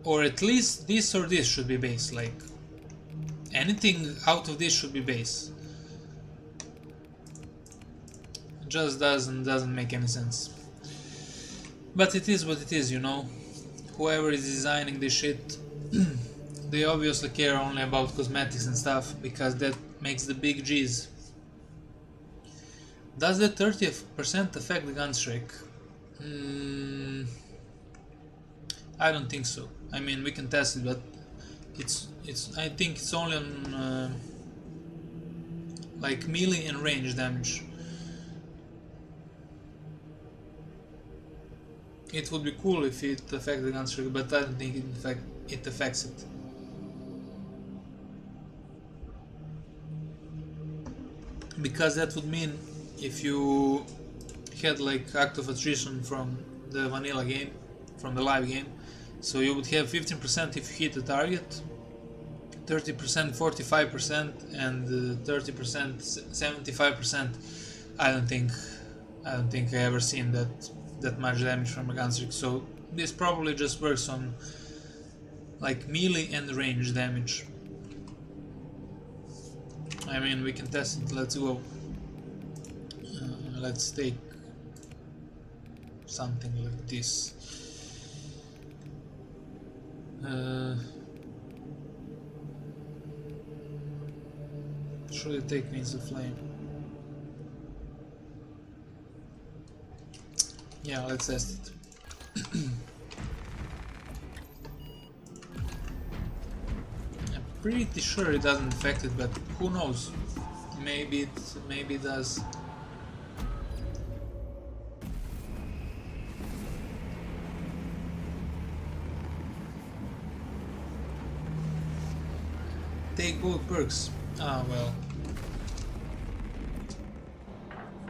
Or at least this or this should be base, like Anything out of this should be base. Just doesn't make any sense. But it is what it is, you know. Whoever is designing this shit, they obviously care only about cosmetics and stuff, because that makes the big G's. Does the 30% affect the gun strike? I don't think so. I mean, we can test it, but I think it's only on like melee and range damage. It would be cool if it affects the gun strike, but I don't think it affects it. Because that would mean if you had like act of attrition from the vanilla game, from the live game, so you would have 15% if you hit the target, 30% 45%, and 30% 75%. I don't think I ever seen that much damage from a gun strike. So this probably just works on like melee and range damage. I mean, we can test it. Let's go. Let's take something like this. Should I take Means of Flame? Yeah, let's test it. I'm pretty sure it doesn't affect it, but who knows? Maybe it does. Take both perks. Ah, well.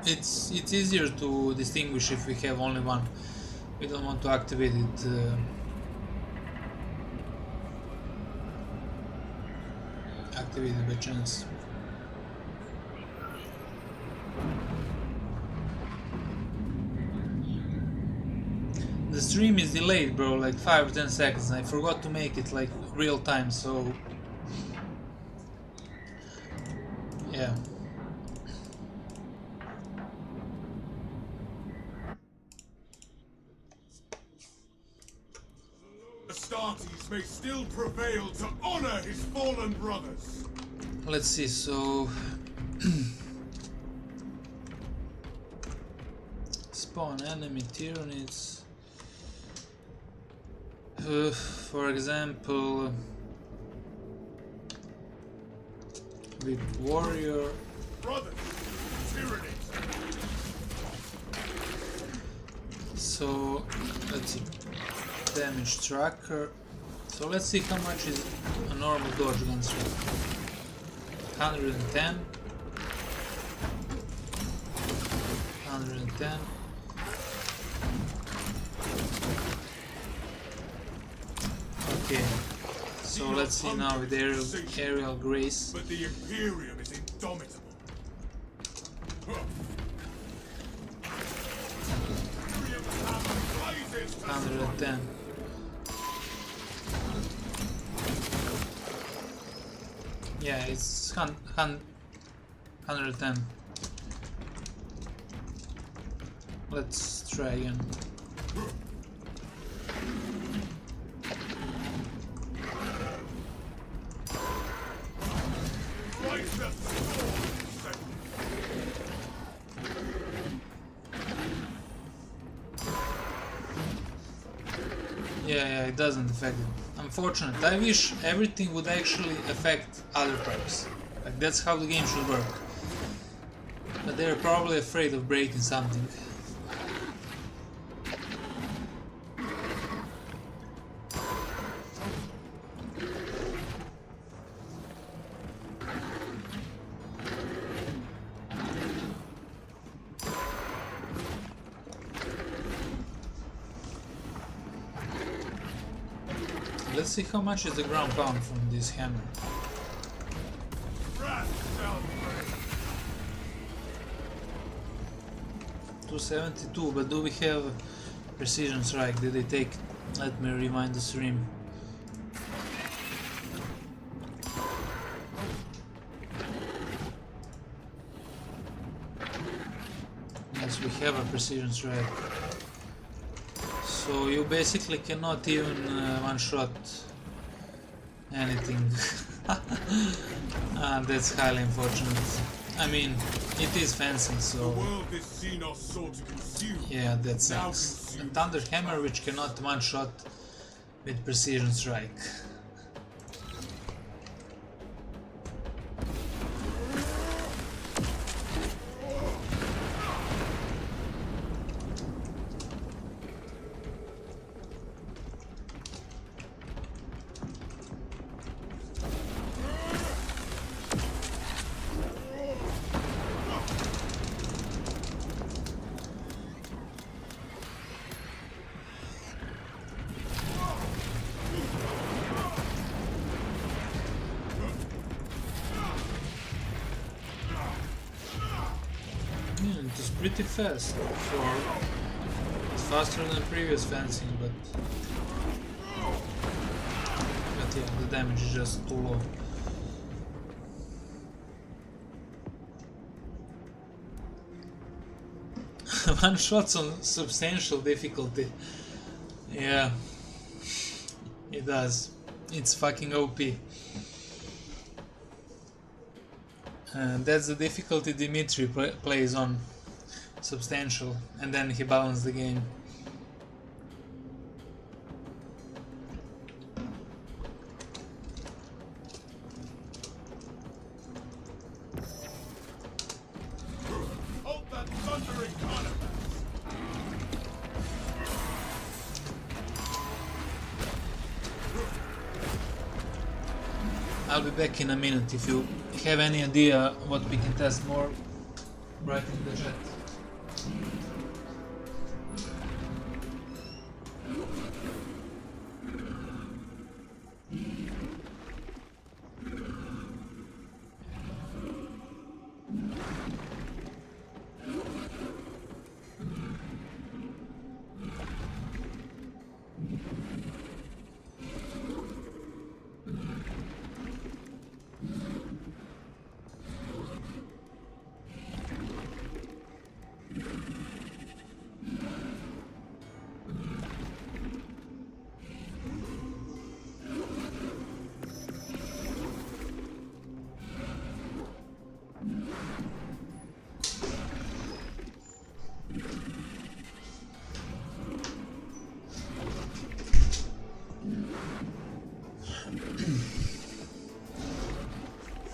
It's easier to distinguish if we have only one. We don't want to activate it. Activate it by chance. The stream is delayed, bro, like 5 or 10 seconds. I forgot to make it like real time, so yeah. Astartes may still prevail to honor his fallen brothers. Let's see, so spawn enemy Tyranids. For example, with warrior. Brothers, Tyranids. So let's see, damage tracker. So let's see how much is a normal dodge gun strike. 110. 110. Okay. So let's see now with aerial grace. But the Imperium is indomitable. 110. Yeah, it's 110. Let's try again. Yeah, it doesn't affect it. Unfortunate. I wish everything would actually affect other perks. Like, that's how the game should work. But they're probably afraid of breaking something. Let's see how much is the ground pound from this hammer. 272, but do we have precision strike? Did they take? Let me rewind the stream. Yes, we have a precision strike. So you basically cannot even one-shot anything. That's highly unfortunate. I mean, it is fencing, The so world this Xenos sought to consume. yeah, that now sucks. consumes And Thunder Hammer, which cannot one-shot with precision strike. It is pretty fast. It's faster than previous fencing, but yeah, the damage is just too low. One shots on substantial difficulty. Yeah, it does. It's fucking OP. That's the difficulty Dimitri plays on. Substantial, and then he balanced the game. Halt that thundering carnival! I'll be back in a minute. If you have any idea what we can test more, write in the chat.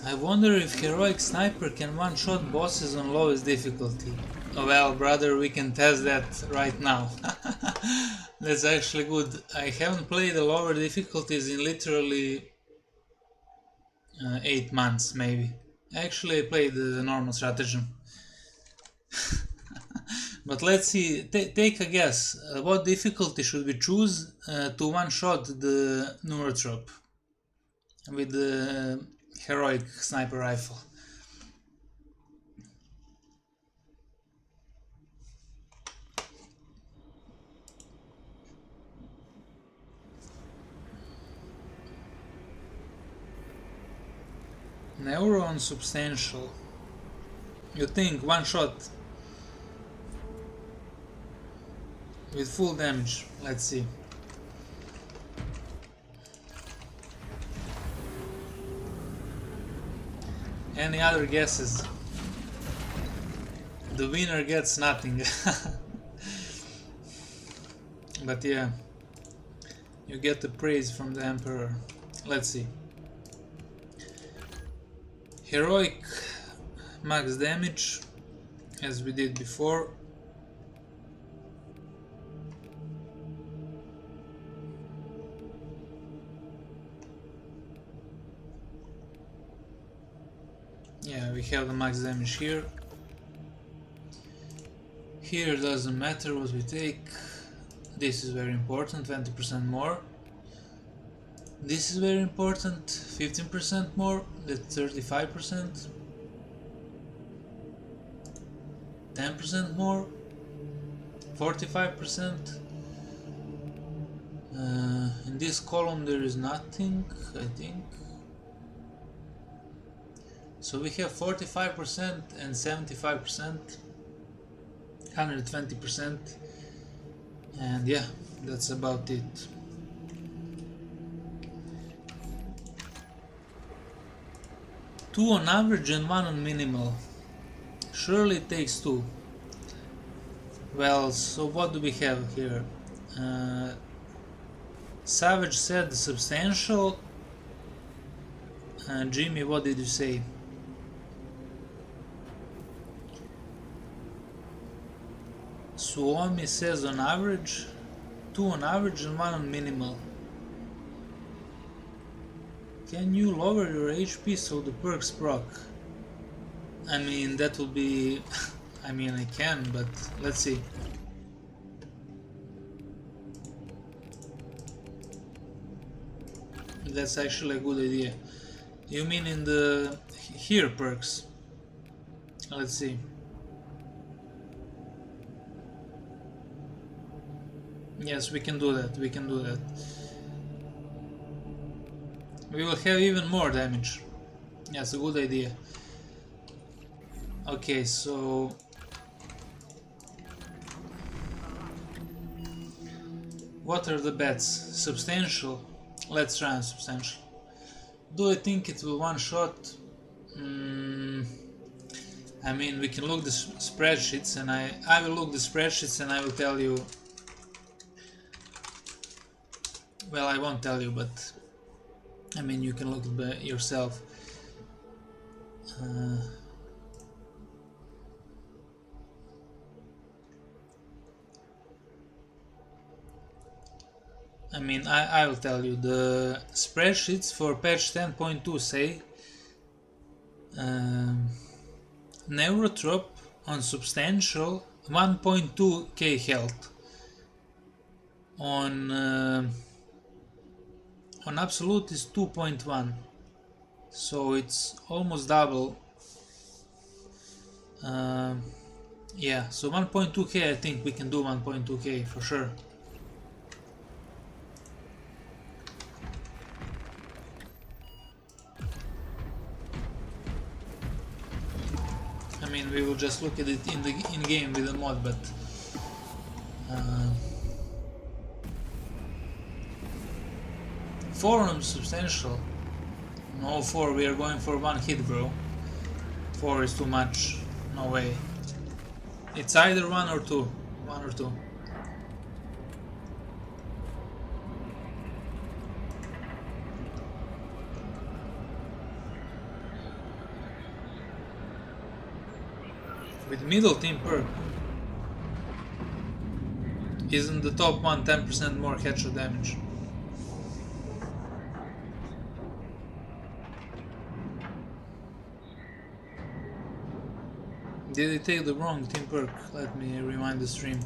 I wonder if Heroic Sniper can one-shot bosses on lowest difficulty. Well, brother, we can test that right now. That's actually good. I haven't played the lower difficulties in literally 8 months, maybe. Actually, I played the normal stratagem. But let's see, take a guess. What difficulty should we choose to one-shot the Neurotrop with the Heroic Sniper Rifle? Neuron Substantial. You think one shot with full damage? Let's see. Any other guesses? The winner gets nothing. But yeah, you get the praise from the Emperor. Let's see. Heroic max damage, as we did before. Yeah, we have the max damage here. Here doesn't matter what we take. This is very important, 20% more. This is very important, 15% more, that's 35%. 10% more, 45%. In this column there is nothing, I think. So we have 45% and 75%. 120%, and yeah, that's about it. Two on average and one on minimal. Surely it takes two. Well, so what do we have here? Savage said substantial. Jimmy, what did you say? Suomi says on average, two on average and one on minimal. Can you lower your HP so the perks proc? I mean, that would be... I mean, I can, but let's see. That's actually a good idea. You mean in the... here perks? Let's see. Yes, we can do that, we can do that. We will have even more damage. Yes, a good idea. Okay, so... what are the bets? Substantial? Let's try on substantial. Do I think it will one-shot? I mean, we can look the spreadsheets, and I will look the spreadsheets and I will tell you. Well, I won't tell you, but I mean, you can look at yourself. I mean, I will tell you. The spreadsheets for patch 10.2 say Neurotrop on substantial 1.2k health. On absolute is 2.1, so it's almost double. Yeah, so 1.2k, I think we can do 1.2k for sure. I mean, we will just look at it in game with the mod, but four on substantial. No, 4, we are going for one hit, bro. 4 is too much. No way. It's either 1 or 2. 1 or 2. With middle team perk, isn't the top one 10% more headshot damage? Did I take the wrong team perk? Let me rewind the stream.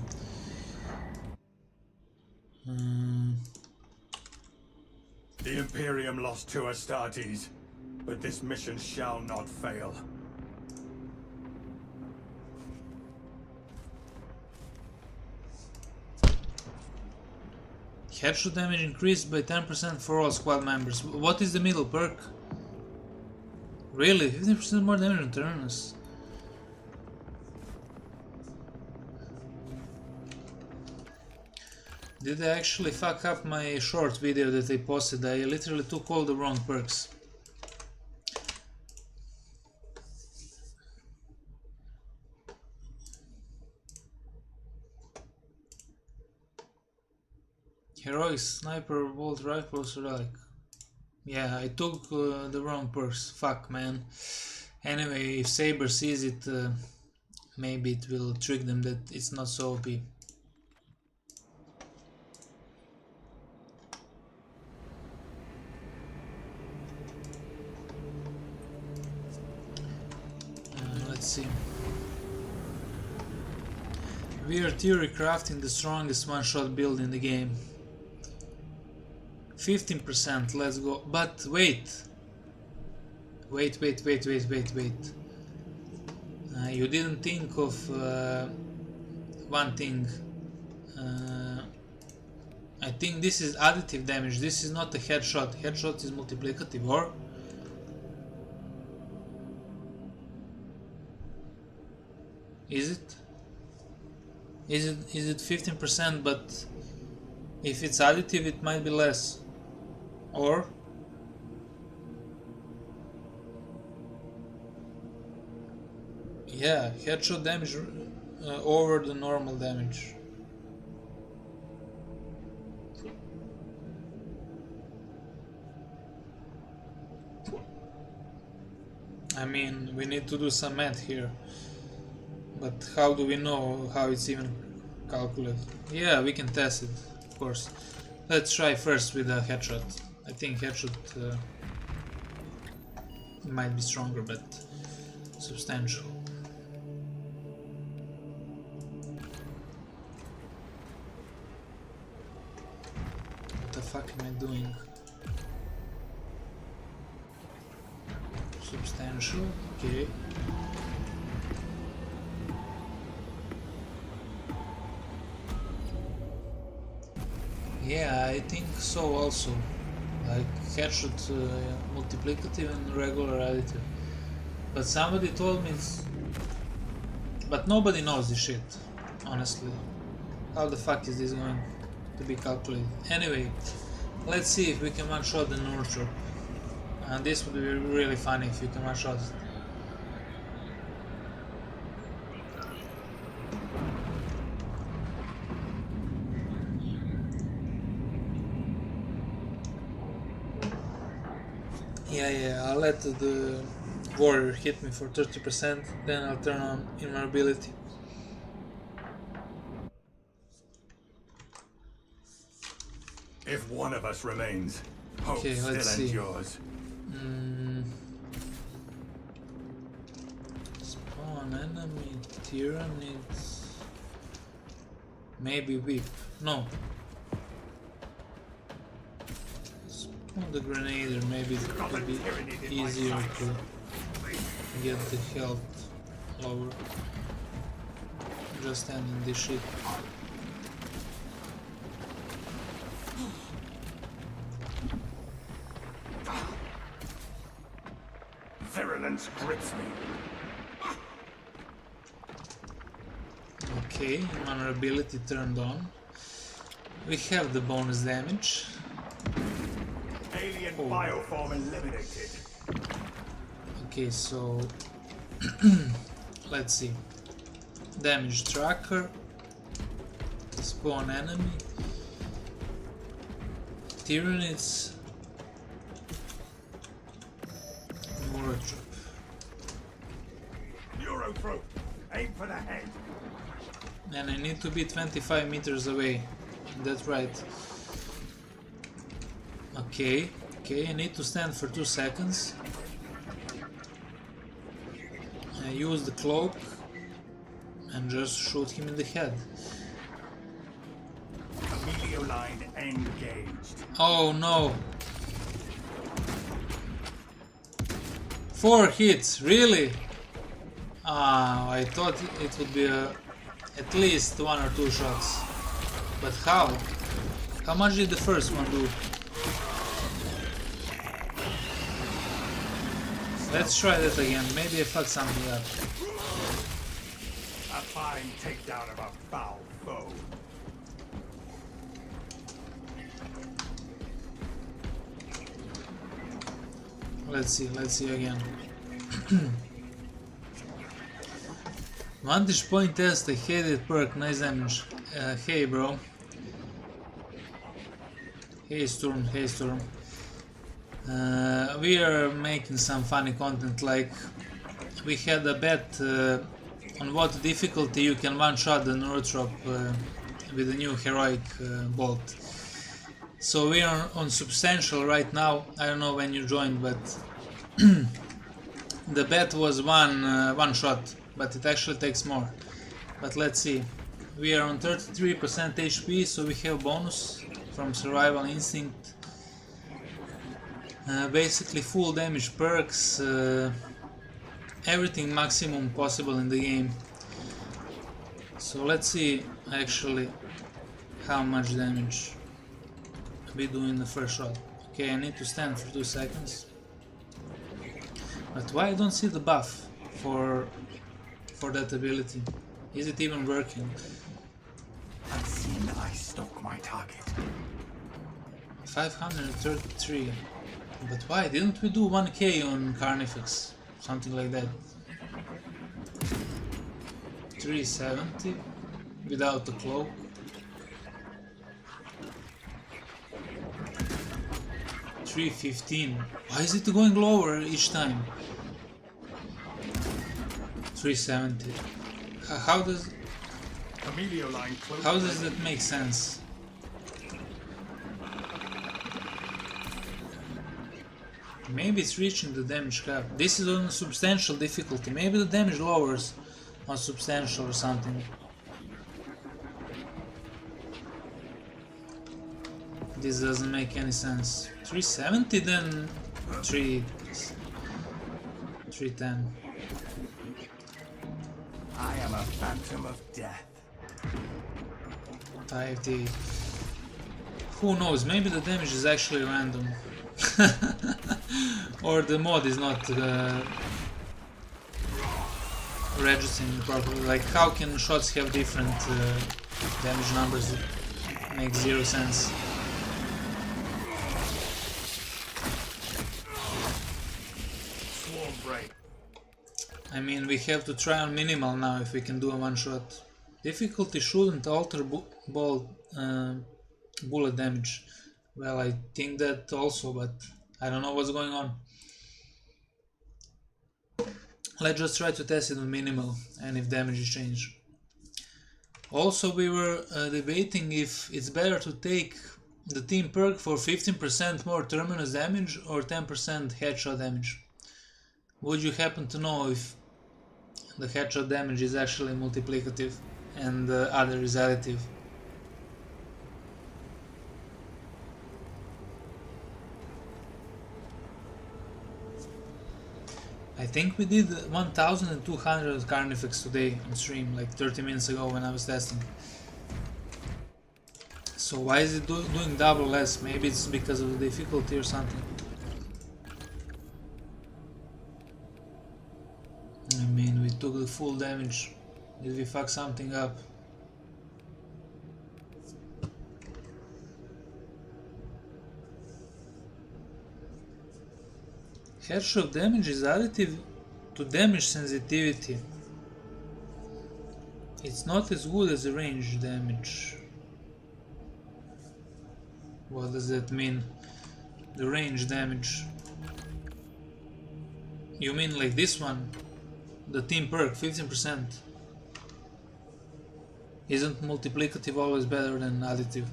The Imperium lost 2 Astartes, but this mission shall not fail. Headshot damage increased by 10% for all squad members. What is the middle perk? Really? 15% more damage on Tyrannus. Did I actually fuck up my short video that I posted? I literally took all the wrong perks. Heroic sniper, bolt rifles, relic. Yeah, I took the wrong perks. Fuck, man. Anyway, if Saber sees it, maybe it will trick them that it's not so OP. Let's see. We are theory crafting the strongest one-shot build in the game. 15%, let's go. But wait. Wait. You didn't think of one thing. I think this is additive damage. This is not a headshot. Headshot is multiplicative, or? Is it? Is it 15%, but if it's additive it might be less? Or yeah, headshot damage over the normal damage. I mean, we need to do some math here. But how do we know how it's even calculated? Yeah, we can test it, of course. Let's try first with a headshot. I think headshot might be stronger, but substantial. What the fuck am I doing? Substantial, okay. Yeah, I think so also. Like headshot multiplicative and regular additive. But somebody told me it's... But nobody knows this shit, honestly. How the fuck is this going to be calculated? Anyway, let's see if we can one-shot the nurture. And this would be really funny if you can one-shot it. Yeah, I'll let the warrior hit me for 30%, then I'll turn on invulnerability. If one of us remains, hope Okay, still let's see. endures. Spawn enemy, Tyranids. Maybe whip. No. Spawn the Grenadier, maybe it could be easier to get the health lower. Just ending this shit. Virulence grips me. Okay, vulnerability turned on. We have the bonus damage. Alien bioform eliminated. Okay, so let's see. Damage tracker. Spawn enemy. Tyranids. Neurotrop. Neurotrope. Aim for the head. And I need to be 25 meters away. That's right. Okay, I need to stand for 2 seconds. I use the cloak and just shoot him in the head. Amelio line engaged. Oh no! 4 hits, really? I thought it would be at least 1 or 2 shots. But how? How much did the first one do? Let's try that again. Maybe I fucked something up. A fine takedown of a foul foe. Let's see again. Vantage point test, I hated perk, nice damage. Hey bro. Hey Storm. We are making some funny content, like we had a bet on what difficulty you can one-shot the Neurotrop with the new heroic bolt. So we are on substantial right now. I don't know when you joined, but the bet was one shot, but it actually takes more. But let's see. We are on 33% HP, so we have bonus from Survival Instinct. Basically full damage perks, everything maximum possible in the game. So let's see actually how much damage we do in the first shot. Okay, I need to stand for 2 seconds. But why I don't see the buff for that ability? Is it even working? Unseen, I stalk my target. 533. But why didn't we do 1k on Carnifex? Something like that. 370 without the cloak. 315. Why is it going lower each time? 370. How does that make sense? Maybe it's reaching the damage cap. This is on substantial difficulty. Maybe the damage lowers on substantial or something. This doesn't make any sense. 370 then 310. I am a phantom of death. 5D. Who knows, maybe the damage is actually random. Or the mod is not registering properly. Like, how can shots have different damage numbers? It makes zero sense. Swarm break. I mean, we have to try on minimal now if we can do a one shot. Difficulty shouldn't alter bullet damage. Well, I think that also, but I don't know what's going on. Let's just try to test it on minimal and if damage is changed. Also, we were debating if it's better to take the team perk for 15% more terminus damage or 10% headshot damage. Would you happen to know if the headshot damage is actually multiplicative and the other is additive? I think we did 1200 Carnifex today on stream, like 30 minutes ago when I was testing. So why is it doing double less? Maybe it's because of the difficulty or something. I mean, we took the full damage. Did we fuck something up? Headshot damage is additive to damage sensitivity. It's not as good as range damage. What does that mean? The range damage. You mean like this one? The team perk, 15%. Isn't multiplicative always better than additive?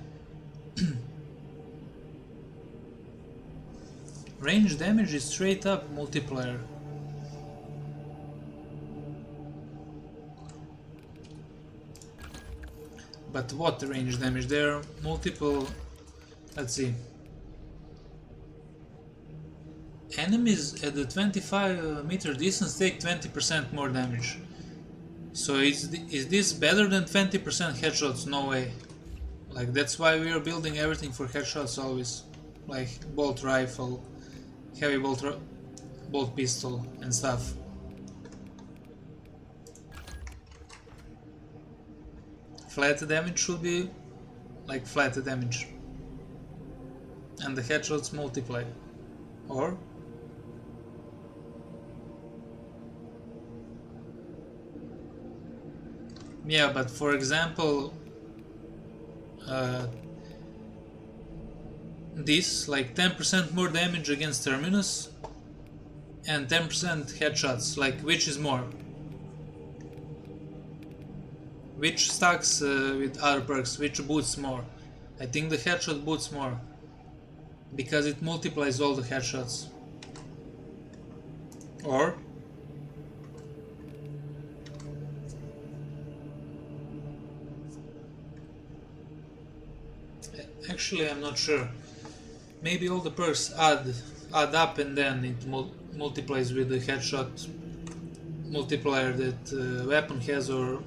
Range damage is straight up multiplier. But what range damage? There are multiple. Let's see. Enemies at the 25-meter distance take 20% more damage. So is this better than 20% headshots? No way. Like, that's why we are building everything for headshots always. Like bolt rifle, heavy bolt pistol and stuff. Flat damage should be like flat damage. And the headshots multiply. Or yeah, but for example, this, like 10% more damage against Terminus and 10% headshots, like which is more? Which stacks with other perks, which boosts more? I think the headshot boosts more, because it multiplies all the headshots. Or actually, I'm not sure. Maybe all the perks add up and then it multiplies with the headshot multiplier that weapon has, or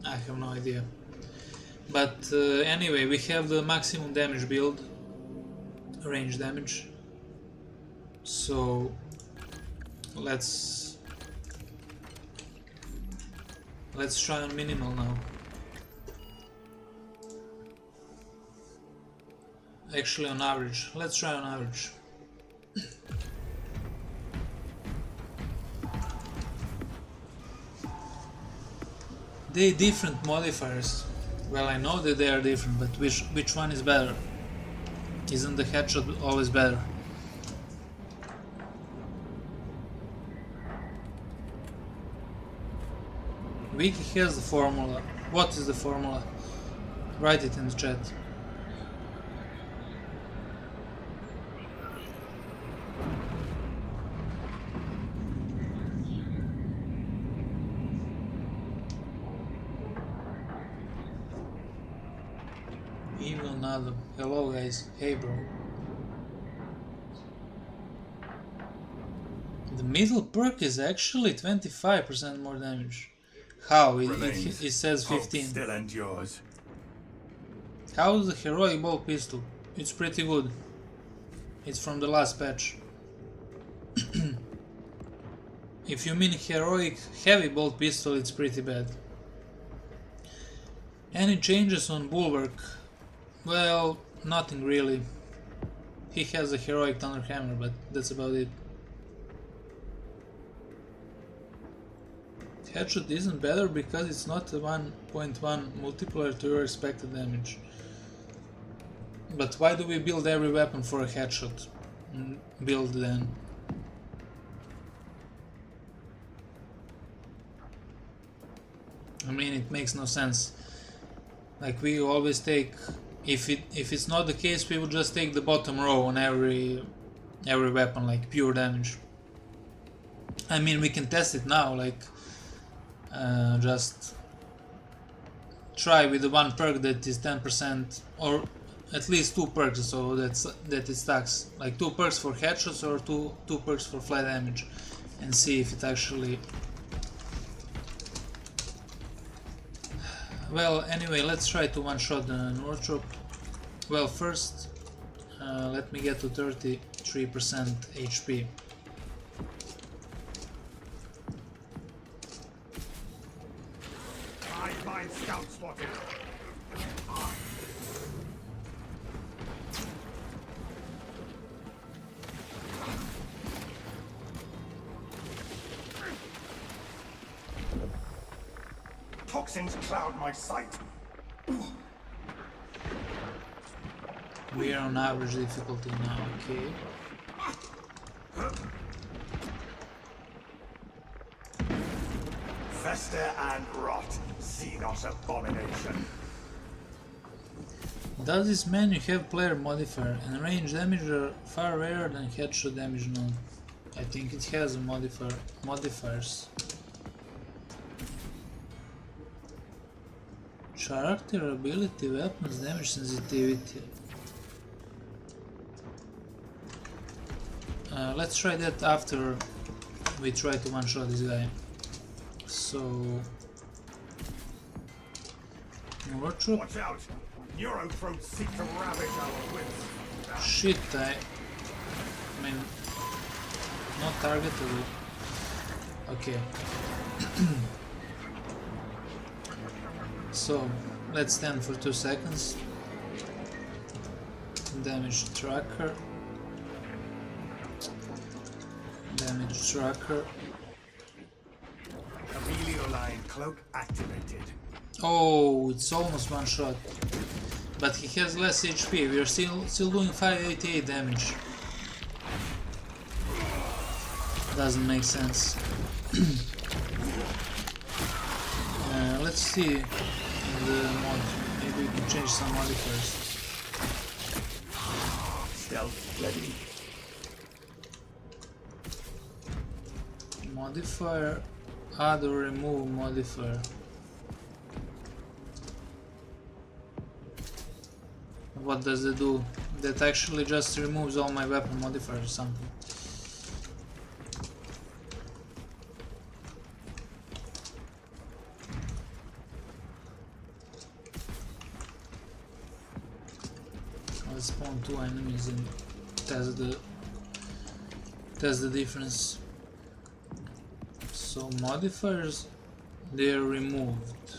I have no idea. But anyway, we have the maximum damage build, range damage. So let's Let's try on minimal now. Actually on average. Let's try on average. They different modifiers. Well, I know that they are different, but which one is better? Isn't the headshot always better? Wiki has the formula. What is the formula? Write it in the chat. Evil Nado. Hello guys. Hey bro. The middle perk is actually 25% more damage. How? It says 15. Still endures. How is the heroic bolt pistol? It's pretty good. It's from the last patch. If you mean heroic heavy bolt pistol, it's pretty bad. Any changes on Bulwark? Well, nothing really. He has a heroic thunder hammer, but that's about it. Headshot isn't better because it's not a 1.1 multiplier to your expected damage. But why do we build every weapon for a headshot build then? I mean, it makes no sense. Like, we always take, if it's not the case, we would just take the bottom row on every weapon, like pure damage. I mean, we can test it now, like just try with the one perk that is 10%, or at least two perks, so that it stacks, like 2 perks for headshots or two perks for flat damage, and see if it actually. Well, anyway, let's try to one-shot the Northrop. Well, first, let me get to 33% HP. I find scout spotted. Toxins cloud my sight. We are on average difficulty now, okay. Fester and rot. Xenos abomination. Does this menu have player modifier and range damage are far rarer than headshot damage? No. I think it has a modifiers. Character ability, weapons, damage sensitivity. Let's try that after we try to one-shot this guy. So, Wartrop. Watch out! Neurothroats seek to ravage our wits. Shit, I mean, not targetable. Okay. So, let's stand for 2 seconds. Damage tracker. Damage tracker. Aurelioline cloak activated. Oh, it's almost one shot. But he has less HP. We are still doing 588 damage. Doesn't make sense. Let's see in the mod. Maybe we can change some modifiers. Stealth ready. Modifier, add or remove modifier. What does it do? That actually just removes all my weapon modifiers or something. Let's spawn 2 enemies and test the difference. So modifiers, They're removed.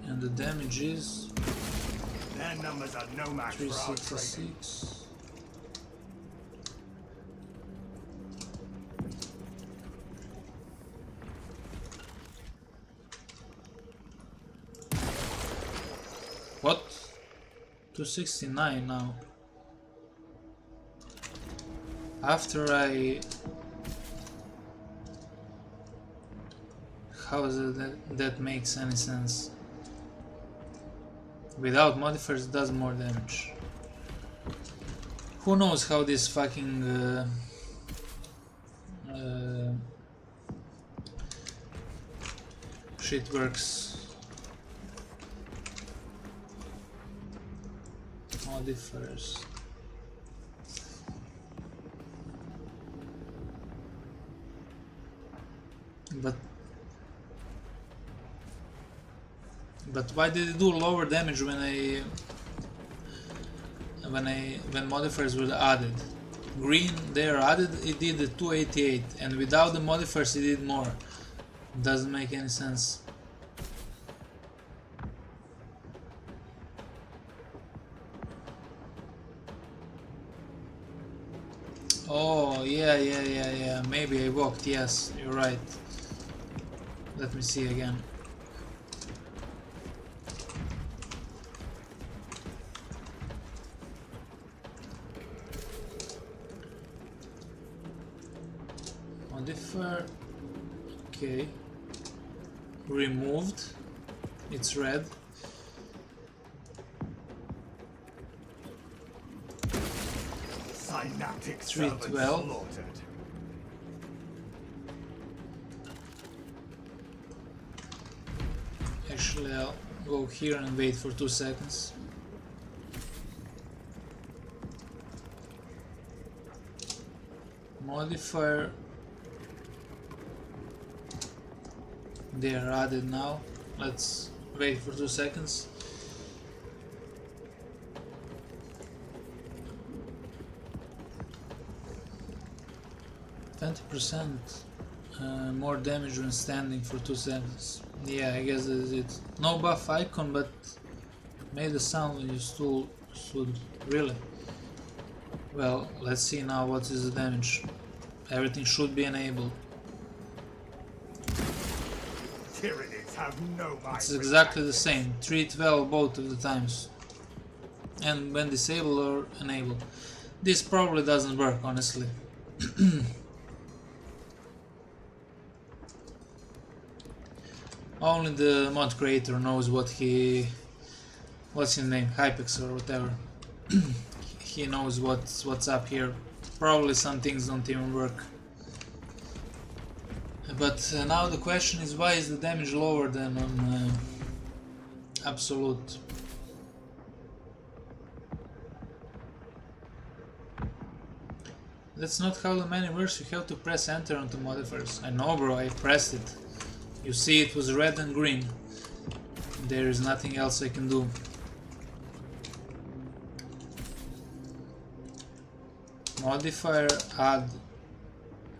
And the damage is Their numbers are no match for our training. 366. What? 269 now. After I... How does that makes any sense? Without modifiers it does more damage. Who knows how this fucking shit works. Modifiers. But why did it do lower damage when modifiers were added? Green, they are added, it did 288, and without the modifiers it did more. Doesn't make any sense. Oh, yeah. Maybe I walked, yes, you're right. Let me see again. Modifier. Okay. Removed. It's red. Synaptic 312. slaughtered. Actually, I'll go here and wait for 2 seconds. Modifier. They are added now. Let's wait for 2 seconds. More damage when standing for 2 seconds. Yeah, I guess that is it. No buff icon, but made the sound when you stood. Really? Well, let's see now what is the damage. Everything should be enabled. Tyranids have no mind. It's exactly the same. 312 both of the times. And when disabled or enabled. This probably doesn't work, honestly. Only the mod creator knows what's his name, Hypex or whatever. He knows what's up here. Probably some things don't even work. But now the question is, why is the damage lower than on absolute? That's not how the menu works. You have to press enter onto modifiers. I know, bro, I pressed it. You see, it was red and green. There is nothing else I can do. Modifier, add,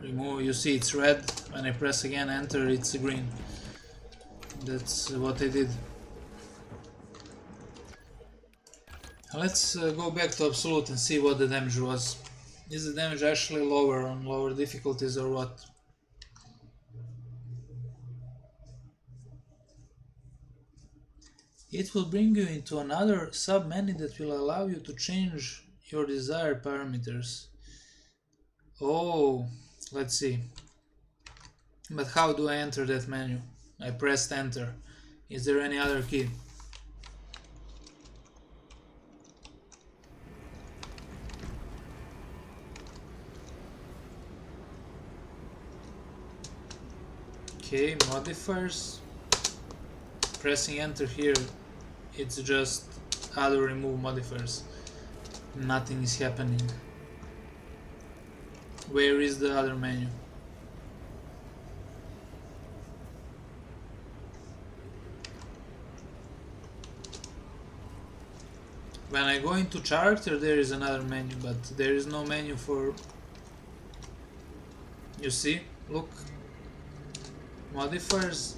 remove. You see, it's red. When I press again enter, it's green. That's what I did. Let's go back to absolute and see what the damage was. Is the damage actually lower on lower difficulties or what? It will bring you into another sub-menu that will allow you to change your desired parameters. Oh, let's see. But how do I enter that menu? I pressed enter. Is there any other key? Okay, modifiers. Pressing enter here, it's just add or remove modifiers. Nothing is happening. Where is the other menu? When I go into character, there is another menu, but there is no menu for... You see? Look. Modifiers,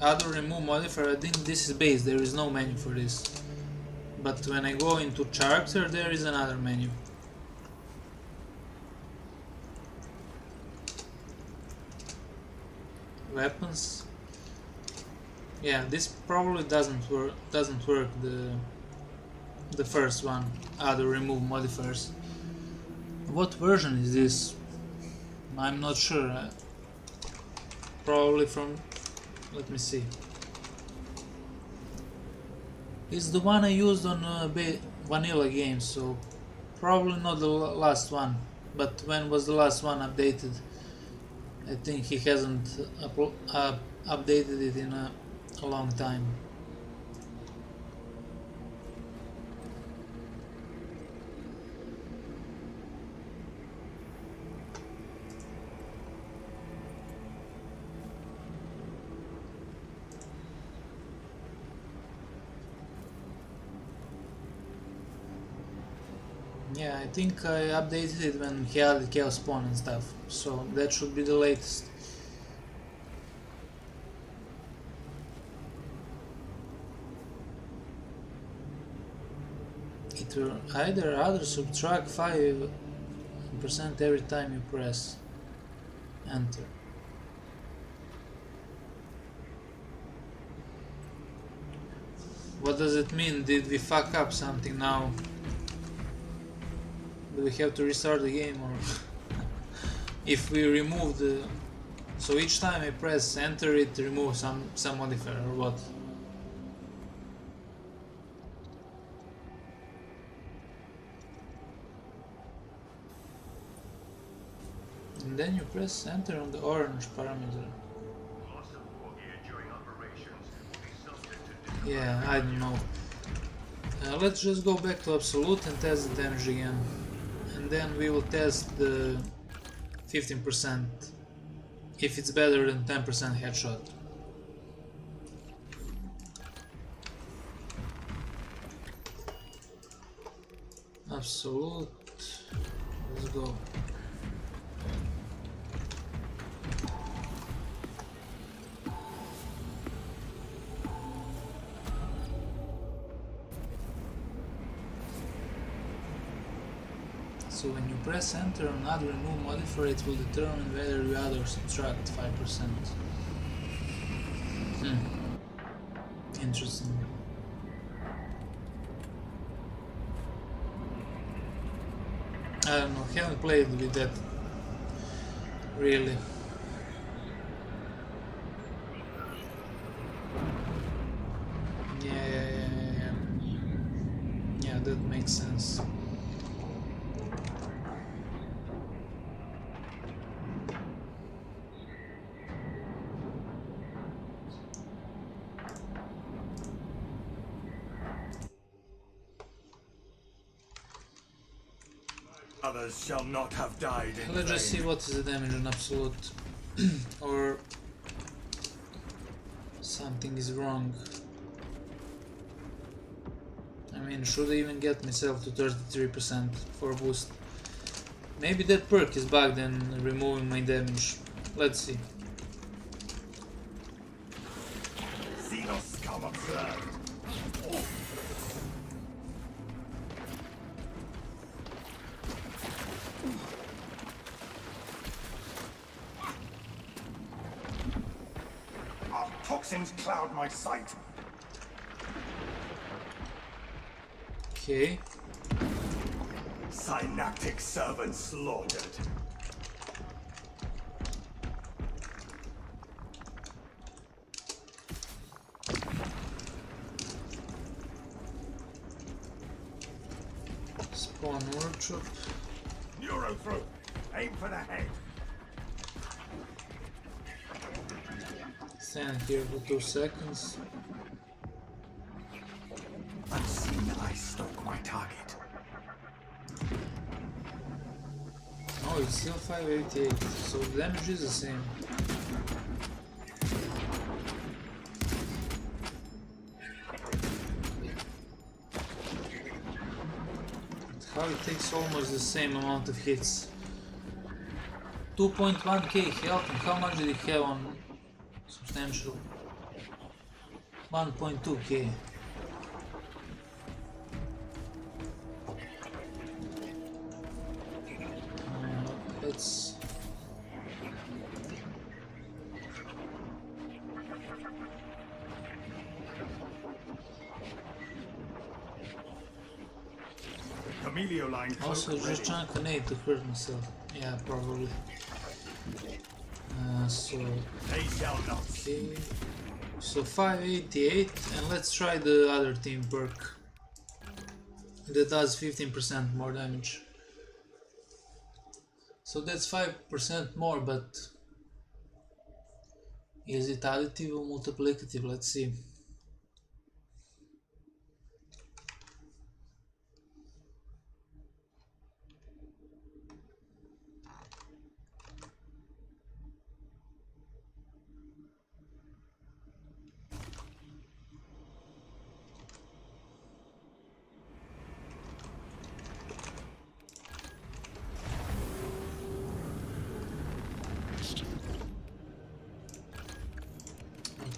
other remove modifier. I think this is base, there is no menu for this. But when I go into character, there is another menu. Weapons. Yeah, this probably doesn't work. The first one, other remove modifiers. What version is this? I'm not sure. Probably from. Let me see. It's the one I used on vanilla games, so probably not the last one. But when was the last one updated? I think he hasn't updated it in a long time. Yeah, I think I updated it when he added chaos spawn and stuff, so that should be the latest. It will either subtract 5% every time you press enter. What does it mean? Did we fuck up something now? Do we have to restart the game, or if we remove the... So each time I press enter it removes some modifier or what? And then you press enter on the orange parameter. Yeah, I don't know. Let's just go back to absolute and test the damage again. And then we will test the 15% if it's better than 10% headshot. Absolute. Let's go. So when you press enter on add remove modifier, it will determine whether you add or subtract 5%. Interesting. I don't know, haven't played with that really. Yeah, that makes sense. Others shall not have died in Let's just see what is the damage on absolute. Or something is wrong. I mean, should I even get myself to 33% for boost? Maybe that perk is bugged and removing my damage. Let's see. Xenos come observed. Our toxins cloud my sight. Okay. Synaptic servants slaughtered. Spawn workshop. Neurothroat. Aim for the head. Stand here for 2 seconds. Unseen, I stalk my target. Oh, it's still 588, so the damage is the same. But how it takes almost the same amount of hits. 2.1k health, and how much did he have substantial. 1.2k. Let's Camelio line also cloak just ready. trying to grenade to hurt myself. Yeah, probably. So They shall not. okay. So 588, and let's try the other team perk that does 15% more damage. So that's 5% more, but is it additive or multiplicative? Let's see.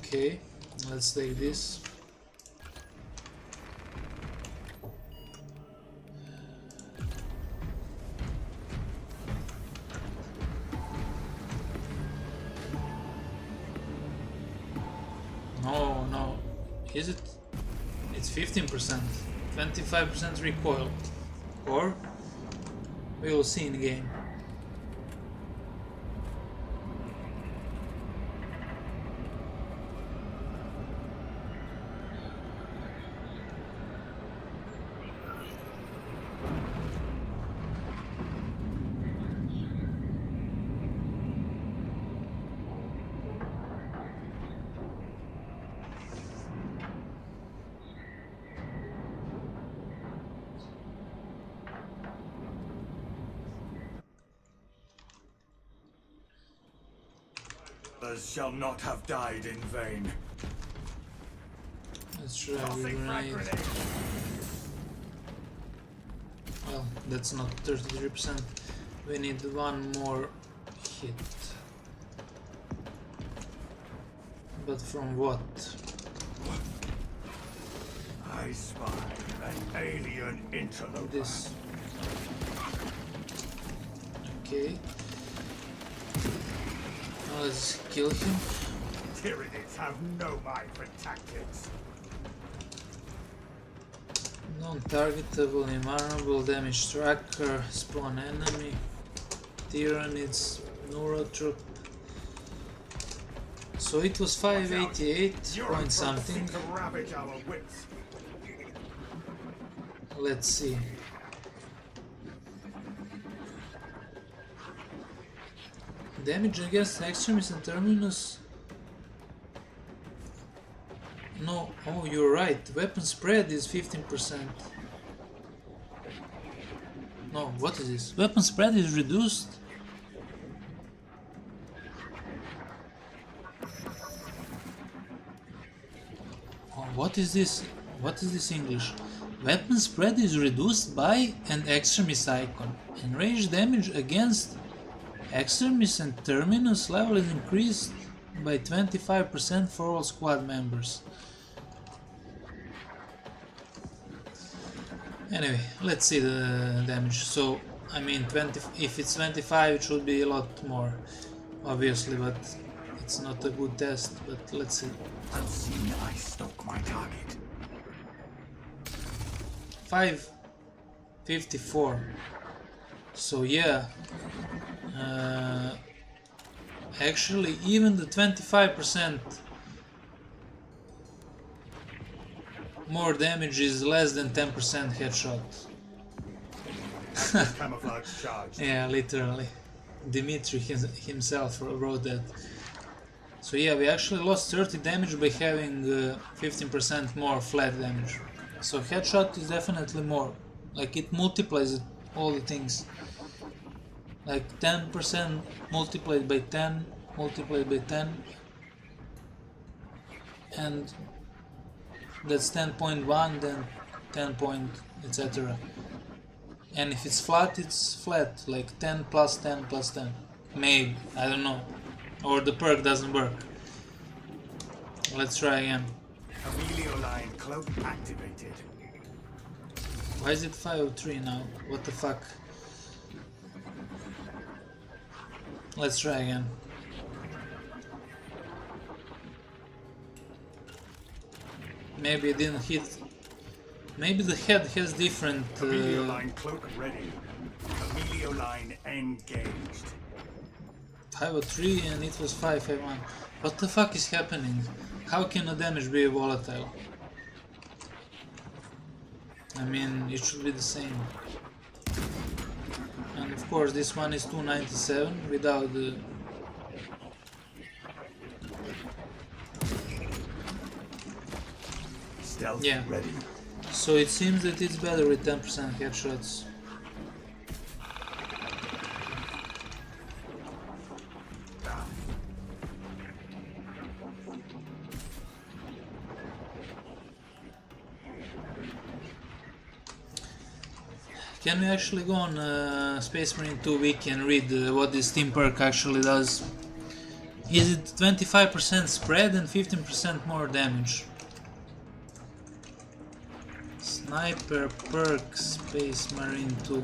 Okay, let's take this. No, no. Is it? It's 15%. 25% recoil. Or we will see in game. Others shall not have died in vain. Let's try Tossing frag grenade. grenade. Well, that's not 33%. We need one more hit. But from what? I spy an alien interloper. This. Okay. Now let's kill him. Tyranids have no mind for tactics. Non-targetable, invulnerable, damage tracker, spawn enemy, Tyranids, neurotroop. So it was 588 point something. To ravage our wits. Let's see. Damage against extremis and terminus. No, oh, you're right. Weapon spread is 15%. No, what is this? Weapon spread is reduced. Oh, what is this? What is this English? Weapon spread is reduced by an extremis icon, and range damage against extremis and terminus level is increased by 25% for all squad members. Anyway, let's see the damage. So, I mean, 20. If it's 25, it should be a lot more, obviously, but it's not a good test. But let's see. Unseen, I stalk my target. 554. So yeah, actually, even the 25% more damage is less than 10% headshot. Camouflage charge. Yeah, literally. Dimitri himself wrote that. So yeah, we actually lost 30 damage by having 15% more flat damage. So headshot is definitely more. Like it multiplies all the things. Like 10% multiplied by 10, multiplied by 10. And that's 10.1, then 10 point, etc. And if it's flat, like 10 plus 10 plus 10. Maybe, I don't know. Or the perk doesn't work. Let's try again. Amelioline cloak activated. Why is it 503 now? What the fuck? Let's try again. Maybe it didn't hit. Maybe the head has different. Amelioline cloak ready. Amelioline engaged. 503 and it was 551. What the fuck is happening? How can a damage be volatile? I mean, it should be the same. And of course, this one is 297 without the. Stealth Yeah. ready. So it seems that it's better with 10% headshots. Can we actually go on Space Marine 2 wiki and read what this team perk actually does? Is it 25% spread and 15% more damage? Sniper perk Space Marine 2. .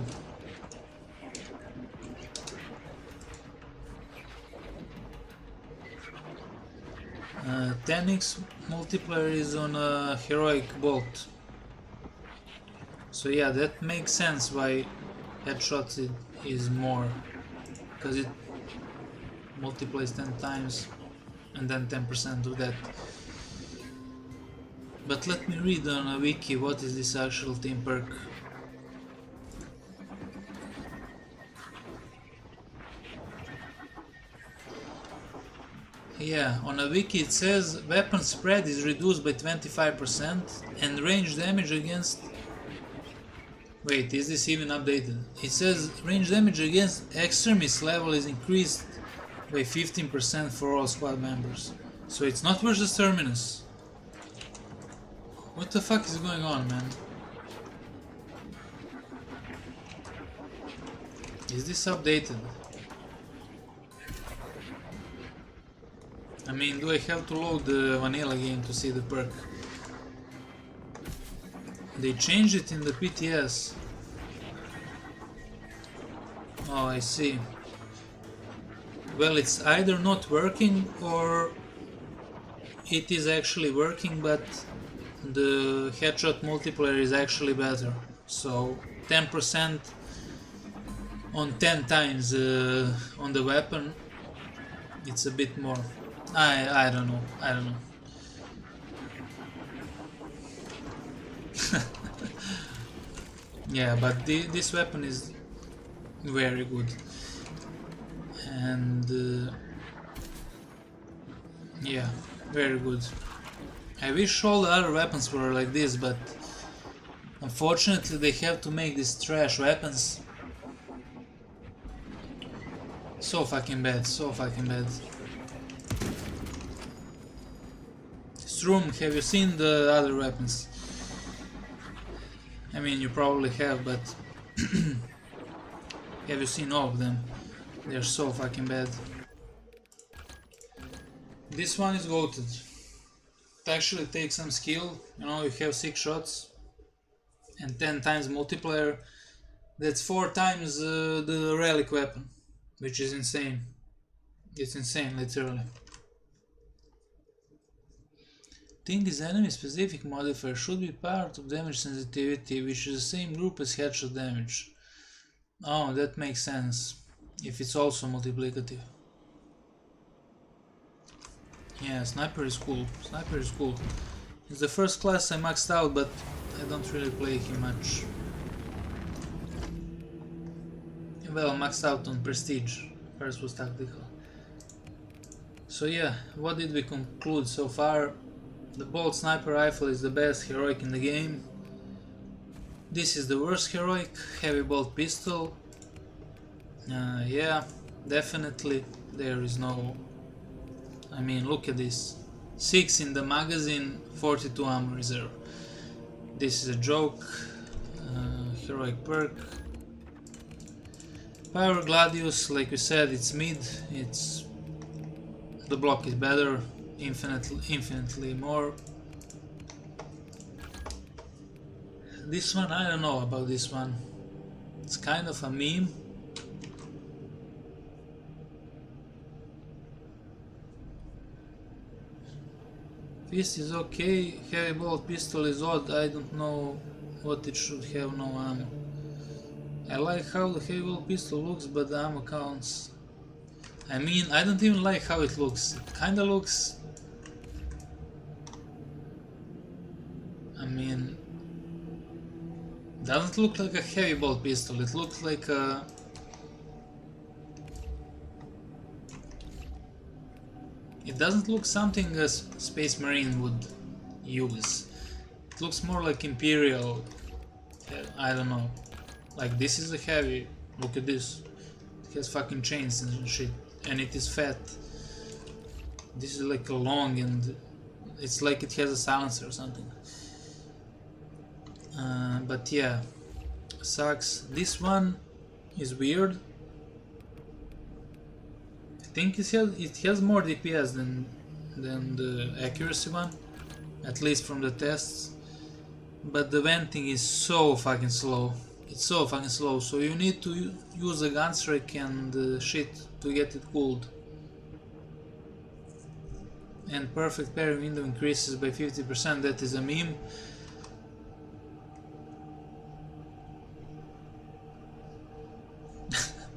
10x multiplier is on a heroic bolt. So yeah, that makes sense why headshots is more, because it multiplies 10 times and then 10% of that. But let me read on a wiki what is this actual team perk. Yeah, on a wiki it says weapon spread is reduced by 25% and range damage against. Wait, is this even updated? It says range damage against extremist level is increased by 15% for all squad members. So it's not versus Terminus. What the fuck is going on, man? Is this updated? I mean, do I have to load the vanilla game to see the perk? They changed it in the PTS. Oh, I see. Well, it's either not working or it is actually working, but the headshot multiplier is actually better. So 10% on 10 times on the weapon, it's a bit more. I don't know. Yeah, but this weapon is very good, and yeah, very good. I wish all the other weapons were like this, but unfortunately they have to make these trash weapons. So fucking bad, so fucking bad. Strum, have you seen the other weapons? I mean, you probably have, but have you seen all of them? They're so fucking bad. This one is goated. It actually takes some skill, you know, you have 6 shots and 10 times multiplier. That's 4 times the relic weapon, which is insane. It's insane, literally. Think is enemy specific modifier should be part of damage sensitivity, which is the same group as headshot damage. Oh, that makes sense, if it's also multiplicative. Yeah, sniper is cool. Sniper is cool. It's the first class I maxed out, but I don't really play him much. Well, maxed out on prestige. First was tactical. So yeah, what did we conclude so far? The bolt sniper rifle is the best heroic in the game. This is the worst heroic, heavy bolt pistol. Yeah, definitely there is no. I mean, look at this. 6 in the magazine, 42 ammo reserve. This is a joke. Heroic perk. Power Gladius, like we said, it's mid. The block is better. infinitely more. This one, I don't know about this one. It's kind of a meme. Fist is okay, heavy bolt pistol is odd, I don't know what it should have, no ammo. I like how the heavy bolt pistol looks, but the ammo counts. I mean, I don't even like how it looks. It kinda looks... I mean... Doesn't look like a heavy bolt pistol, it looks like a... It doesn't look something a Space Marine would use. It looks more like Imperial... I don't know. Like, this is a heavy... Look at this. It has fucking chains and shit. And it is fat. This is like a long and... It's like it has a silencer or something. But yeah, sucks. This one is weird. I think it has more DPS than the accuracy one, at least from the tests. But the venting is so fucking slow. It's so fucking slow. So you need to use a gun strike and shit to get it cooled. And perfect parry window increases by 50%. That is a meme.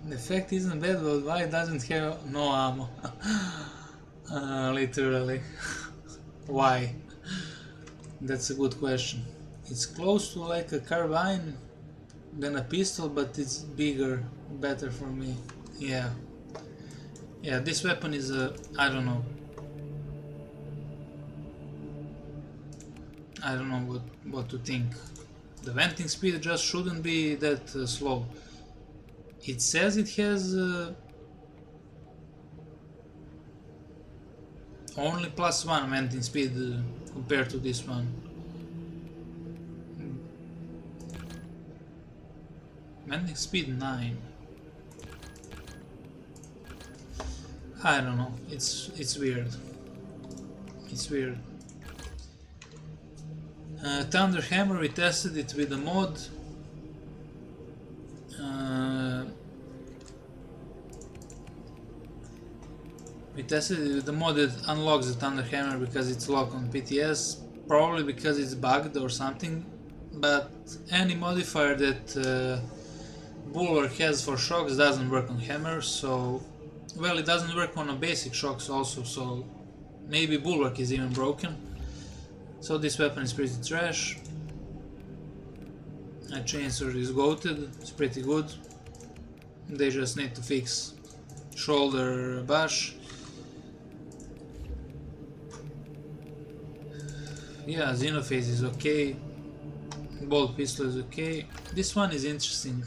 The effect isn't bad, but why it doesn't have no ammo? Literally. Why? That's a good question. It's close to like a carbine than a pistol, but it's bigger, better for me. Yeah. Yeah, this weapon is a... I don't know. I don't know what to think. The venting speed just shouldn't be that slow. It says it has only +1 venting speed compared to this one. Venting speed 9. I don't know. It's weird. It's weird. Thunder Hammer, we tested it with a mod. We tested it with the mod that unlocks the Thunder Hammer because it's locked on PTS, probably because it's bugged or something, but any modifier that Bulwark has for shocks doesn't work on Hammer, so... Well, it doesn't work on a basic shocks also, so maybe Bulwark is even broken. So this weapon is pretty trash. A chainsaw is goated, it's pretty good. They just need to fix shoulder bash. Yeah, Xenophase is okay. Bolt pistol is okay. This one is interesting.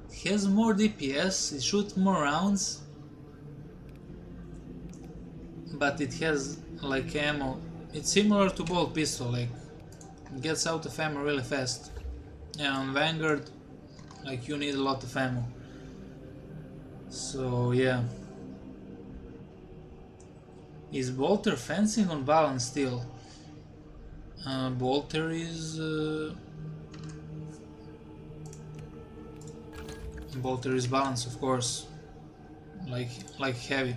It has more DPS, it shoots more rounds, but it has like ammo. It's similar to bolt pistol, like it gets out of ammo really fast. And on Vanguard, like you need a lot of ammo. So yeah. Is Bolter fencing on balance still? Bolter is Bolter is balance, of course. Like heavy.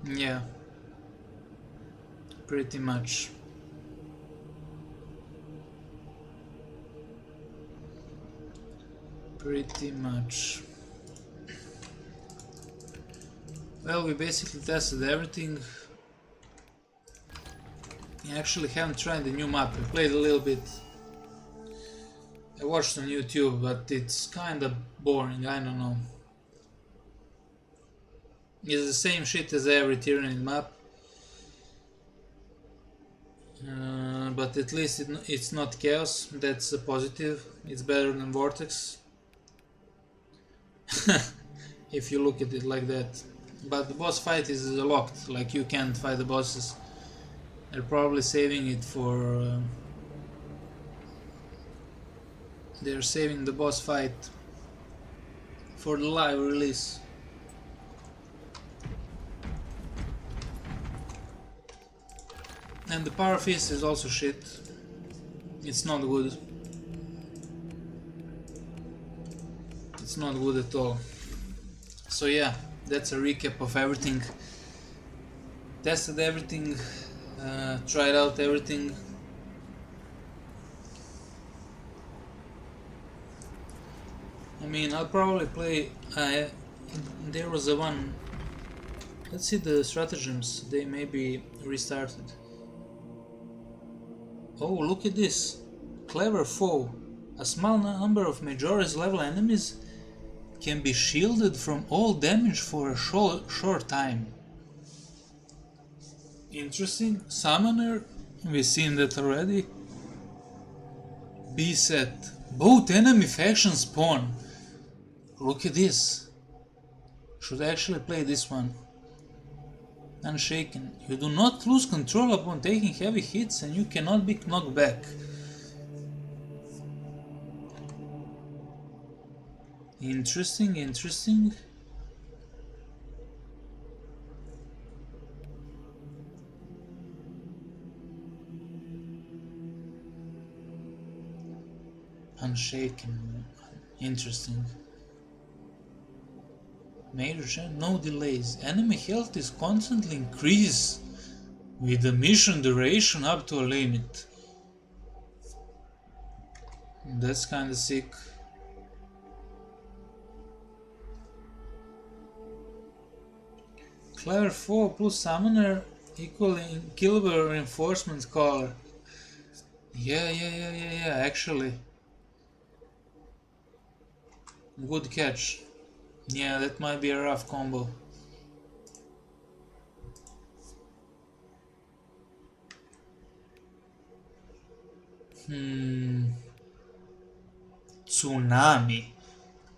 Yeah. Pretty much. Pretty much. Well, we basically tested everything. I actually haven't tried the new map. I played a little bit. I watched on YouTube, but it's kinda boring, I don't know. It's the same shit as every Tyranid map. But at least it's not chaos, that's a positive. It's better than Vortex. If you look at it like that. But the boss fight is locked, like you can't fight the bosses. They're probably saving it for they're saving the boss fight for the live release. And the power fist is also shit. It's not good. It's not good at all. So yeah, that's a recap of everything. Tested everything, tried out everything. I mean, I'll probably play. There was a one. Let's see the stratagems. They may be restarted. Oh, look at this! Clever foe. A small number of Majora's level enemies can be shielded from all damage for a short time. Interesting. Summoner, we've seen that already. B set. Both enemy factions spawn. Look at this. Should actually play this one. Unshaken. You do not lose control upon taking heavy hits and you cannot be knocked back. Interesting, interesting. Unshaken. Interesting. Major, no delays. Enemy health is constantly increased with the mission duration up to a limit. That's kinda sick. Clever 4 plus Summoner equaling killable reinforcement scholar. Yeah, actually. Good catch. Yeah, that might be a rough combo. Tsunami.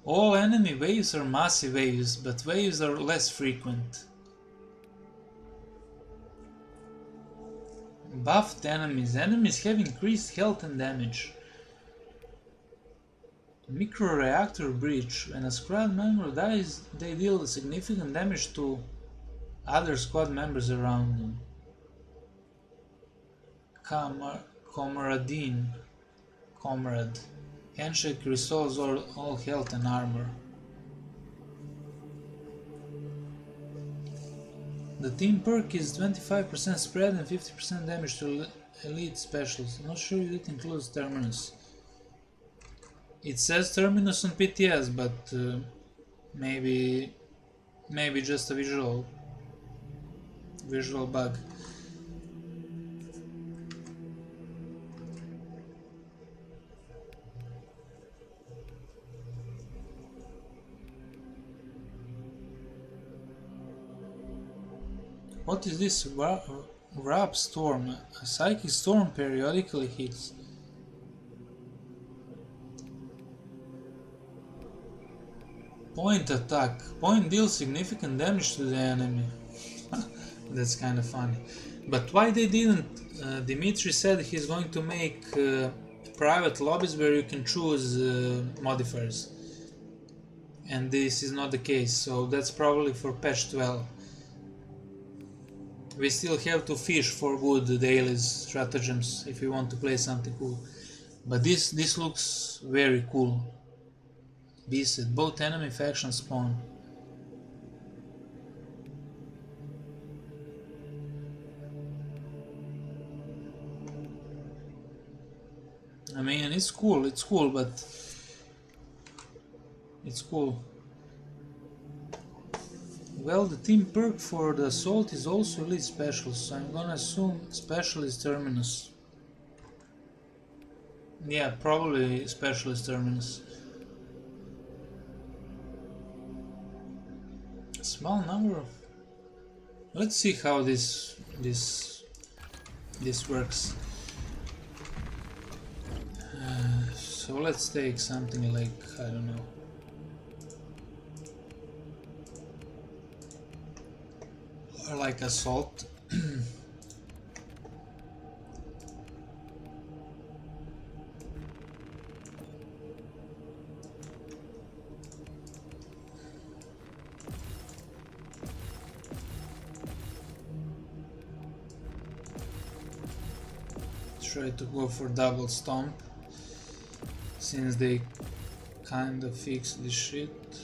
All enemy waves are massive waves, but waves are less frequent. Buffed enemies. Enemies have increased health and damage. Micro-reactor breach. When a squad member dies, they deal significant damage to other squad members around them. Comrade. Handshake restores all health and armor. The team perk is 25% spread and 50% damage to elite specials. I'm not sure if it includes Terminus. It says Terminus on PTS, but maybe just a visual bug. What is this? Wrap storm. A psychic storm periodically hits. Point attack. Point deals significant damage to the enemy. That's kind of funny. But why they didn't? Dimitri said he's going to make private lobbies where you can choose modifiers. And this is not the case, so that's probably for patch 12. We still have to fish for good daily stratagems if we want to play something cool. But this looks very cool. Beasted. Both enemy factions spawn. I mean, it's cool, but it's cool. Well, the team perk for the assault is also elite special, so I'm gonna assume specialist Terminus. Yeah, probably specialist Terminus. Small number of... Let's see how this works. So let's take something like, I don't know. Or like assault. try to go for double stomp since they kinda fixed this shit.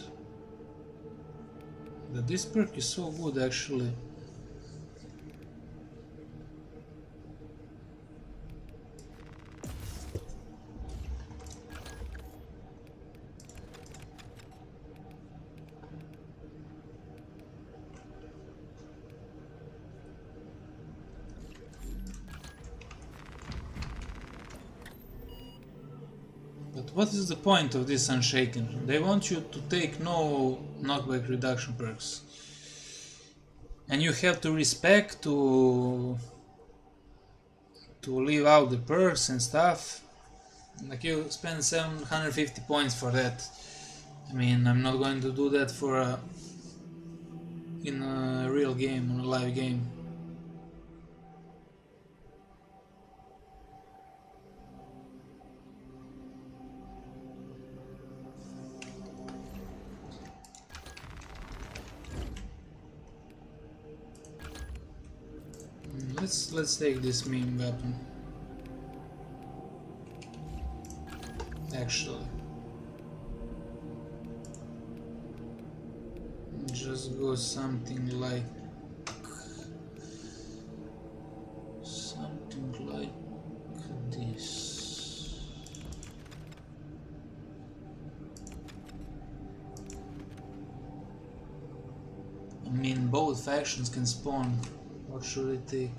But this perk is so good actually. But what is the point of this Unshaken? They want you to take no knockback reduction perks. And you have to respect to leave out the perks and stuff. Like you spend 750 points for that. I mean, I'm not going to do that for in a real game, in a live game. Let's take this meme weapon. Actually, just go something like this. I mean, both factions can spawn. What should I take?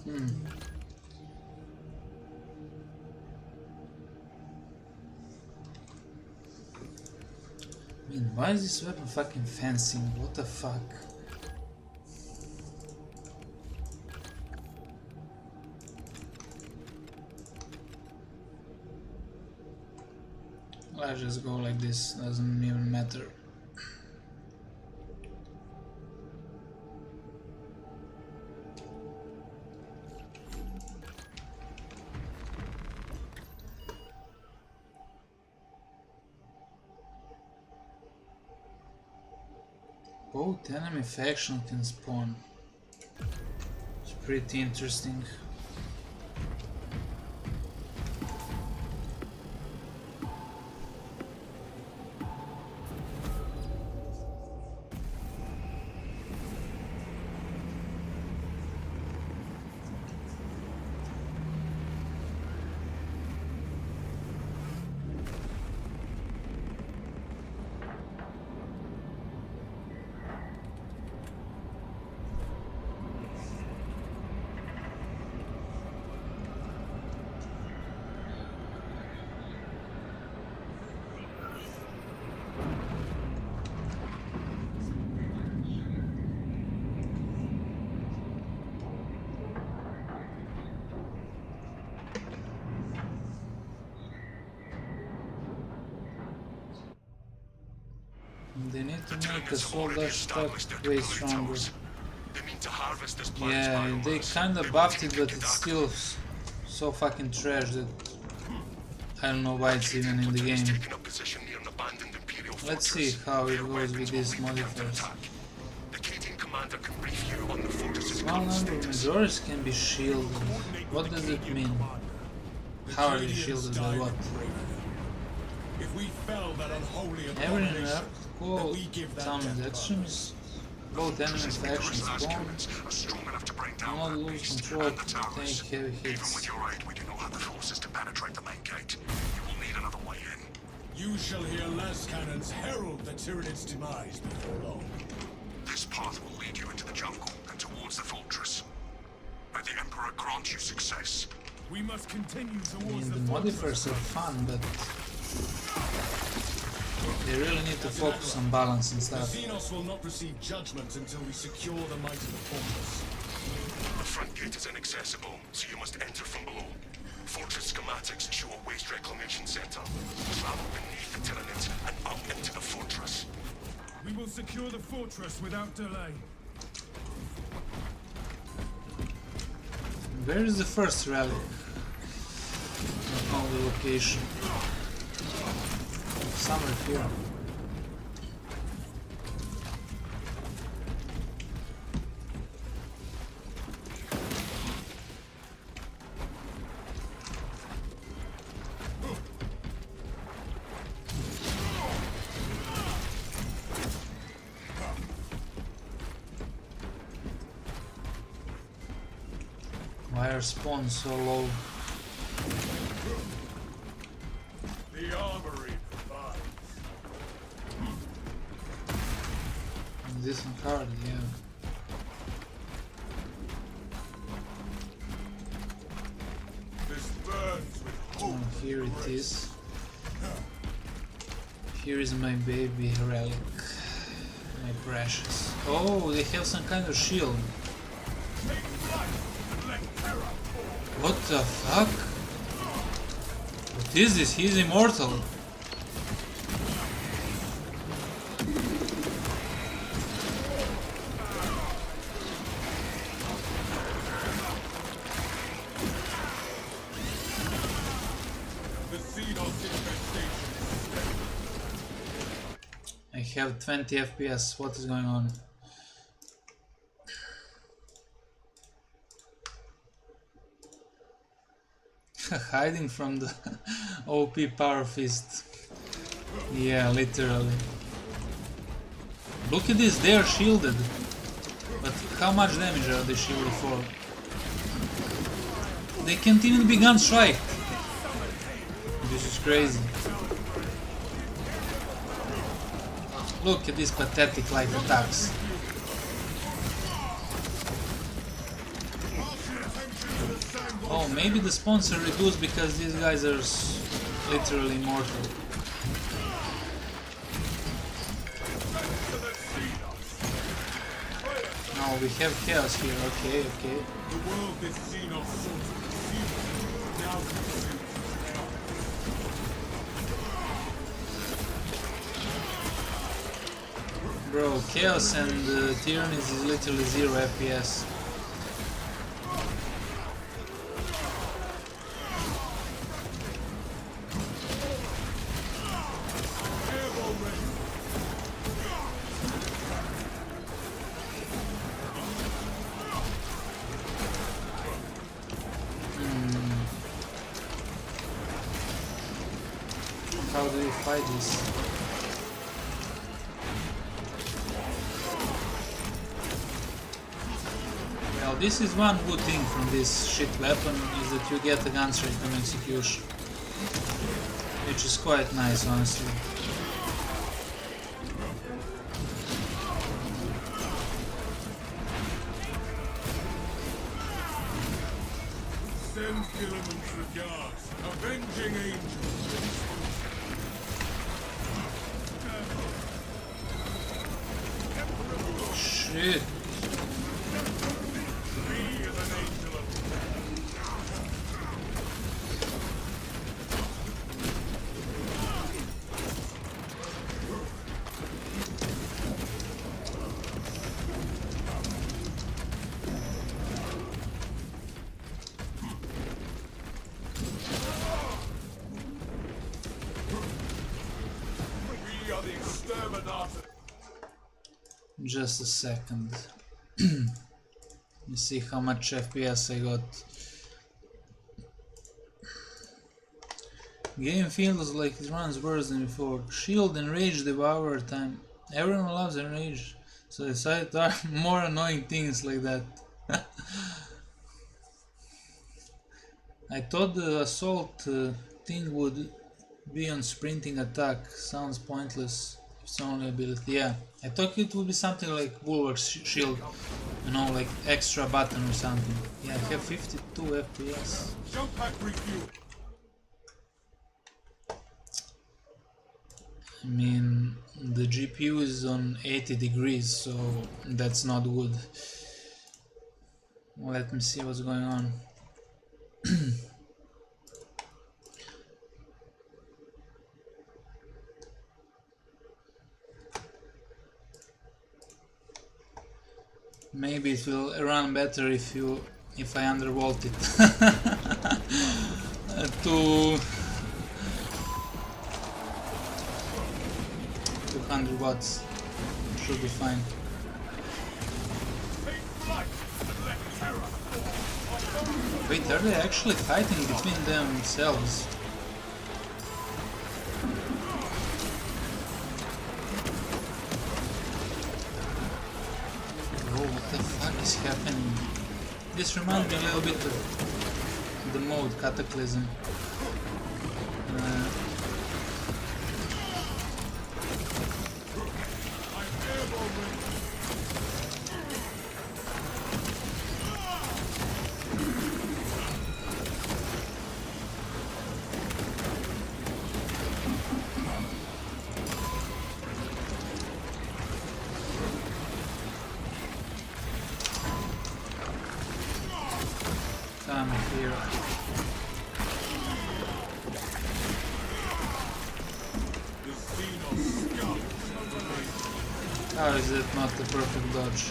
I mean, why is this weapon fucking fencing? What the fuck? I just go like this, doesn't even matter. Both enemy factions can spawn. It's pretty interesting. They need to make a soul dash stack way stronger. Yeah, they kinda buffed it, but it's still so fucking trash that I don't know why it's even in the game. Let's see how it goes with these modifiers. Small number of majors can be shielded. What does it mean? How are they shielded by what? If we fell that unholy Every abomination, miracle summons actions, both enemy factions spawn, do not lose control to take heavy hits. With your aid, we do not have the forces to penetrate the main gate. You will need another way in. You shall hear less cannons herald the Tyrannid's demise before long. This path will lead you into the jungle and towards the fortress. May the Emperor grant you success. We must continue I towards mean, the modifiers are fun, but they really need to focus on balance and The stuff. Xenos will not receive judgment until we secure the might of the fortress. The front gate is inaccessible, so you must enter from below. Fortress schematics show a waste reclamation center. Travel beneath the Tyrannid and up into the fortress. We will secure the fortress without delay. Where is the first relic? Not know the location. Somewhere here. Why are spawns so low? The armory provides. This one card, yeah. This burns with hope. Oh, here it is. Here is my baby relic. My precious. Oh, they have some kind of shield. What the fuck? What is this? He's immortal. The Xenos infestation. I have 20 FPS. What is going on? Hiding from the OP power fist. Yeah, literally. Look at this, they are shielded. But how much damage are they shielded for? They can't even be gun strike. This is crazy. Look at these pathetic light attacks. Oh, maybe the spawns are reduced because these guys are literally immortal. No, we have chaos here. Okay, okay. The world this Xenos sought to conceal now consumes. Bro, chaos and Tyranny is literally 0 FPS. How do you fight this? Well, this is one good thing from this shit weapon, is that you get a gun straight from execution. Which is quite nice, honestly. Send Philemon's regards, avenging angels. Shit. Be as an angel of we are the exterminators. Just a second. Let me see how much FPS I got. Game feels like it runs worse than before. Shield and rage devour time. Everyone loves enrage, so decided to add more annoying things like that. I thought the assault thing would Beyond sprinting attack sounds pointless. It's only ability. Yeah, I thought it would be something like Bulwark Shield, you know, like extra button or something. Yeah, I have 52 FPS. Jump pack refuel. I mean, the GPU is on 80 degrees, so that's not good. Let me see what's going on. Maybe it will run better if I undervolt it to 200 watts. Should be fine. Wait, are they actually fighting between themselves? Oh, what the fuck is happening? This reminds me a little bit of the mode Cataclysm. Come here. How is it not the perfect dodge?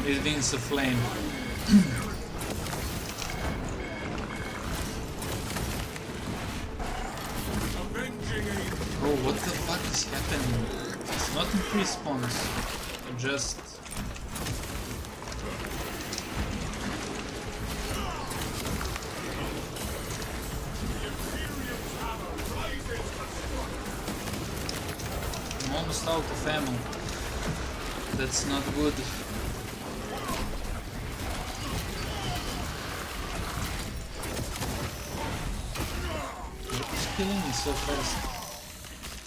It means a flame. Oh, what the fuck is happening? It's not in response. Just I'm almost out of ammo. That's not good. It's killing me so fast.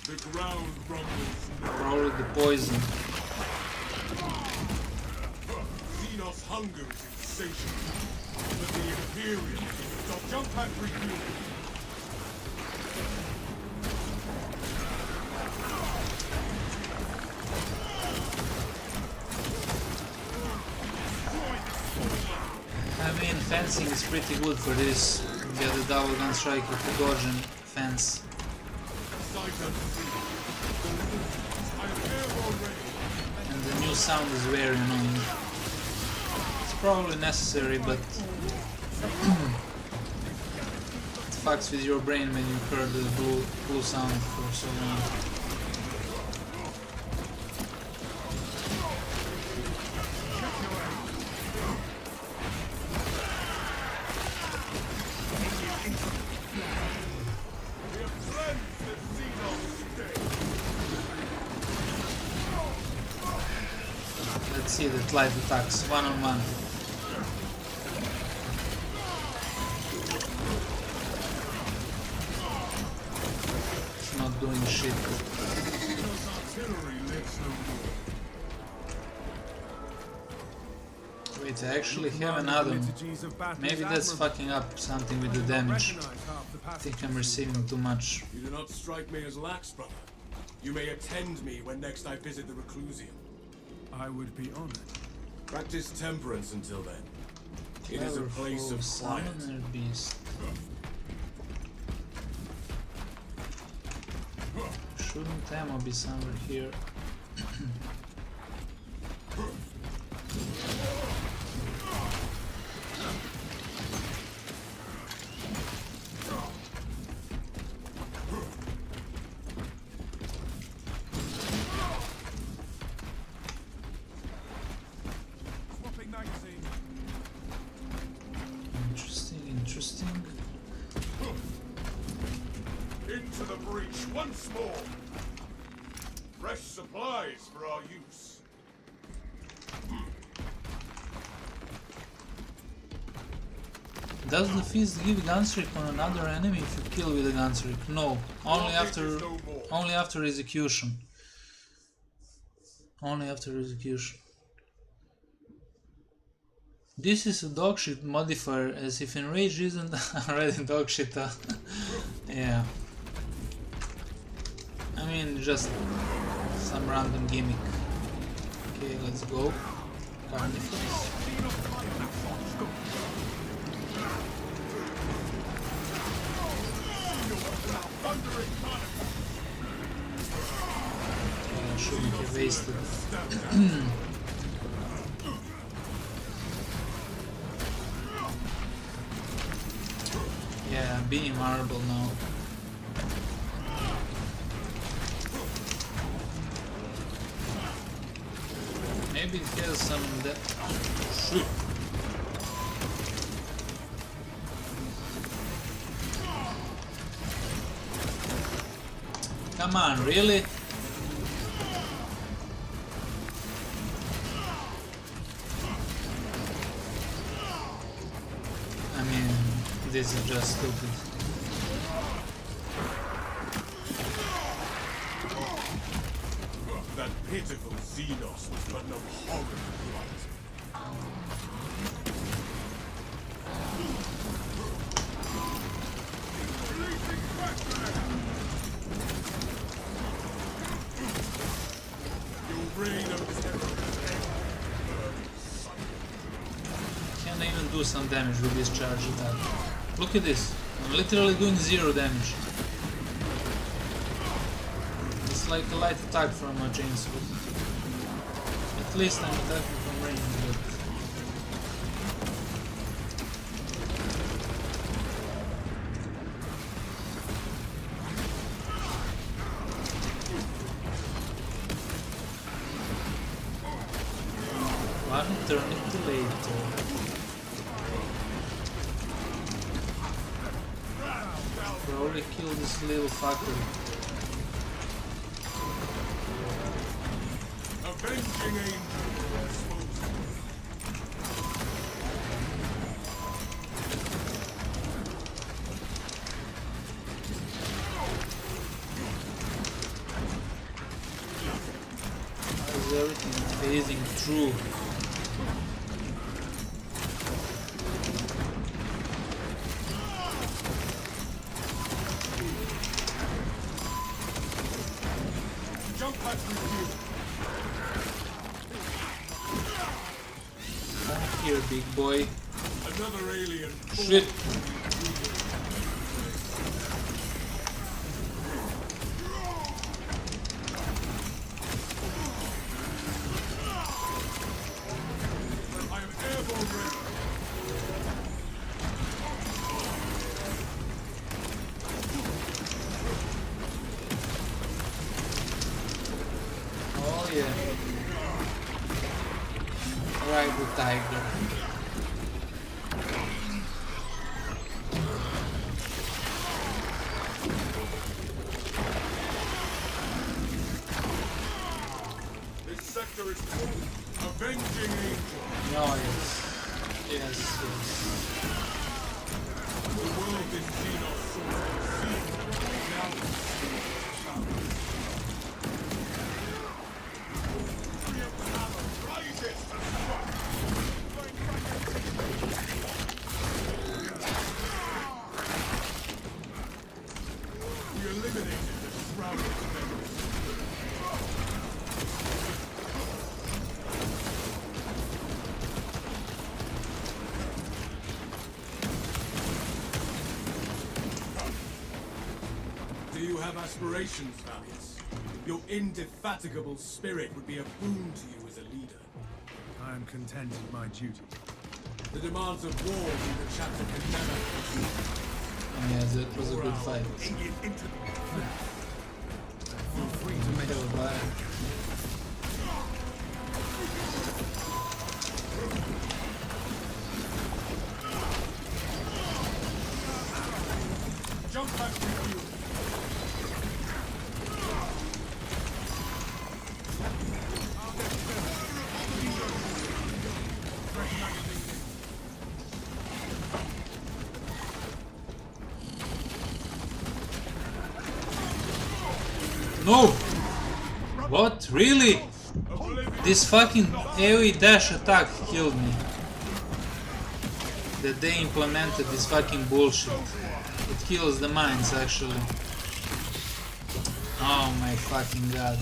The ground rumbles. Probably the poison. Xenos hungers insatiable. But the Imperium stop jump pack refuel. I mean, fencing is pretty good for this. Get the double gun strike with the dodge and fence. And the new sound is very annoying. It's probably necessary, but it fucks with your brain when you heard the blue sound for so long. Let's see the light attacks, one-on-one. It's not doing shit. Wait, I actually have another. Maybe that's fucking up something with the damage. I think I'm receiving too much. You do not strike me as lax, brother. You may attend me when next I visit the Reclusium. I would be honored. Practice temperance until then. It is a place of quiet. Summoner beast. Shouldn't ammo be somewhere here? Interesting. Into the breach once more. Fresh supplies for our use. Does the fist give gun streak on another enemy if you kill with a gun streak? No, only after execution. Only after execution. This is a dogshit modifier, as if enrage isn't already dogshit. Yeah. I mean, just some random gimmick. Okay, let's go. Carnifex. Shouldn't be wasted. Yeah, being marble now. Maybe it has some shoot. Come on, really? I mean, this is just stupid. That pitiful Xenos was but no hog of blood. Your reign of terror. Can even do some damage with this charge attack. Look at this. I'm literally doing 0 damage. It's like a light attack from a chainsaw. At least I'm attacking from range, but... One eternity later. Probably kill this little fucker. Avenging angel. How is everything phasing through? Jump back with you. Come here, big boy. Another alien. Shit. I am airborne ready. Oh yeah. Ride the tiger. This sector is full. Avenging angel. Oh yes. Yes, yes. The world is Xenos. We eliminated the shrouded members. Do you have aspirations, Valius? Your indefatigable spirit would be a boon to you as a leader. I am content in my duty. The demands of war in the chapter can never. Oh yeah, that was a good fight. Feel free to make Kill by. Jump back with you. No! What? Really? This fucking AoE dash attack killed me. That they implemented this fucking bullshit. It kills the mines actually. Oh my fucking god.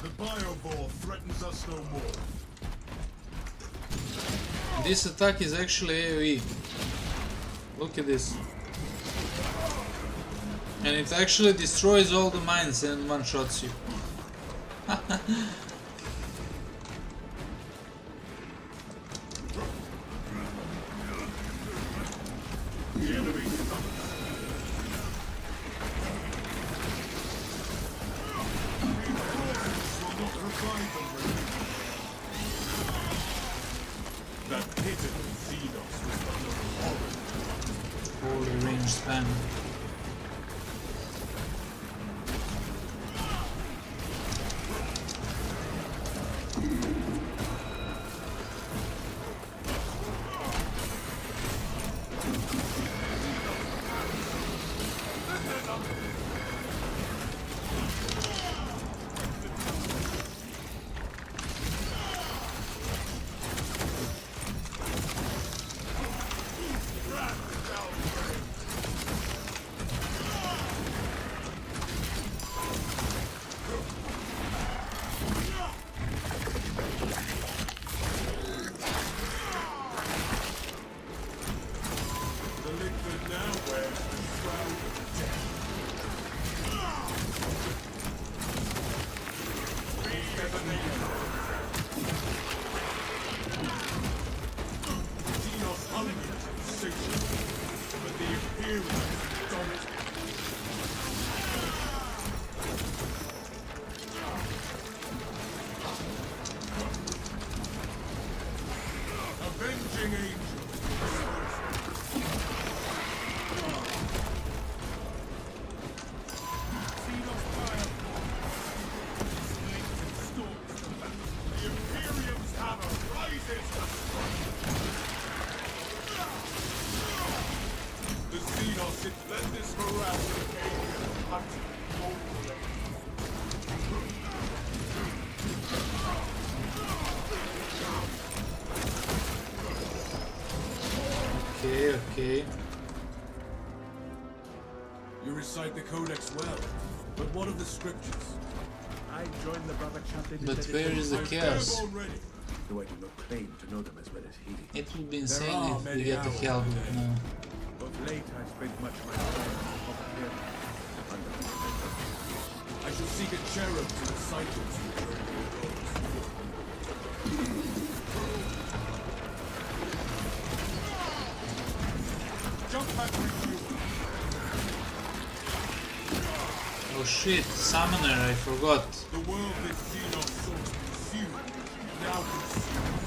The biobore threatens us no more. This attack is actually AoE. Look at this. And it actually destroys all the mines and one-shots you. That pitiful Xenos was but no horror. Holy range spam. Okay. You recite the Codex well, but what of the scriptures? I joined the brother chapter. But where is the chaos? Though I do not claim to know them as well as he did. It would be insane if we get the help. No. Of late, I spent much of my time over here. Under the defender. I shall seek a cherub to recite it to you. Jump back with you. Oh shit, summoner, I forgot. The world that Xenos sought to pursue, now consumed.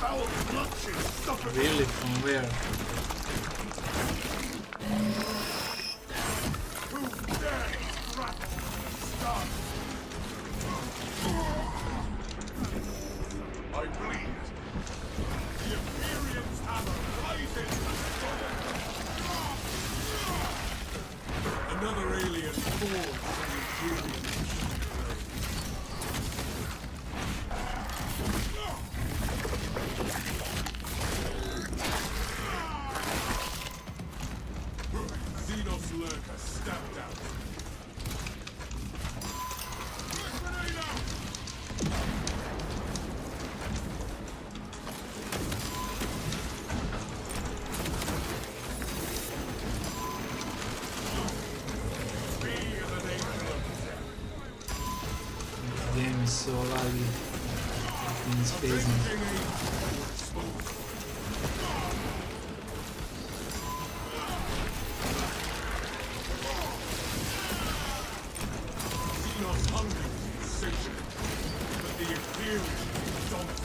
Foul bloodshed, suffer. Really, from where? Who dares grapple start? I bleed. The Imperium's hammer rises. Another alien falls from the Imperium. Xenos lurker stamped out. The game is so laggy. It's phasing. Xenos hunger is insatiable, but the Imperium is dominant.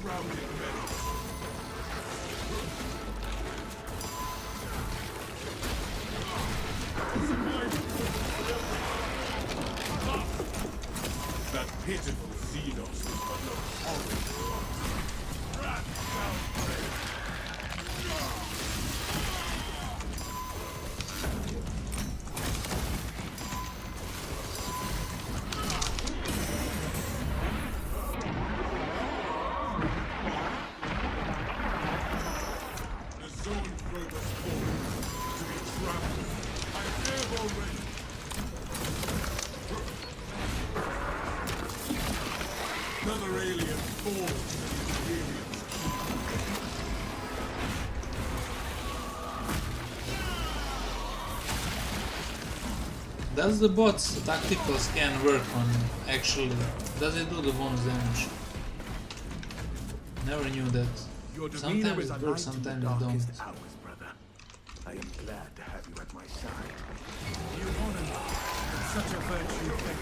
shrouded metal. That pitiful Xenos was but no horror. The zone broke us forward to be trapped. I'm there already. Another alien falls to the Imperium's Does the bot's tactical scan work on actually? Does it do the bonus damage? Never knew that. Your demeanor Sometimes is it a works, light in the sometimes it don't. darkest hours, brother. I am glad to have you at my side. You honor me with such a virtue thing.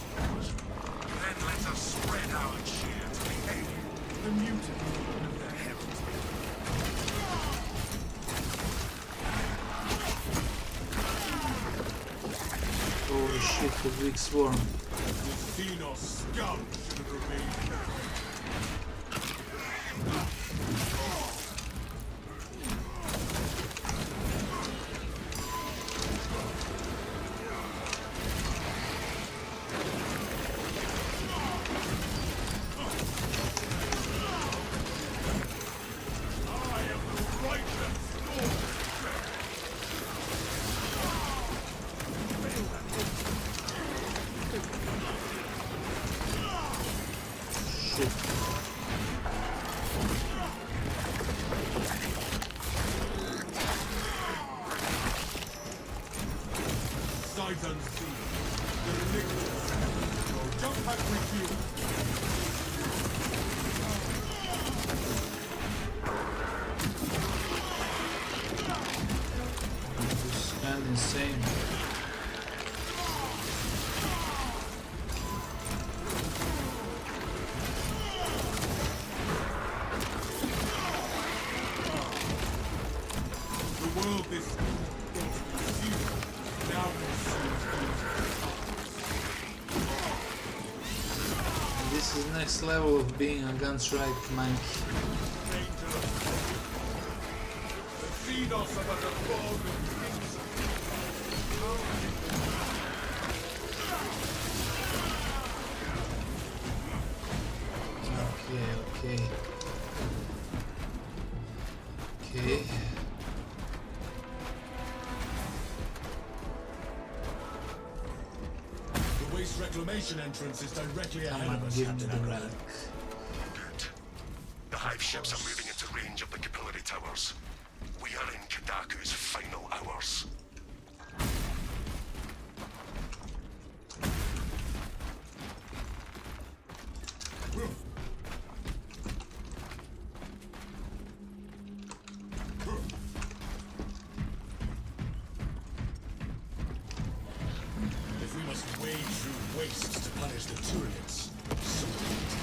Then let us spread our cheer to the alien. The mutant and the heretic. Holy shit, the big swarm. The Xenos scum should have remained. I am the righteous Lord. Shit. Sight unseen. The religious. Jump back with you. This is kind of insane. The world this zero now consumes This is next level of being a gunstrike monkey. dangerous. The Xenos are but a fog of things. Okay. Okay. The waste reclamation entrance is directly Come ahead on, of us, give me Captain the Ackroyd. relic. Good. The hive ships are moving into range of the capillary towers. We are in Kadaku's final hours. If we must wade through wastes to punish the Turians, so be it.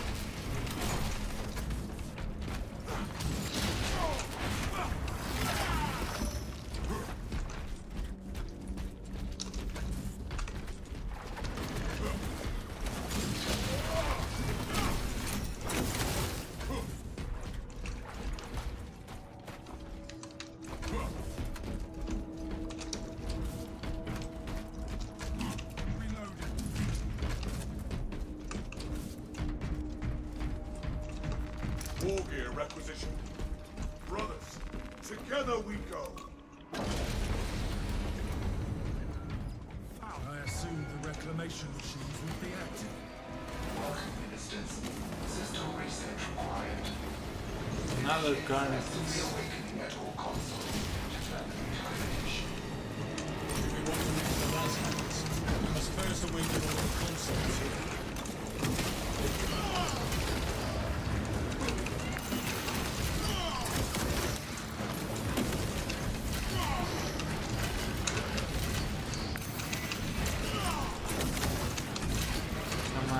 War gear requisition. Brothers, together we go. I assumed the reclamation machines would be active. Ministers, system reset required. Another carnage. Reawakening at all consoles. Determine termination. If we want to reach the last hands, we must first awaken all the consoles here.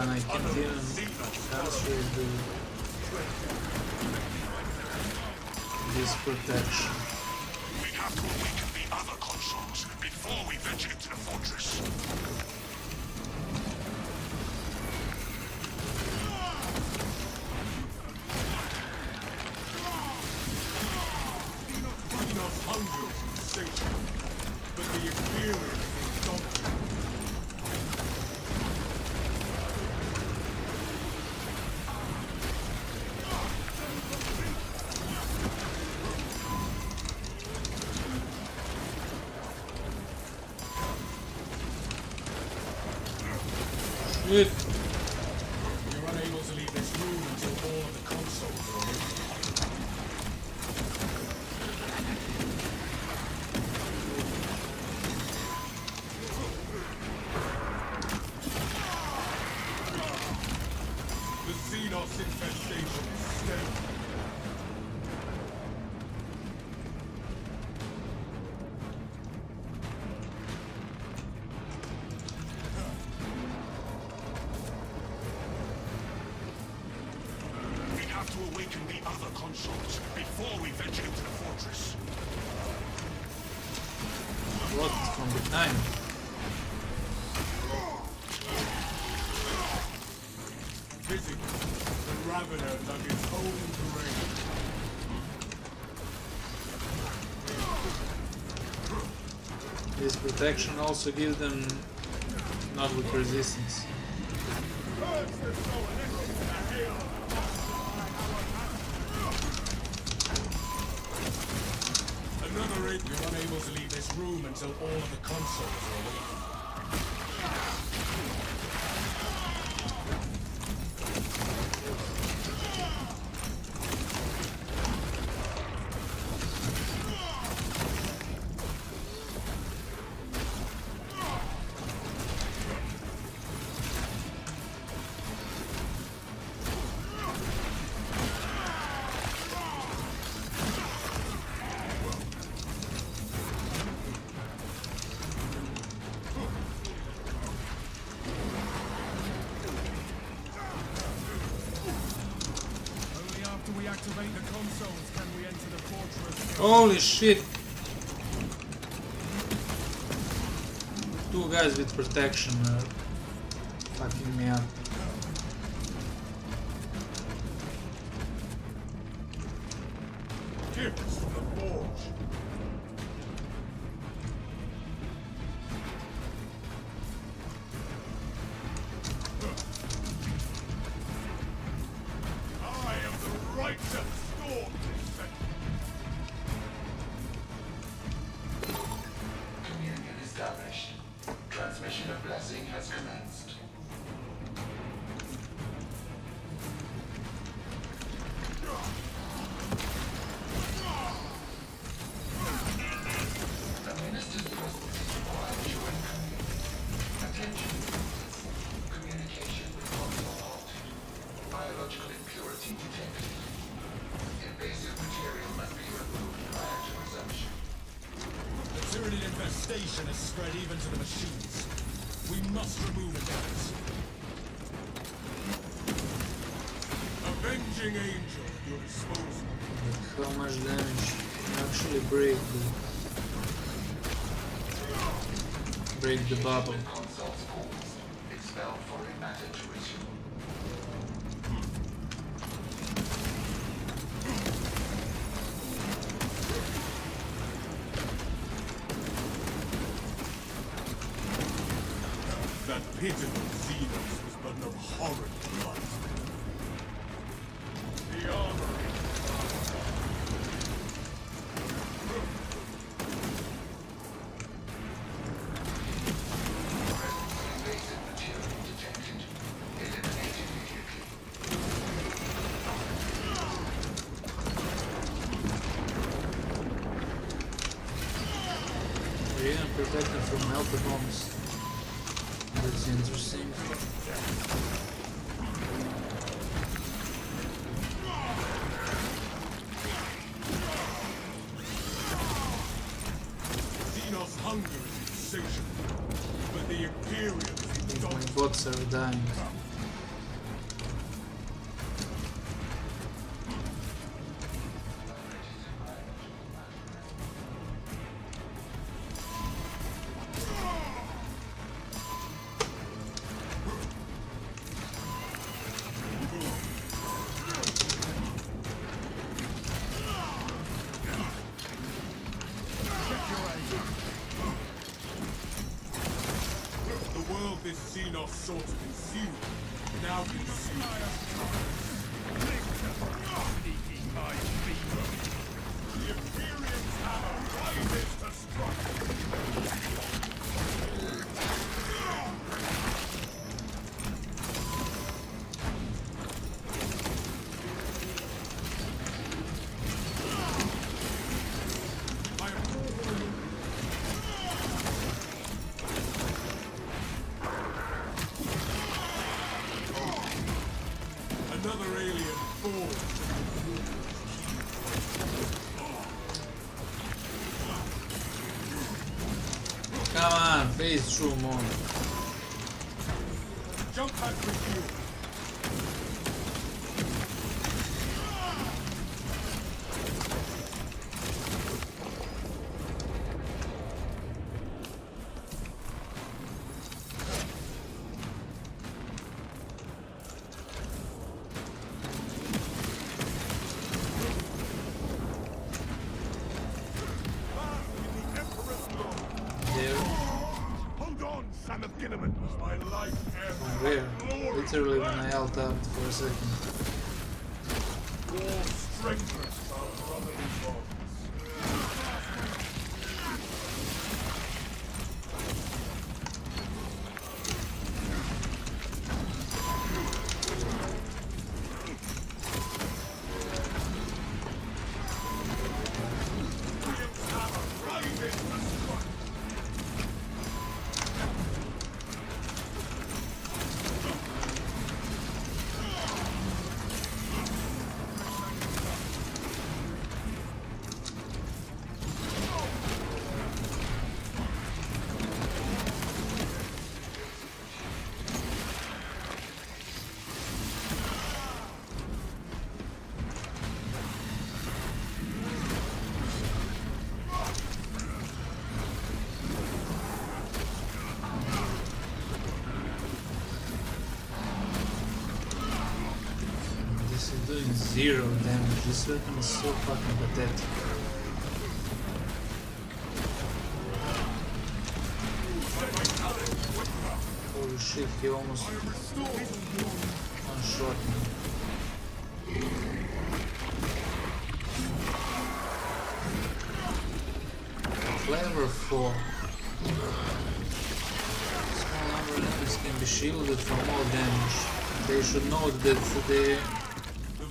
Man, I can't even concentrate this protection. We have to awaken the other consoles before we venture into the fortress. Xenos hunger is insatiable, but the Imperium is indomitable. Shit. You're unable to leave this room until all of the consoles are awakened. The Xenos infestation is steady. We have to awaken the other consoles before we venture into the fortress. What from behind? Physically, the Ravener dug its own grave. This protection also gives them knockback resistance. Another raid. You're unable to leave this room until all of the consoles are awakened. Only after we activate the consoles can we enter the fortress. Holy shit! Two guys with protection are fucking me up. Gifts from the Forge. I am the right to storm this center. Communion established. Transmission of blessing has commenced. The minister's presence requires your incoming. Attention. Communication with console halted. Biological impurity detected. Invasive material must be removed prior to resumption. The Tyranid infestation has spread even to the machines. We must remove it, guys. Avenging Angel at your disposal. But how much damage can actually break the bubble? Consoles paused. Expel foreign matter to resume. That pitiful Xenos was but an abhorrent blood. The armory. Invasive material detected. Eliminate immediately. We're even protected from melter bombs. That's interesting. Xenos hunger is insatiable, but the Imperium is I think my indomitable. bots are dying. this Xenos sought to consume, now consume. The Imperium's hammer rises to strike. Another alien falls. Come on, phase through more. Jump back with you. There. Hold on, son of Ginnaman. My life ever. Where? Literally when I alt tapped for a second. War strengthens our brotherly bonds. Imperium's hammer rises to strike. This is doing 0 damage. This weapon is so fucking pathetic. Holy shit, he almost one-shot me. Flavor 4. Small number of enemies can be shielded from all damage. They should know that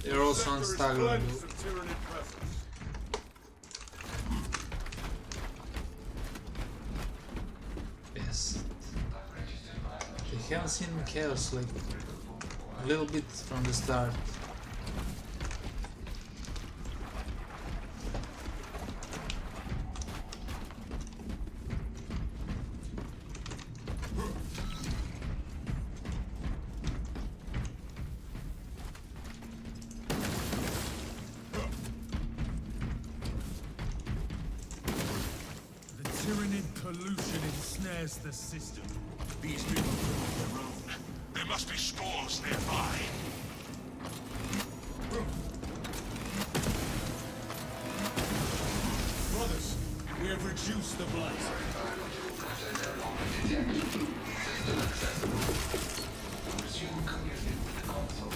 they're also unstaggerable. Yes. They haven't seen chaos like a little bit from the start. The Tyranid pollution ensnares the system. These people bring their own. There must be spores nearby. Brothers, we have reduced the blight. Resume communion with the console.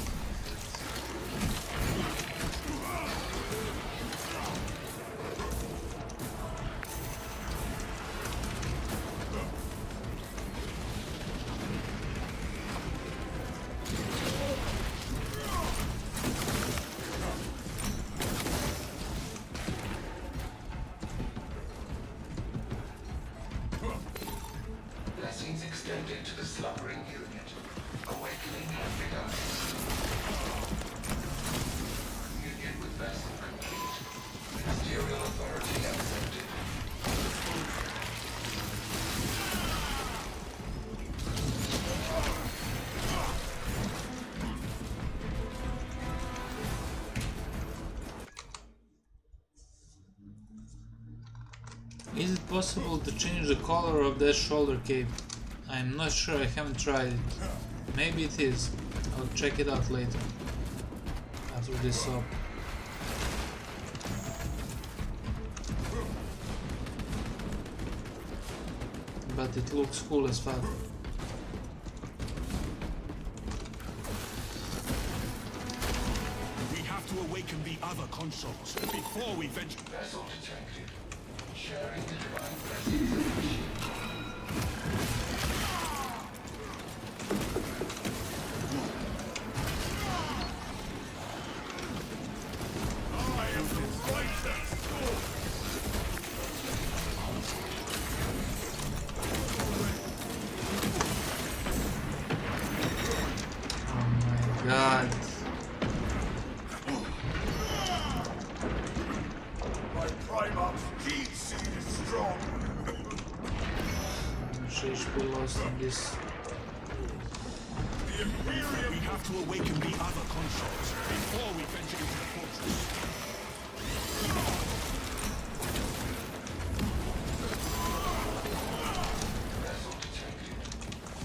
Blessings extended to the slumbering unit. Awakening has begun. Union with vessel complete. Ministerial authority accepted. Is it possible to change the color of that shoulder cape? I'm not sure, I haven't tried it. Maybe it is. I'll check it out later. After this up. But it looks cool as fuck. to awaken the other consoles before we venture. Vessel detected. Sharing the divine blessings of the machine. I am the righteous sword. Oh my god. My Primarch's gene seed is strong. Much HP lost in this. The Imperium. We have to awaken the other consoles before we venture into the fortress. Vessel detected.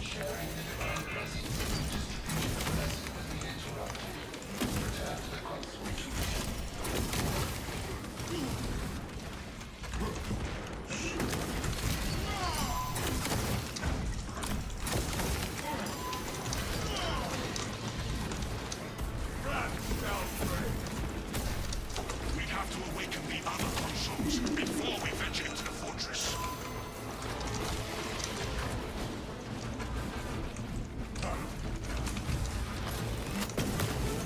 Sharing the divine blessings. Distribution lesson has been interrupted. Return to the console. We have to awaken the other consoles before we venture into the fortress.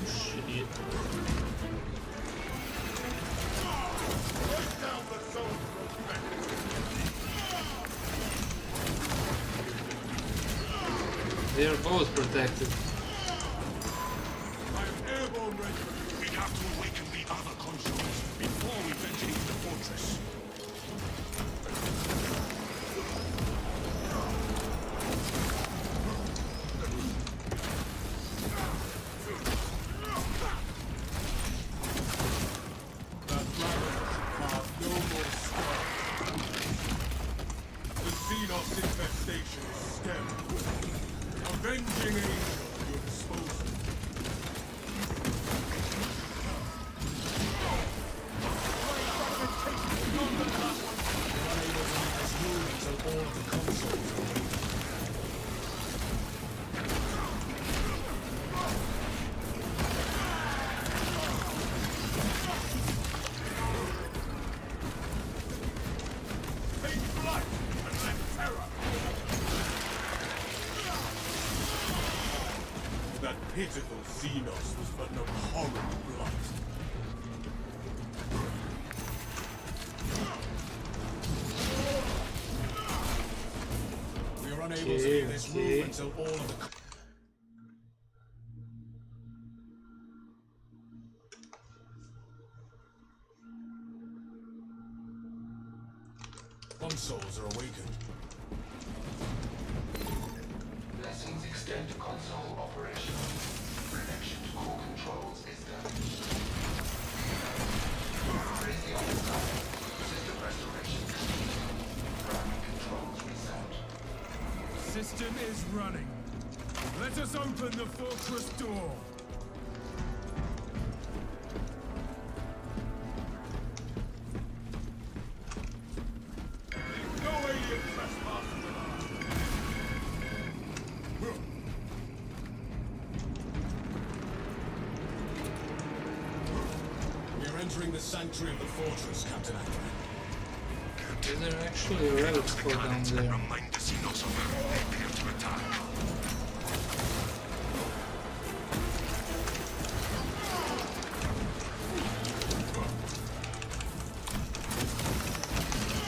Shit. Break down the zone They are both protected. I am airborne ready. We have to awaken the other consoles before we venture into the fortress. That dragon has no more scars. The Xenos infestation is stemmed. Avenging angel at your disposal. Take flight and let terror. That pitiful Xenos was but an abhorrent blight. We are unable to leave this room until all of the consoles are awakened. Blessings extend to console operation. Connection to core controls is done. Raise the other side. System restoration complete. Primary controls reset. System is running. Let us open the fortress door. No alien trespassers allowed. We are entering the sanctuary of the fortress, Captain Ackley. Is there actually a relic spot down there? Remind the Xenos of her. Prepare to attack.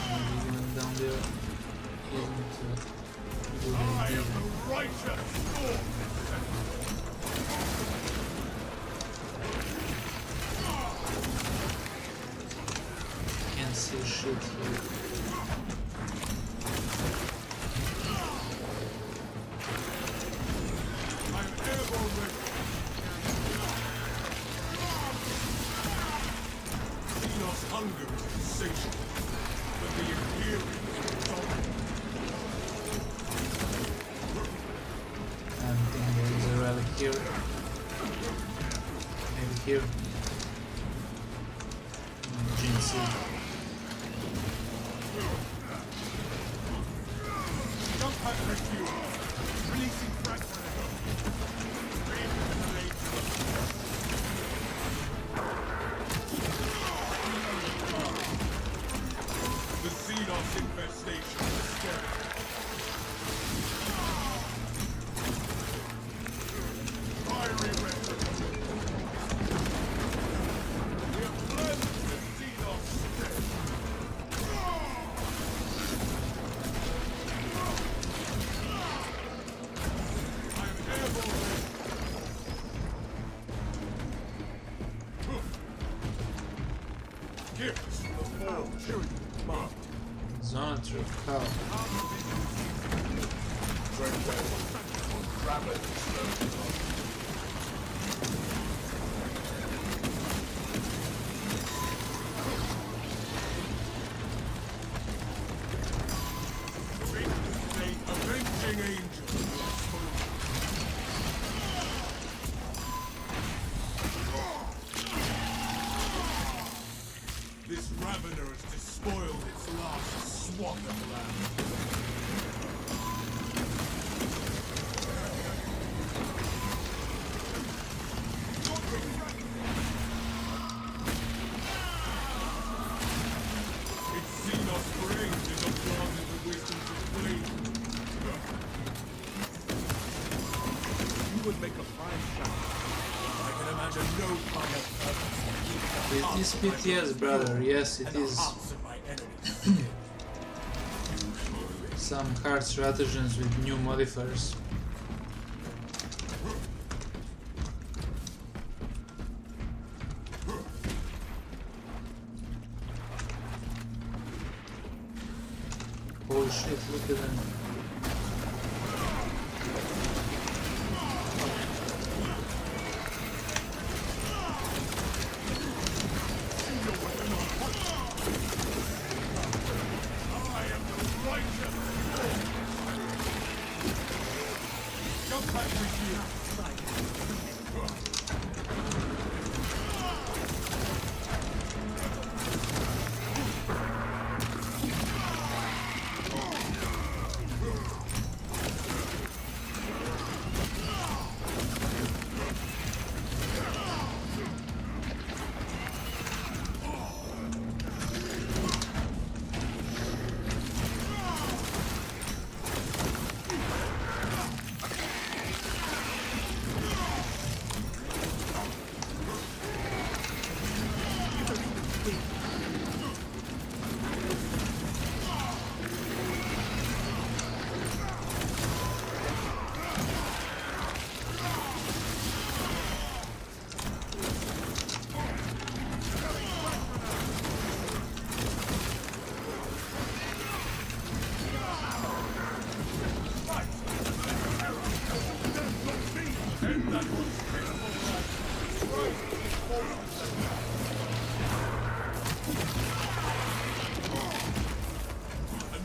Maybe even down there isn't a good I idea. am the righteous sword. Can't see shit here. I am airborne ready. Xenos hunger is insatiable, but the Imperium is intolerant. I don't think there is a relic here. Maybe here. Gene seed. Jump pack refuel. Releasing fragment. Ready to the late. Gifts from the forge. Marked. Zonotrip, how? Avenging angel. This Ravener has despoiled its last swath of land. Its Xenos brain is absorbed in the wisdoms of flame. You would make a fine shot. I can imagine no finer purpose. It is PTS, brother. Yes, it is. Some hard stratagems with new modifiers. Holy shit, look at them.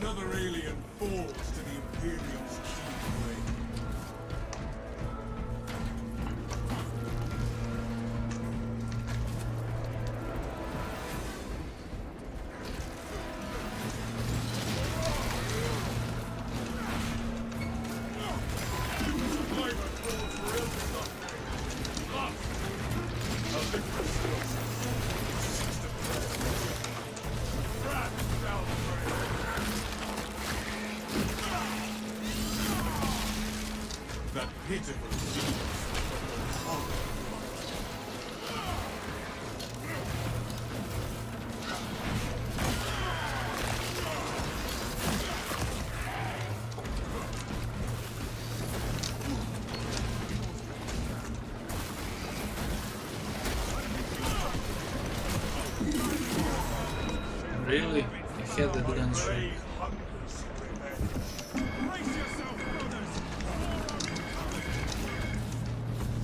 Another alien falls to the Imperium's key blade. That pitiful Really? I had that gun strike.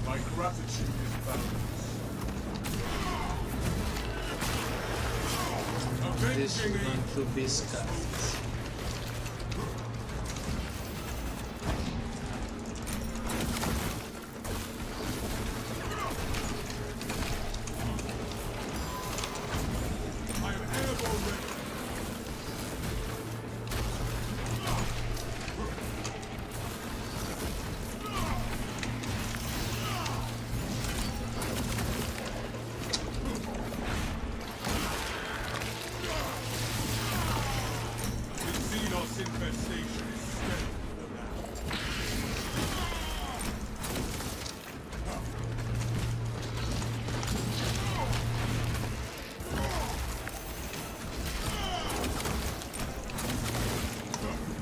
My gratitude is boundless. This is Avenging going angel. to be scuffed. I am airborne ready. The Xenos infestation is steady now.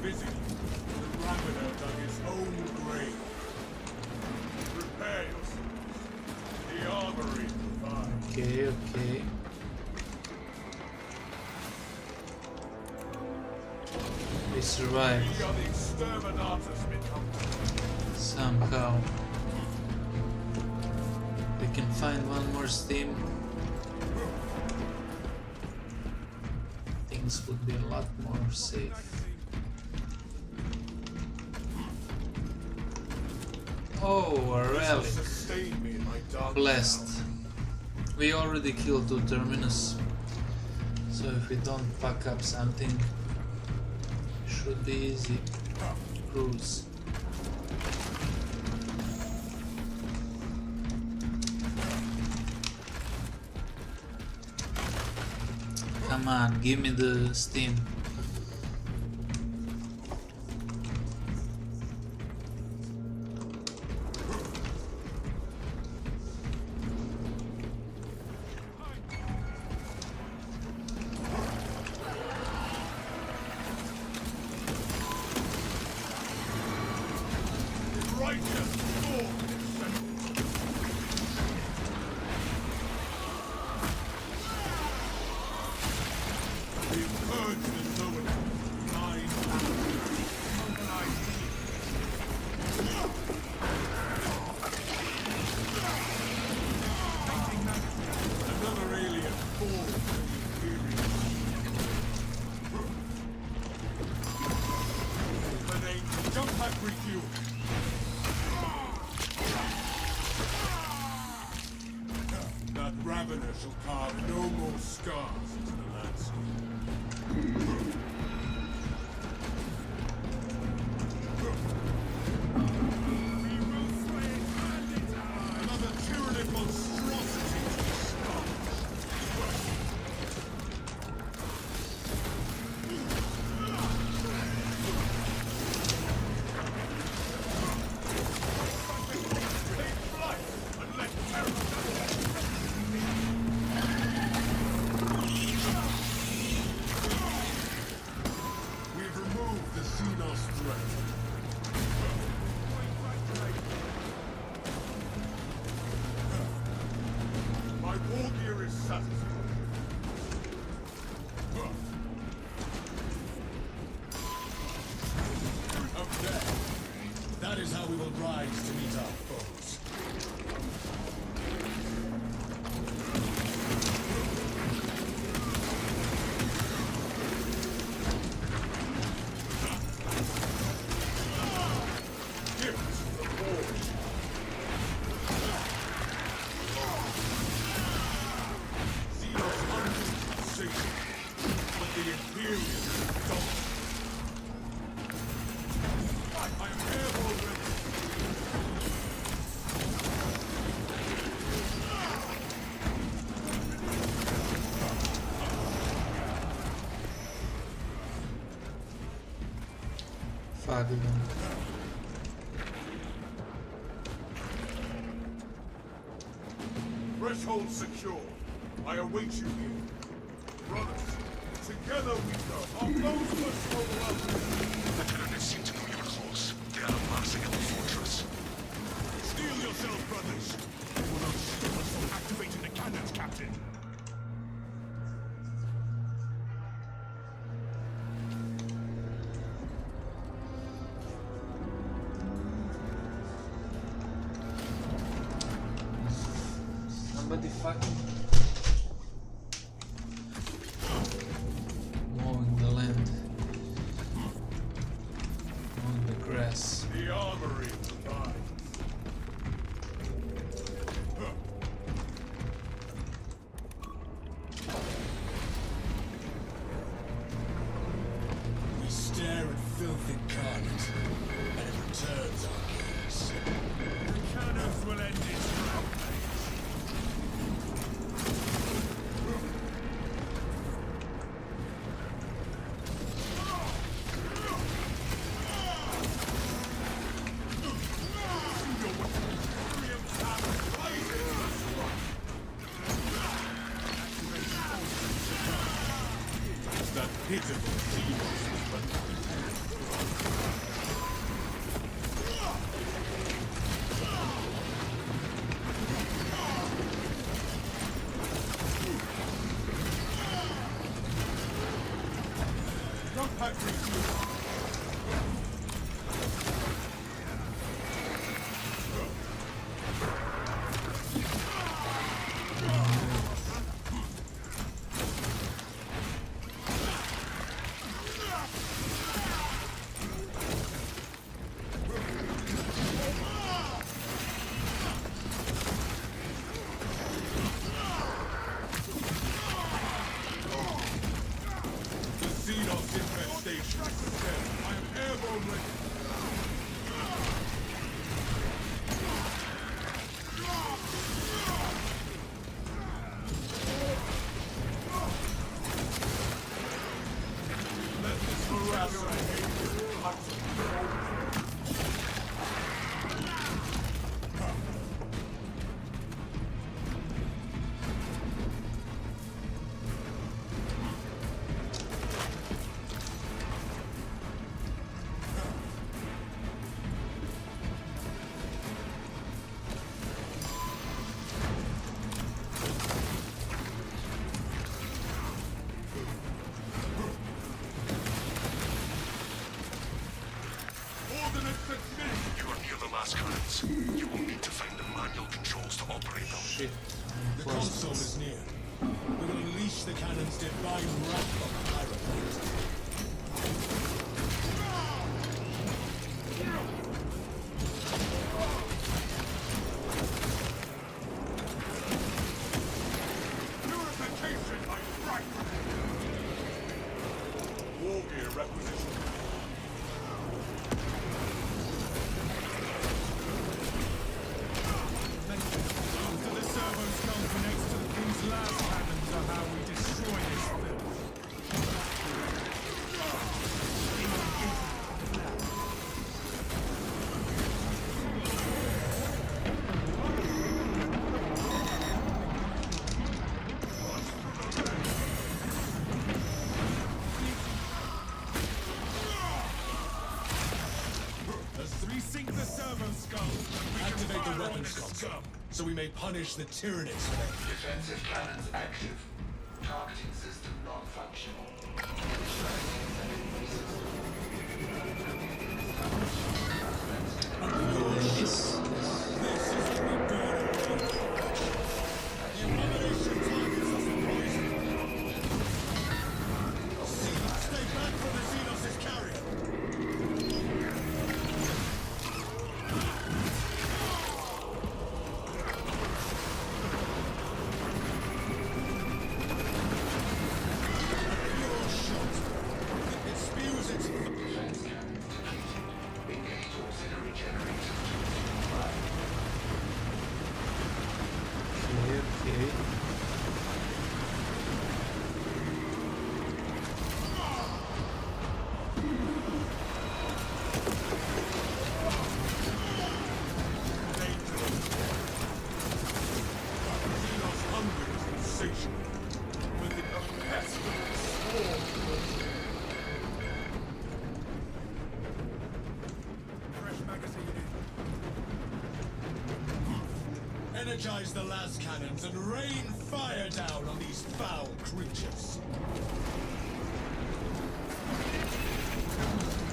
Busy. The Ravener dug his own grave. Prepare yourselves. The armory provides. Okay, okay. survived We are the exterminators, midcomers. somehow. We can find one more steam. Things would be a lot more safe. Oh, a This will relic. sustain me in my dark Blessed. hour. We already killed 2 terminus. So if we don't pack up something, should be easy. Cruise. Come on, give me the steam. Righteous sword. We've purged the zone. Nine another alien fall to the Imperium. The name jump pack refuel. That ravener shall carve no more scars into the landscape. Another tyrannic monstrosity to the stars. Take flight and let terror. We've removed the Xenos threat. My war gear is satisfied. Up there. That is how we will rise to meet our foes. Gifts of the forge. Xenos hunted Satan, but the Imperium don't. I am airborne ready. Fuck them. Threshold secure. I await you here. Brothers, together we go. Our foes must overwhelm. The Tyranids seem to know you're close. They are amassing at the fortress. Steel yourself, brothers. They will not stop us from activating the cannons, Captain. Somebody fucking mowing the land, mowing the grass. The armory provides. We stare at filthy carnage, and it returns our gaze. The cannons will end its rampage. That pitiful Xenos is but jump pack refuel. You are near the last cannons. You will need to find the manual controls to operate them. Shit. The console is near. We will unleash the cannon's divine wrath on the pyroplate. Purification by fright! War gear requisition. After the servo skull connects to the king's last cannons are how we destroy this filth. As we sink the servo skull, we Activate can the fire weapons on this console, so we may punish the tyrannies for their Defensive cannons active. Targeting system non-functional. Initializing enemy system. This is what we burn away. The abomination targets us with poison. Stay back from the Xenos' carrier. Pure shot. It spews its Defense cannons depleted. Engage auxiliary generators to fire. Okay. Xenos' hunger is insatiable. But the pestilence fresh magazine in. energize the las cannons and rain fire down on these foul creatures.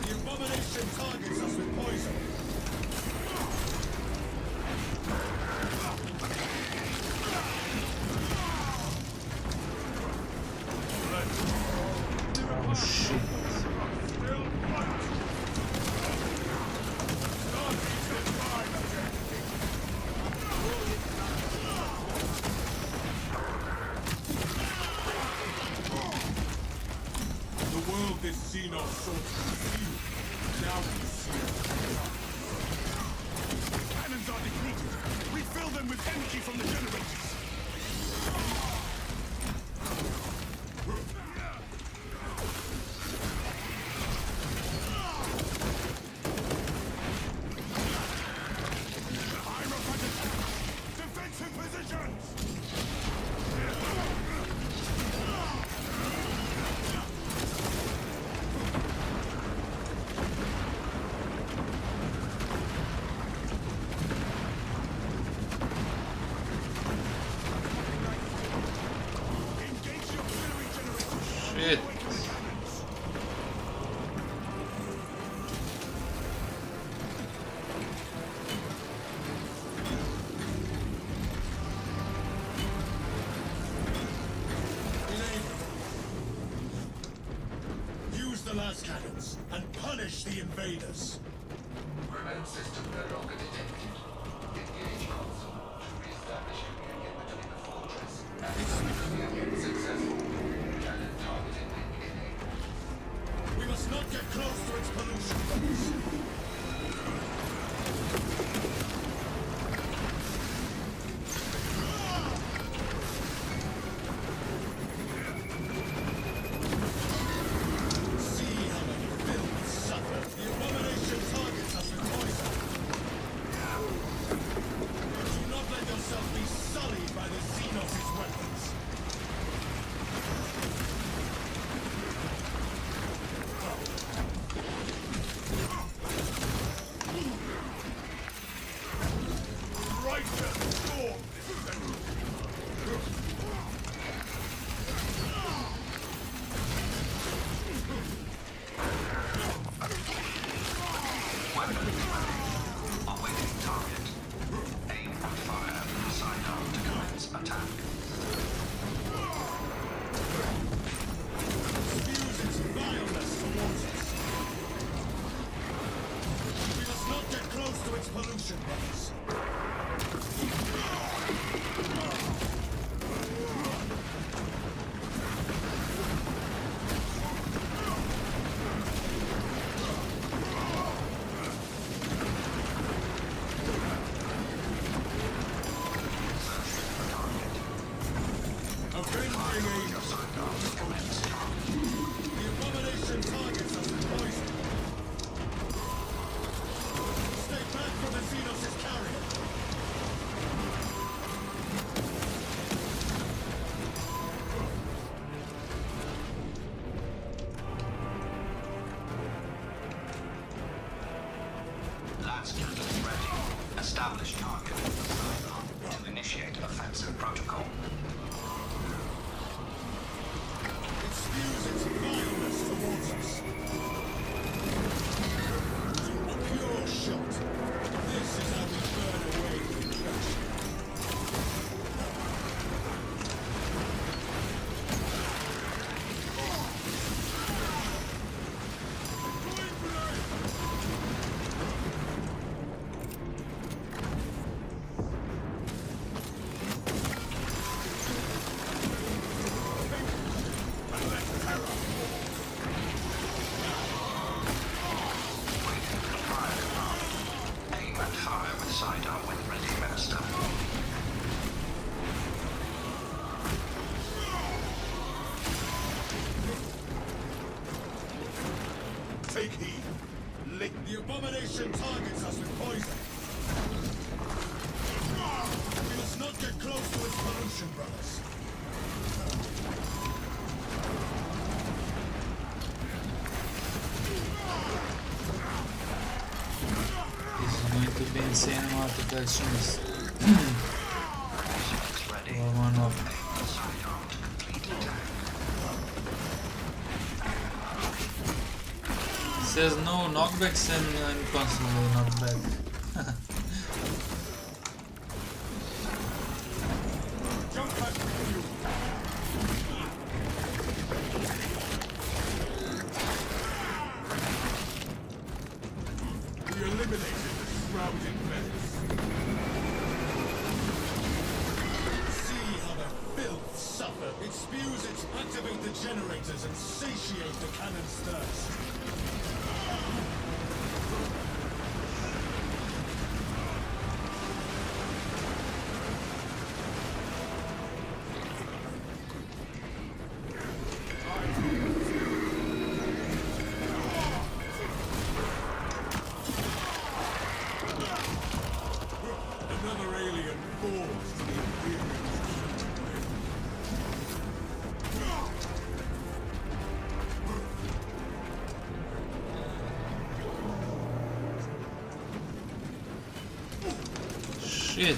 The abomination targets us with poison. Oh shit. Still fight! Start each divine objective! The world this Xenos sought to see. Now we see it. Cannons are depleted. Refill them with energy from the generators. Defensive positions! Engage the auxiliary generators. Shit. Use the las cannons and punish the invaders. Remote system no longer detected. Engage console to reestablish communion between the fortress and communion successful. Cannon targeting link enabled. We must not get close to its pollution boats. See how many films suffer. The abomination attack. Use its vileness towards us. We must not get close to its pollution base. Last cannon ready. Establish target to initiate offensive protocol. It spews its vileness towards us. A pure shot. This is how we burn away the infection. Aim and fire with sidearm when ready, Minister. Take heed. The abomination targets us with poison. We must not get close to its pollution, brothers. This is going to be insane amount of actions. Ready. For one of Sidearm to complete attack. says no knockbacks and I'm constantly knocked back. Jump back with you. We eliminated the shrouded menace. See how the filth suffer. It spews its activate the generators and satiate the cannon's thirst. Another alien falls to the Imperial. Shit.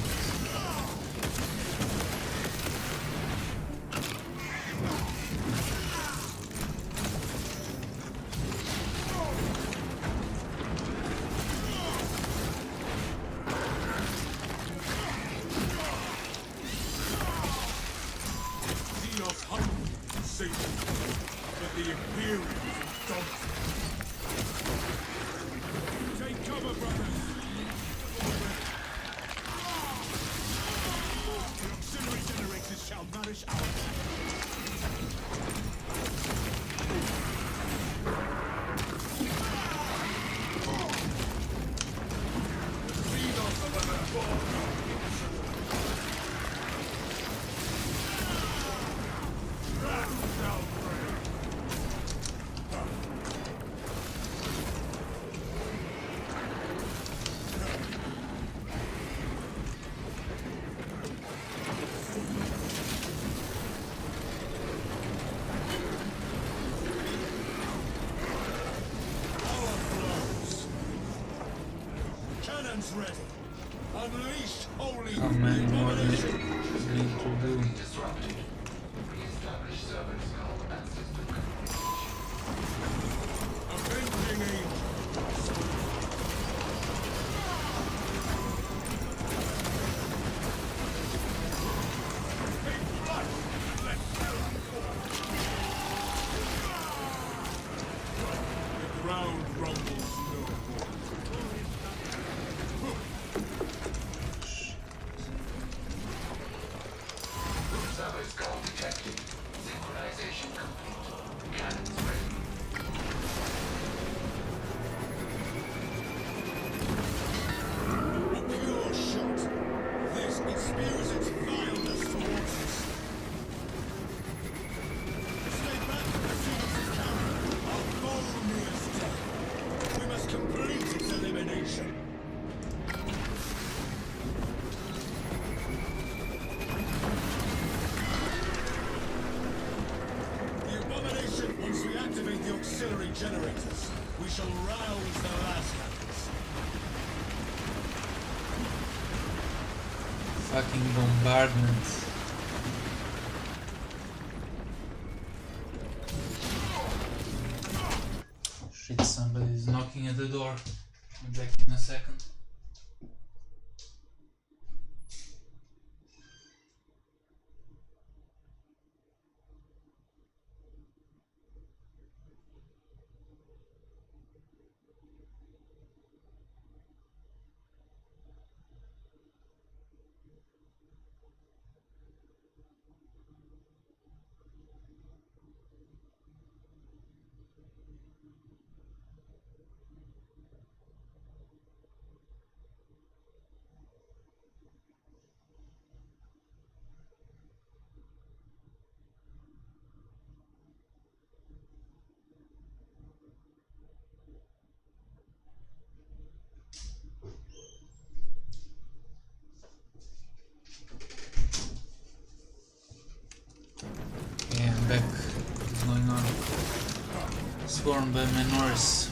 Xenos hungry and Satan, but the Imperials dominate. Take cover, brothers! The auxiliary generators shall nourish our Xenos are the Wrath shall reign. Power flows. Cannons ready. Unleash holy How many more do abomination. we need to do? Disrupted. Re-establish service call and system Avenging angel. generators. We shall rouse the last cannons. Fucking bombardment. Shit, somebody's knocking at the door. I'm back in a second. Okay, I'm back. What's going on? Swarmed by minors.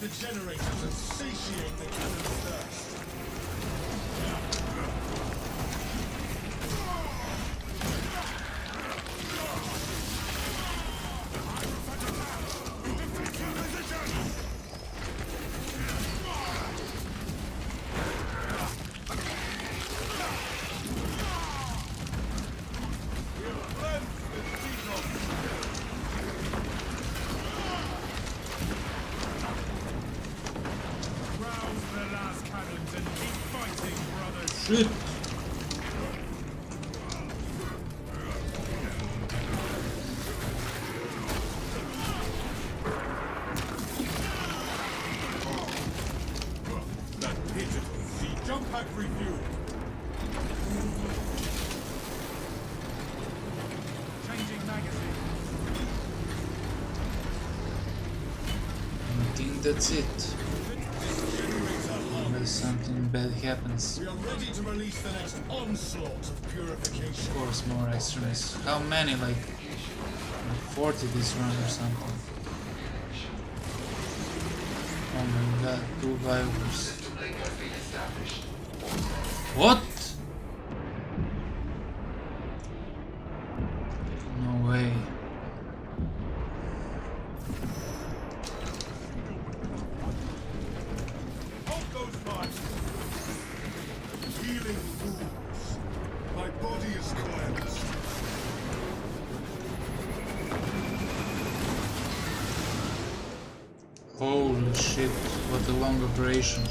The generators and satiate the cannon's thirst. Shoot! That pitiful sea jump pack refuel. Changing magazine. I think that's it. Unless something bad happens. We are ready to release the next onslaught of purification. Of course, more extremists. How many? Like 40 this run or something. Oh my god, 2 vipers. What? No way. Hold those pipes. Healing wounds. My body is cleansed. Holy shit, what a long operation.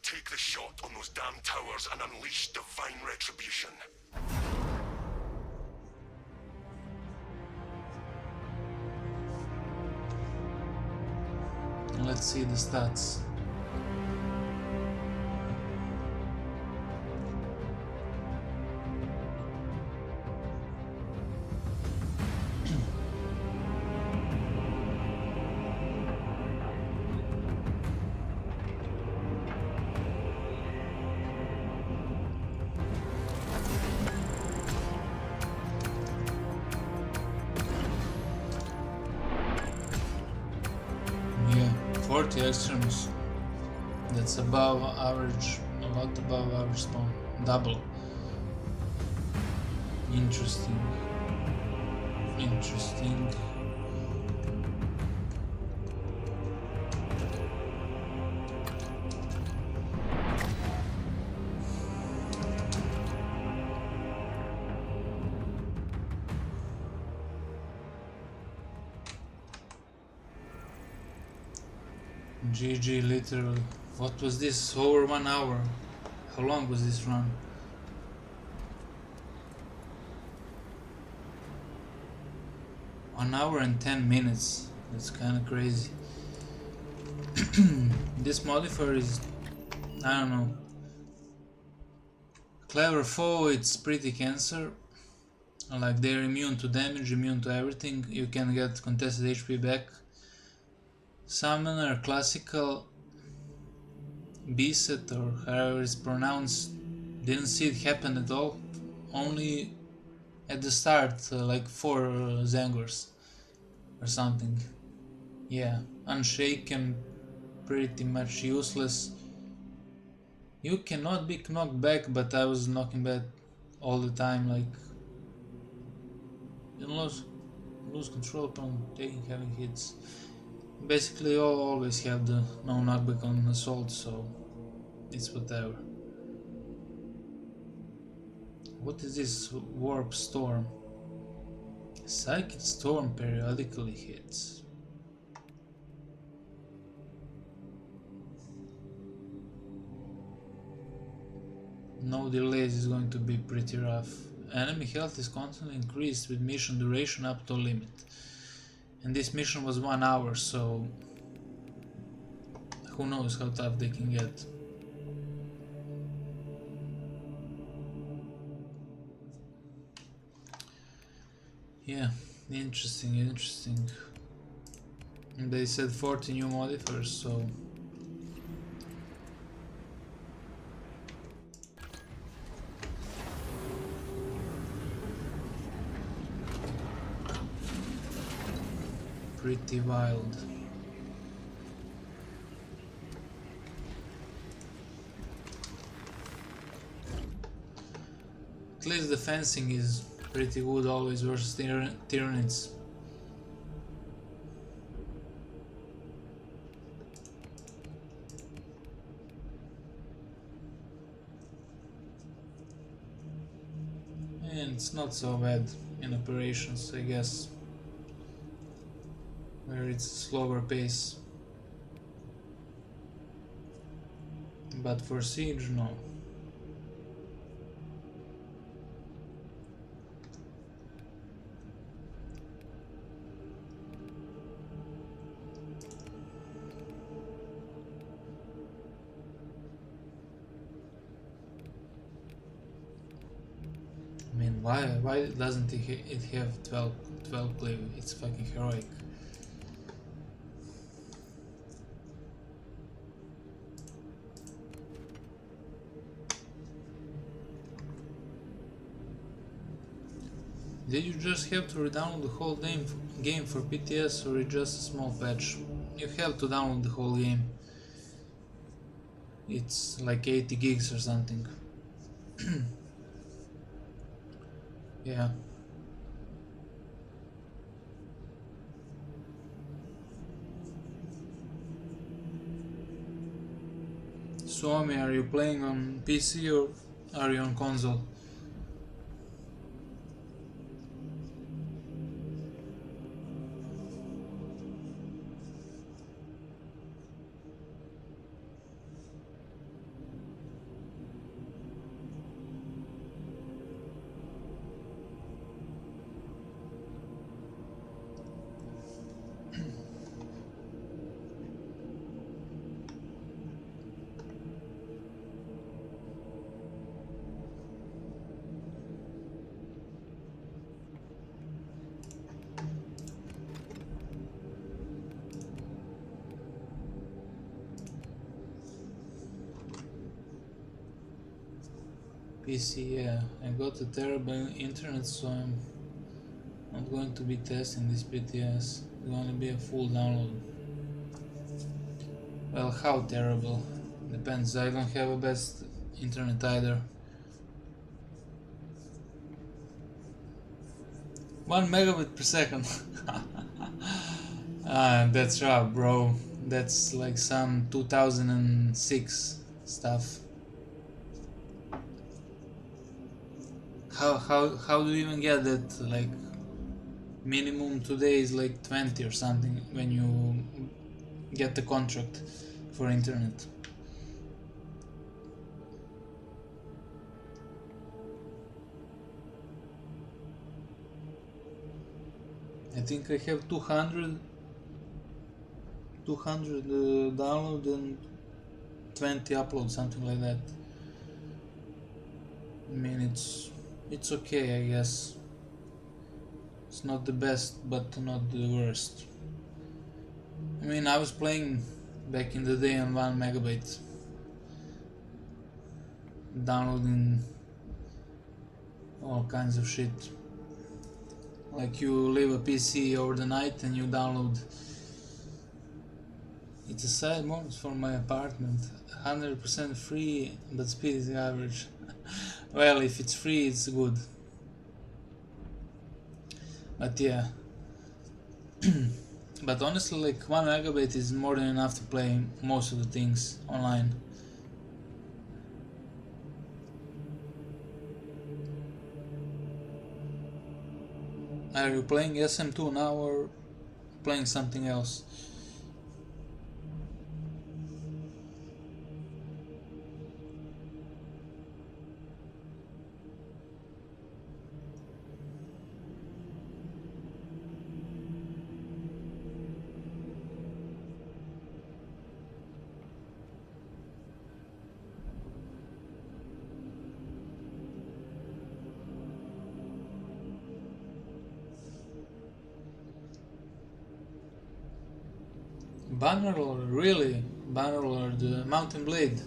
Take the shot on those damn towers and unleash divine retribution. Let's see the stats. Yeah, 40 extremes. That's above average, a lot above average spawn. Double. Interesting. Interesting. GG, literally. What was this? Over 1 hour. How long was this run? One hour and 10 minutes. That's kinda crazy. This modifier is, I don't know. Clever foe, it's pretty cancer. Like they're immune to damage, immune to everything. You can get contested HP back. Summoner, classical, Beset or however it's pronounced. Didn't see it happen at all. Only at the start, like 4 Zangors or something. Yeah, unshaken, pretty much useless. You cannot be knocked back, but I was knocking back all the time. Like you lose control upon taking heavy hits. Basically, you always have the no knockback on assault, so it's whatever. What is this warp storm? Psychic storm periodically hits. No delays is going to be pretty rough. Enemy health is constantly increased with mission duration up to limit. And this mission was 1 hour, so who knows how tough they can get. Yeah, interesting. And they said 40 new modifiers, so pretty wild. At least the fencing is pretty good always versus Tyranids. And it's not so bad in operations, I guess, where it's slower pace. But for siege, no. I mean, why doesn't it have 12 play? It's fucking heroic. Did you just have to re-download the whole game for PTS, or it's just a small patch? You have to download the whole game. It's like 80 gigs or something. Yeah. Swami, are you playing on PC or are you on console? PC, yeah. I got a terrible internet, so I'm not going to be testing this PTS. It's going to be a full download. Well, how terrible? Depends. I don't have a best internet either. 1 megabit per second. That's rough, bro. That's like some 2006 stuff. How do you even get that? Like minimum today is like 20 or something when you get the contract for internet. I think I have 200 download and 20 upload, something like that. I mean, it's okay, I guess. It's not the best, but not the worst. I mean, I was playing back in the day on 1 megabyte, downloading all kinds of shit. Like you leave a PC over the night and you download. It's a side bonus for my apartment. 100% free, but speed is average. Well, if it's free, it's good. But yeah. But honestly, like 1 megabyte is more than enough to play most of the things online. Are you playing SM2 now or playing something else? Bannerlord, really? Bannerlord, Mountain Blade.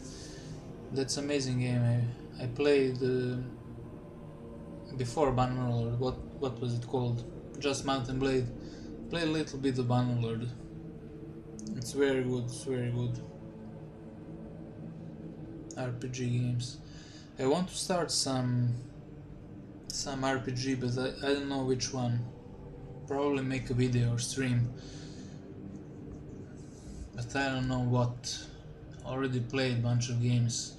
That's amazing game. I played before Bannerlord. What was it called? Just Mountain Blade. Played a little bit of Bannerlord. It's very good. It's very good. RPG games. I want to start some RPG, but I don't know which one. Probably make a video or stream. But I don't know what. Already played a bunch of games.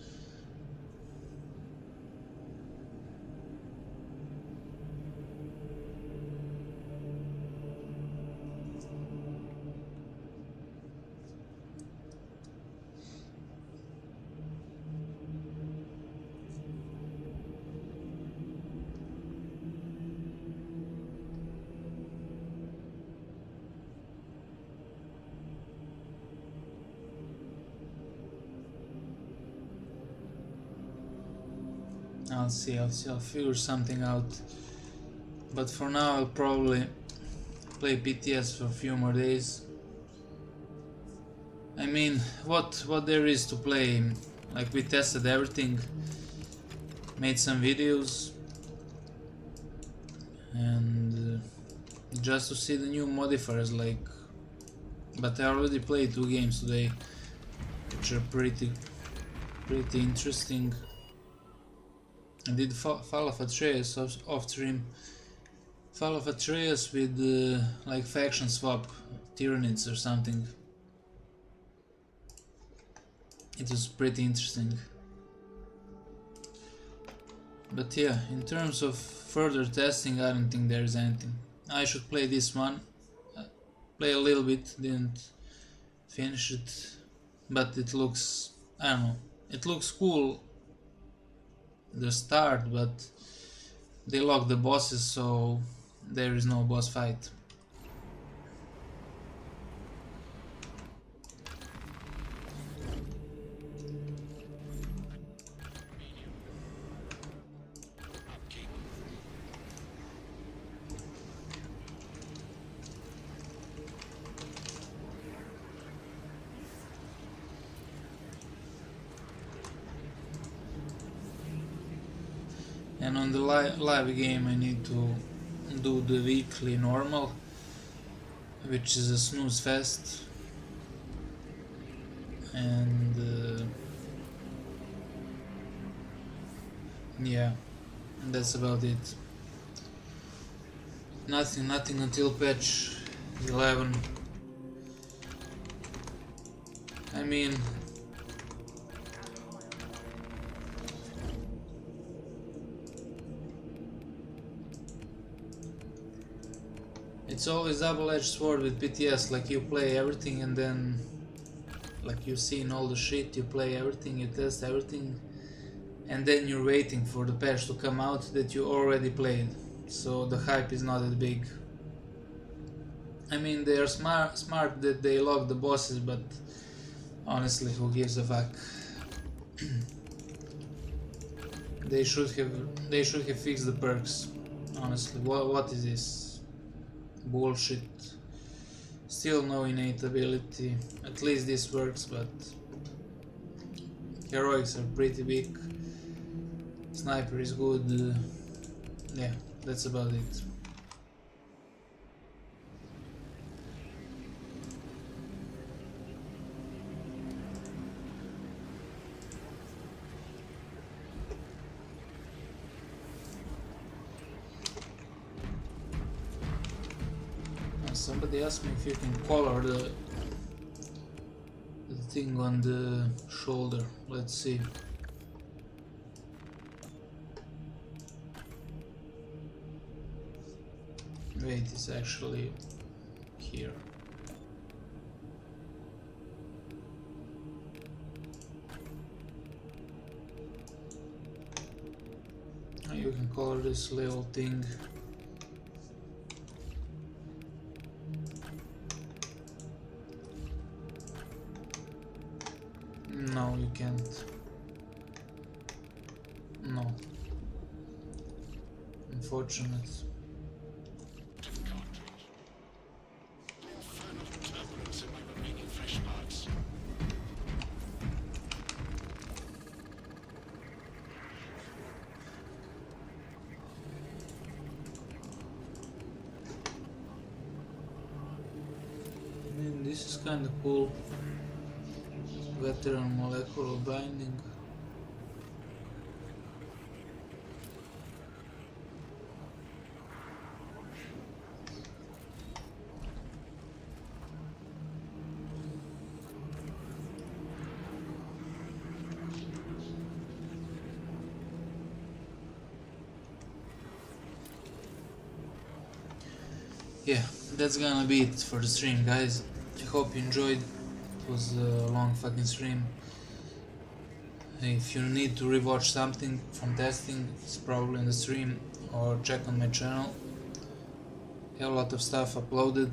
I'll see, I'll figure something out. But for now I'll probably play PTS for a few more days. I mean, what there is to play? Like, we tested everything, made some videos, and just to see the new modifiers, like. But I already played 2 games today, which are pretty interesting. I did Fall of Atreus off stream. Fall of Atreus with like faction swap Tyranids or something. It was pretty interesting. But yeah, in terms of further testing, I don't think there is anything. I should play this one. Play a little bit, didn't finish it, but it looks, I don't know, it looks cool. The start, but they lock the bosses, so there is no boss fight. And on the live game I need to do the weekly normal, which is a snooze fest, and yeah, that's about it. Nothing until patch 11. I mean, it's always double-edged sword with PTS, like you play everything and then like you see in all the shit, you play everything, you test everything, and then you're waiting for the patch to come out that you already played, so the hype is not that big. I mean, they are smart that they lock the bosses, but honestly, who gives a fuck? They should have fixed the perks. Honestly, what is this bullshit? Still no innate ability. At least this works, but heroics are pretty weak. Sniper is good. Yeah, that's about it. Somebody asked me if you can color the thing on the shoulder. Let's see. Wait, it's actually here. You can color this little thing. No, you can't. No. Unfortunate. I mean, this is kind of cool. Veteran molecular binding. Yeah, that's gonna be it for the stream, guys. I hope you enjoyed. It was a long fucking stream. If you need to rewatch something from testing, it's probably in the stream, or check on my channel. I have a lot of stuff uploaded.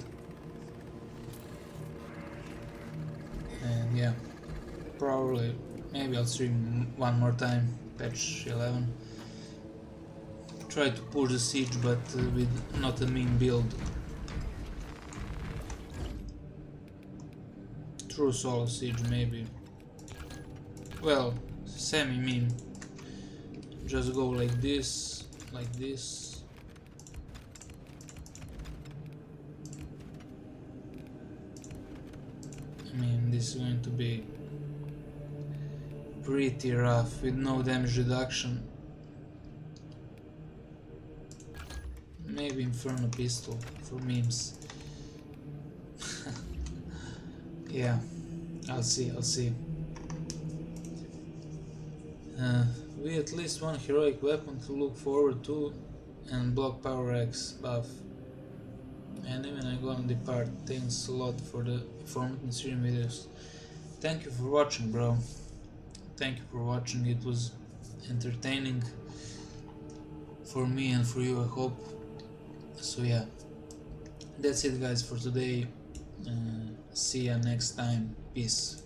And yeah, probably, maybe I'll stream one more time, patch 11. Try to push the siege, but with not a mean build. True solo siege, maybe. Well, semi-mean. Just go like this, like this. I mean, this is going to be pretty rough with no damage reduction. Maybe Inferno Pistol for memes. Yeah, I'll see. We at least one heroic weapon to look forward to, and block power X buff. And even I'm gonna depart. Thanks a lot for the informative stream videos. Thank you for watching, bro. Thank you for watching. It was entertaining for me and for you, I hope. So yeah, that's it, guys, for today. See ya next time. Peace.